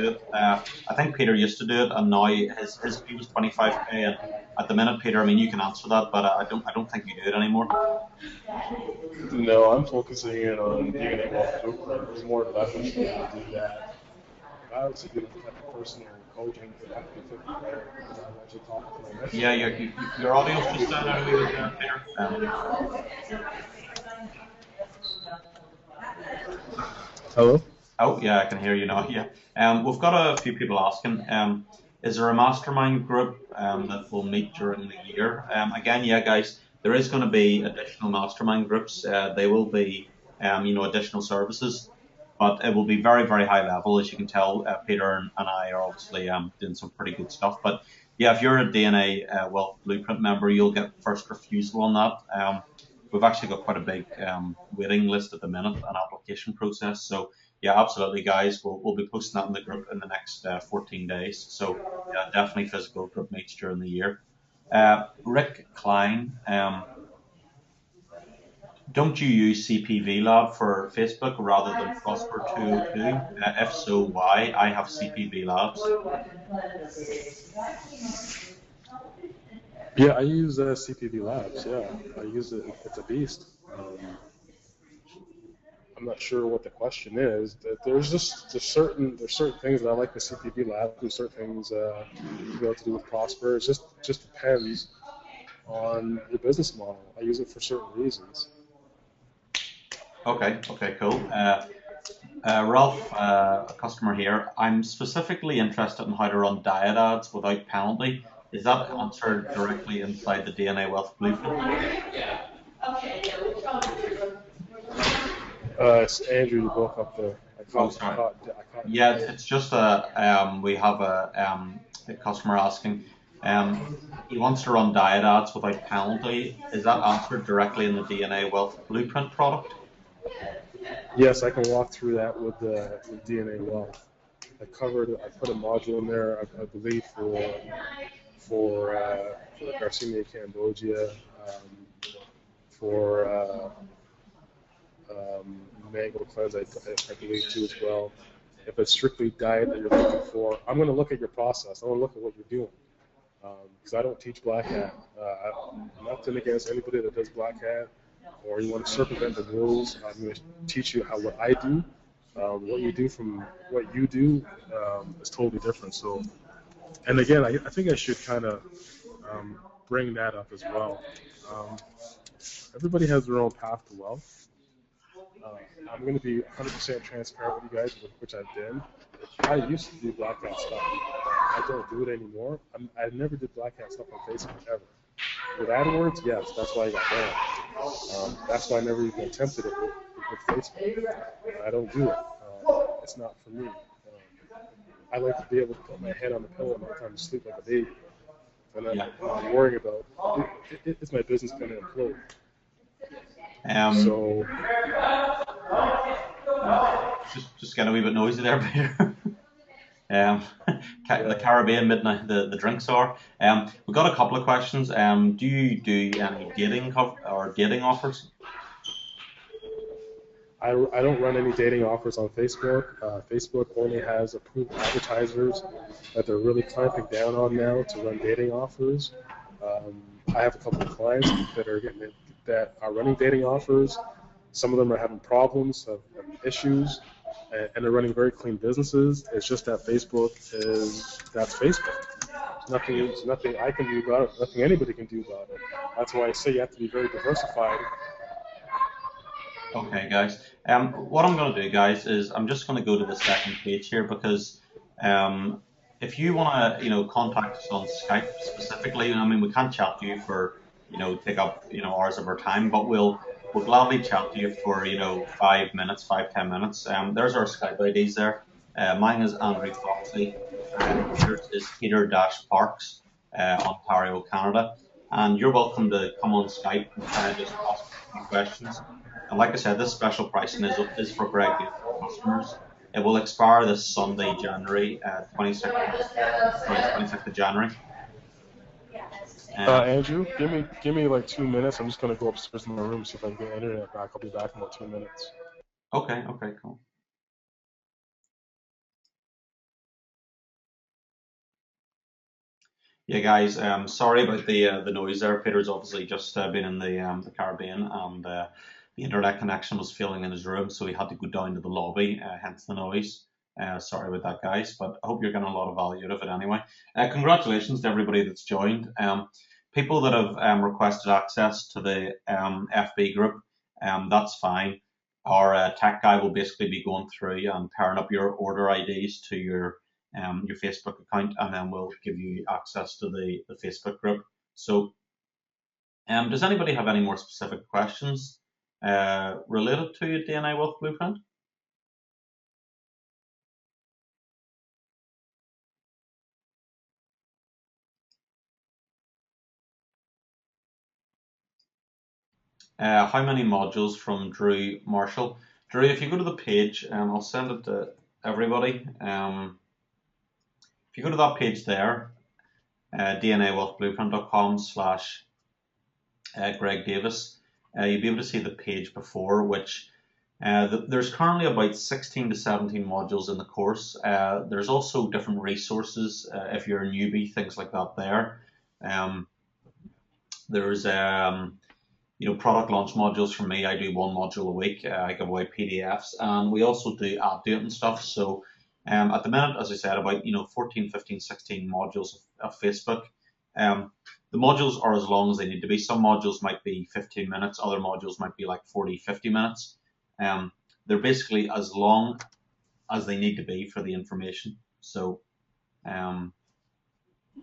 do it. I think Peter used to do it, and now his fee was 25K. And at the minute, Peter, I mean, you can answer that, but I don't think you do it anymore. No, I'm focusing in on DNA Wealth Blueprint. There's more leverage for me to do that. If I was to do like a personal coaching, it would have to be 50 grand because I'm actually talking to my mentor. Yeah, your audio's just down out a wee bit there, Peter. Hello? Oh, yeah, I can hear you now. Yeah. We've got a few people asking, is there a mastermind group that will meet during the year? Again, yeah, guys, there is going to be additional mastermind groups. They will be, additional services, but it will be very, very high level. As you can tell, Peter and I are obviously doing some pretty good stuff. But yeah, if you're a DNA Wealth Blueprint member, you'll get first refusal on that. We've actually got quite a big waiting list at the minute, an application process. So yeah, absolutely, guys. We'll be posting that in the group in the next 14 days. So yeah, definitely physical group meets during the year. Rick Klein, don't you use CPV Lab for Facebook rather than Prosper 202? If so, why? I have CPV Labs. Yeah, I use CPV Labs. Yeah, I use it. It's a beast. I'm not sure what the question is. There's certain things that I like with CPV Labs. There's certain things to be able to do with Prosper. It just depends on your business model. I use it for certain reasons. Okay, cool. Ralph, a customer here. I'm specifically interested in how to run diet ads without penalty. Is that answered directly inside the DNA Wealth Blueprint? It's Andrew. You broke up there. Oh, sorry. I caught Yeah, it's just we have a customer asking. He wants to run diet ads without penalty. Is that answered directly in the DNA Wealth Blueprint product? Yes, I can walk through that with DNA Wealth. I put a module in there, I believe, for Garcinia Cambogia, for mango cleanse, I believe too as well. If it's strictly diet that you're looking for, I'm going to look at your process. I want to look at what you're doing because I don't teach black hat. Nothing against anybody that does black hat, or you want to circumvent the rules. I'm going to teach you what I do. What you do from what you do is totally different. So, and again, I think I should kind of bring that up as well. Everybody has their own path to wealth. I'm going to be 100% transparent with you guys, which I've been. I used to do black hat stuff. I don't do it anymore. I never did black hat stuff on Facebook ever. With AdWords, yes, that's why I got banned. That's why I never even attempted it with Facebook. I don't do it. It's not for me. I like to be able to put my head on the pillow and not time to sleep like a baby. And I'm worrying about, is my business going to implode? So just get a wee bit noisy there, Peter. The Caribbean midnight, the drinks are. We've got a couple of questions. Do you do any dating offers? I don't run any dating offers on Facebook. Facebook only has approved advertisers that they're really clamping down on now to run dating offers. I have a couple of clients that are running dating offers. Some of them are having problems, have issues, and they're running very clean businesses. It's just that that's Facebook. There's nothing I can do about it, nothing anybody can do about it. That's why I say you have to be very diversified. Okay, guys. What I'm going to do, guys, is I'm just going to go to the second page here because if you want to, contact us on Skype specifically, I mean, we can't chat to you for, take up, hours of our time, but we'll gladly chat to you for, 5 minutes, 5-10 minutes. There's our Skype IDs there. Mine is Andrew Foxley. Yours is Peter-Parks, Ontario, Canada. And you're welcome to come on Skype and kind of just ask a few questions. And like I said, this special pricing is for Greg customers. It will expire this Sunday, January 26th of January. Andrew, give me like 2 minutes. I'm just gonna go upstairs to my room, see if I can get internet back. I'll be back in about 2 minutes. Okay, okay, cool. Yeah, guys, sorry about the noise there. Peter's obviously just been in the Caribbean, and the internet connection was failing in his room, so he had to go down to the lobby, hence the noise. Sorry about that, guys, but I hope you're getting a lot of value out of it anyway. Congratulations to everybody that's joined. People that have requested access to the FB group, that's fine. Our tech guy will basically be going through and pairing up your order IDs to your Facebook account, and then we'll give you access to the Facebook group. So, does anybody have any more specific questions related to DNA Wealth Blueprint? How many modules from Drew Marshall? Drew, if you go to the page, I'll send it to everybody. If you go to that page there, dnawealthblueprint.com/Greg Davis, you'll be able to see the page before, which there's currently about 16 to 17 modules in the course. There's also different resources if you're a newbie, things like that there. There's product launch modules from me. I do one module a week. I give away PDFs, and we also do update and stuff. So at the minute, as I said, about 14, 15, 16 modules of Facebook. The modules are as long as they need to be. Some modules might be 15 minutes, other modules might be like 40, 50 minutes. They're basically as long as they need to be for the information. So are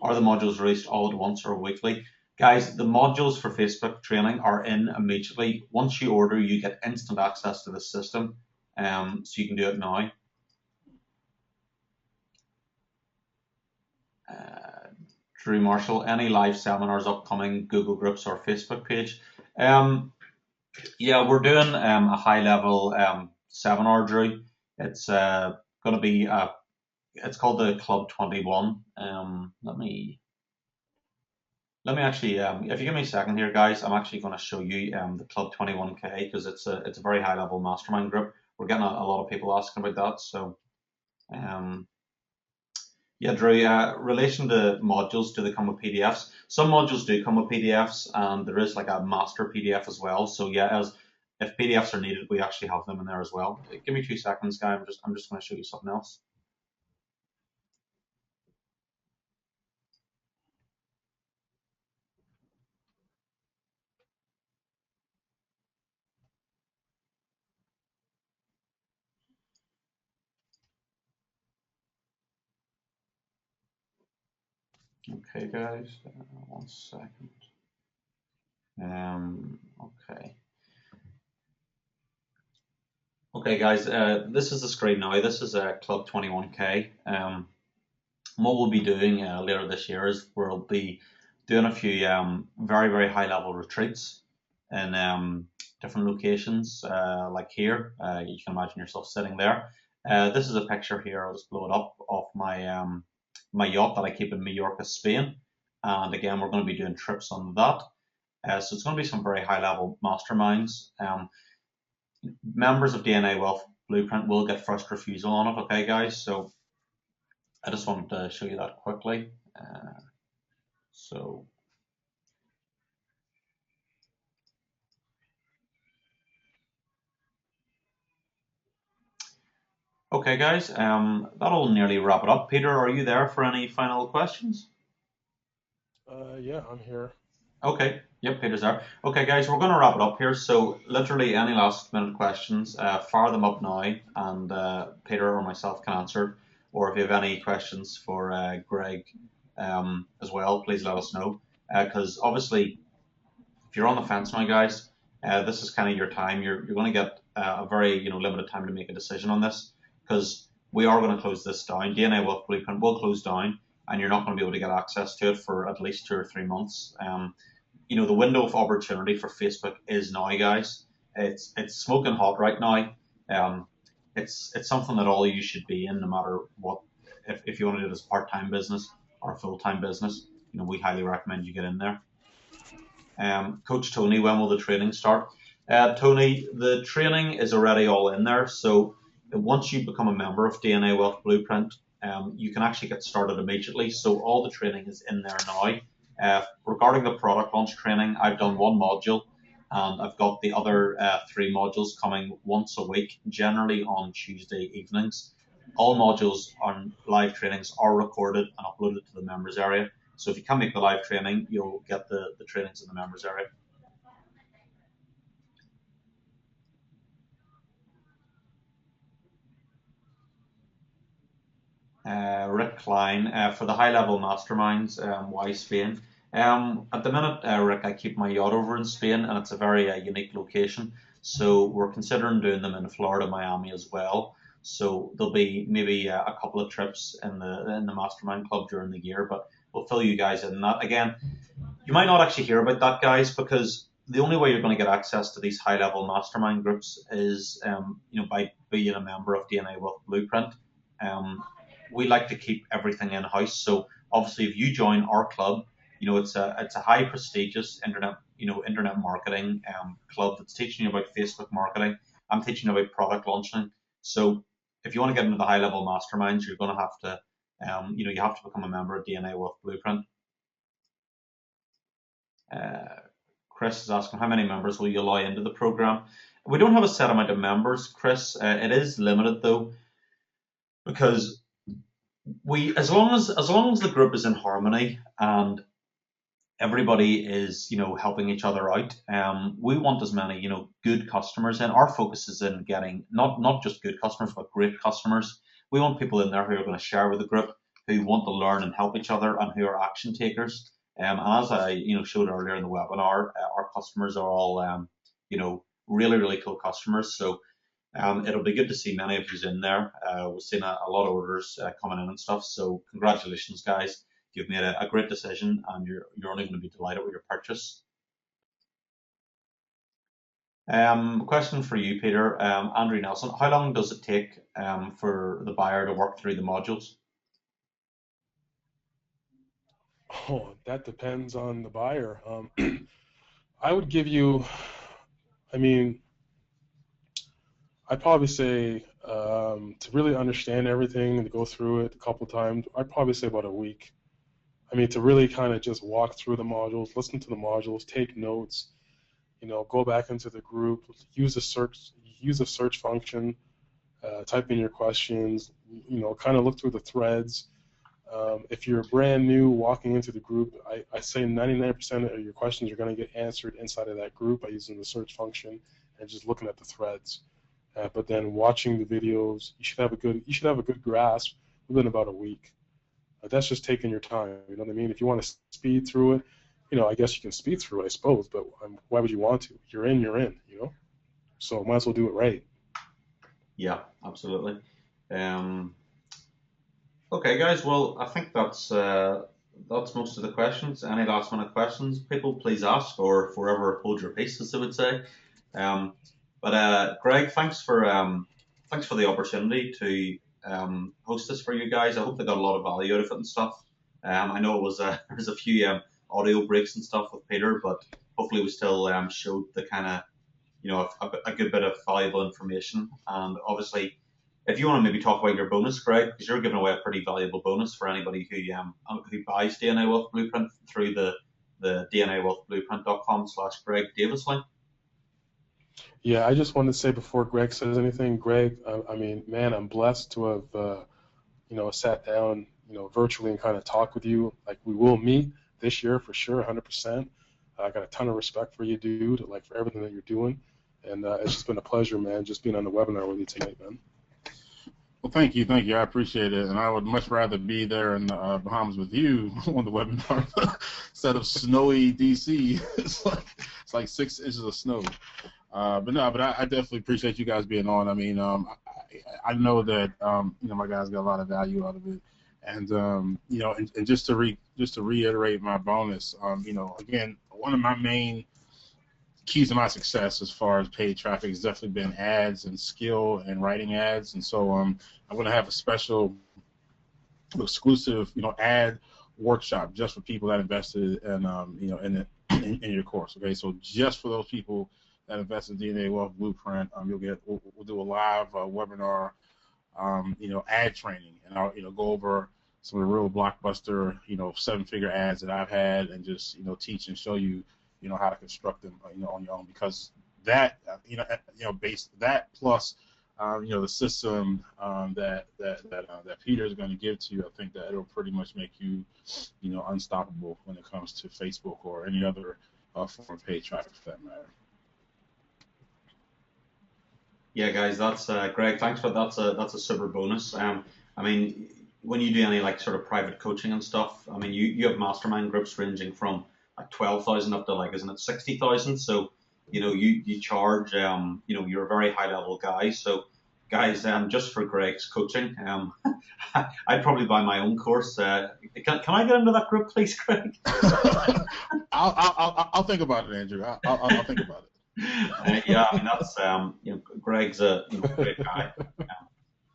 the modules released all at once or weekly? Guys, the modules for Facebook training are in immediately. Once you order, you get instant access to the system, so you can do it now. Drew Marshall, any live seminars upcoming, Google Groups or Facebook page? Yeah, we're doing a high level seminar, Drew. It's going to be it's called the Club 21. Let me actually, if you give me a second here, guys, I'm actually going to show you the Club 21K, because it's a very high level mastermind group. We're getting a lot of people asking about that. So, yeah, Drew, relation to modules, do they come with PDFs? Some modules do come with PDFs, and there is like a master PDF as well. So yeah, if PDFs are needed, we actually have them in there as well. Give me 2 seconds, guys. I'm just going to show you something else. Okay, guys, 1 second. Okay. Okay, guys, this is the screen now. This is Club 21K. What we'll be doing later this year is we'll be doing a few very, very high level retreats in different locations, like here. You can imagine yourself sitting there. This is a picture here. I'll just blow it up of my yacht that I keep in Mallorca, Spain. And again, we're going to be doing trips on that. So it's going to be some very high level masterminds. Members of DNA Wealth Blueprint will get first refusal on it, okay, guys? So I just wanted to show you that quickly. So, okay, guys, that'll nearly wrap it up. Peter, are you there for any final questions? Yeah, I'm here. Okay, yep, Peter's there. Okay, guys, we're going to wrap it up here. So, literally, any last minute questions, fire them up now, and Peter or myself can answer. Or if you have any questions for Greg as well, please let us know. Because obviously, if you're on the fence now, guys, this is kind of your time. You're going to get a very limited time to make a decision on this, because we are going to close this down. DNA Wealth Blueprint will close down, and you're not going to be able to get access to it for at least 2 or 3 months. The window of opportunity for Facebook is now, guys. It's smoking hot right now. It's something that all of you should be in, no matter what. If you want to do it as a part-time business or a full-time business, we highly recommend you get in there. Coach Tony, when will the training start? Tony, the training is already all in there. So once you become a member of DNA Wealth Blueprint, you can actually get started immediately. So all the training is in there now. Regarding the product launch training, I've done one module, and I've got the other 3 modules coming once a week, generally on Tuesday evenings. All modules on live trainings are recorded and uploaded to the members area. So if you can make the live training, you'll get the trainings in the members area. Rick Klein, for the high-level masterminds, why Spain? At the minute, Rick, I keep my yacht over in Spain, and it's a very unique location. So we're considering doing them in Florida, Miami as well. So there'll be maybe a couple of trips in the mastermind club during the year, but we'll fill you guys in that. Again, you might not actually hear about that, guys, because the only way you're going to get access to these high-level mastermind groups is, by being a member of DNA Wealth Blueprint. We like to keep everything in house. So obviously, if you join our club, it's a high prestigious internet marketing club that's teaching you about Facebook marketing. I'm teaching you about product launching. So if you want to get into the high level masterminds, you're going to have to, you have to become a member of DNA Wealth Blueprint. Chris is asking, how many members will you allow into the program? We don't have a set amount of members, Chris. It is limited though, because as long as the group is in harmony and everybody is helping each other out, we want as many good customers in. Our focus is in getting not just good customers but great customers. We want people in there who are going to share with the group, who want to learn and help each other, and who are action takers. And as I showed earlier in the webinar, our customers are all really, really cool customers. So it'll be good to see many of you in there. We've seen a lot of orders coming in and stuff. So congratulations, guys. You've made a great decision, and you're only going to be delighted with your purchase. Question for you, Peter. Andrew Nelson, how long does it take for the buyer to work through the modules? Oh, that depends on the buyer. I would give you, I'd probably say to really understand everything and to go through it a couple of times, I'd probably say about a week. To really kind of just walk through the modules, listen to the modules, take notes, go back into the group, use a search function, type in your questions, kind of look through the threads. If you're brand new walking into the group, I say 99% of your questions are going to get answered inside of that group by using the search function and just looking at the threads. But then watching the videos, you should have a good grasp within about a week. That's just taking your time. You know what I mean? If you want to speed through it, I guess you can speed through it, I suppose. But why would you want to? You're in. So might as well do it right. Yeah, absolutely. Okay, guys. Well, I think that's most of the questions. Any last minute questions, people, please ask, or forever hold your peace, as they would say. But Greg, thanks for the opportunity to host this for you guys. I hope they got a lot of value out of it and stuff. I know it was there's a few audio breaks and stuff with Peter, but hopefully we still showed the kind of a good bit of valuable information. And obviously, if you want to maybe talk about your bonus, Greg, because you're giving away a pretty valuable bonus for anybody who buys DNA Wealth Blueprint through the dnawealthblueprint.com/Greg Davus link. Yeah, I just wanted to say before Greg says anything, Greg, man, I'm blessed to have, sat down, virtually and kind of talk with you. Like, we will meet this year for sure, 100%. I got a ton of respect for you, dude, for everything that you're doing. And it's just been a pleasure, man, just being on the webinar with you tonight, man. Well, thank you. I appreciate it. And I would much rather be there in the Bahamas with you on the webinar instead of snowy DC. It's like 6 inches of snow. But I definitely appreciate you guys being on. I know that my guys got a lot of value out of it, and and just to reiterate my bonus, again, one of my main keys to my success as far as paid traffic has definitely been ads and skill and writing ads, and so I'm going to have a special exclusive ad workshop just for people that invested in in your course. Okay, so just for those people that invest in DNA Wealth Blueprint, we'll do a live webinar, ad training, and I'll go over some of the real blockbuster, 7-figure ads that I've had, and just teach and show you, how to construct them, on your own, because that, based that plus, the system that Peter is going to give to you, I think that it'll pretty much make you, unstoppable when it comes to Facebook or any other form of paid traffic for that matter. Yeah, guys, that's Greg. Thanks for that's a super bonus. I mean, when you do any like sort of private coaching and stuff, I mean, you have mastermind groups ranging from like 12,000 up to like, isn't it 60,000? So you charge, you're a very high level guy. So guys, just for Greg's coaching, I'd probably buy my own course. Can I get into that group, please, Greg? I'll think about it, Andrew. I'll think about it. Yeah, I mean that's Greg's a great guy.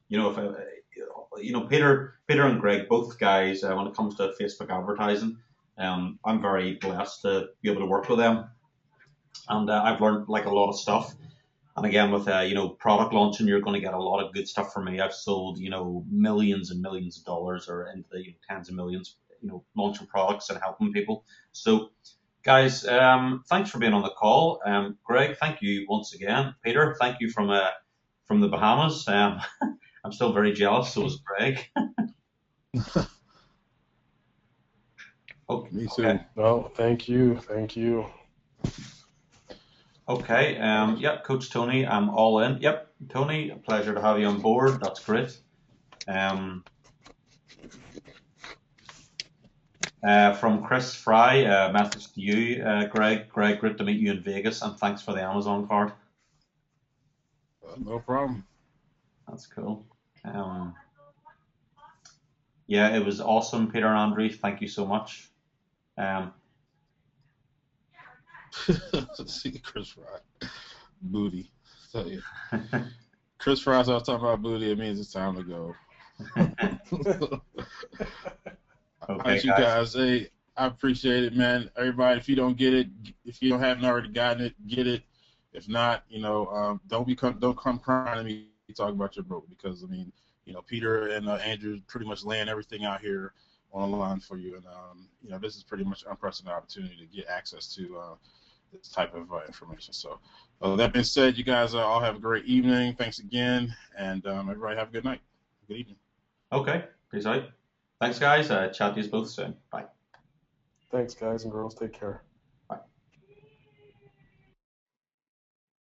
If Peter and Greg, both guys, when it comes to Facebook advertising, I'm very blessed to be able to work with them, and I've learned like a lot of stuff. And again, with product launching, you're going to get a lot of good stuff from me. I've sold millions and millions of dollars, or into the tens of millions, launching products and helping people. So, guys, thanks for being on the call. Greg, thank you once again. Peter, thank you from the Bahamas. I'm still very jealous. So is Greg. Okay. Me too. Okay. Well, thank you. Okay. Yep. Coach Tony, I'm all in. Yep. Tony, a pleasure to have you on board. That's great. From Chris Fry, message to you, Greg. Greg, great to meet you in Vegas, and thanks for the Amazon card. No problem. That's cool. Yeah, it was awesome, Peter and Andrew. Thank you so much. See, Chris Fry, booty. Tell you, Chris Fry starts talking about booty. It means it's time to go. Okay, you guys. Hey, I appreciate it, man. Everybody, if you don't get it, if you haven't already gotten it, get it. If not, don't come crying to me talking about your broke, because I mean, Peter and Andrew pretty much laying everything out here on the line for you, and this is pretty much an unprecedented opportunity to get access to this type of information. So, that being said, you guys all have a great evening. Thanks again, and everybody have a good night. Good evening. Okay, peace out. Thanks, guys. Chat to you both soon. Bye. Thanks, guys and girls. Take care.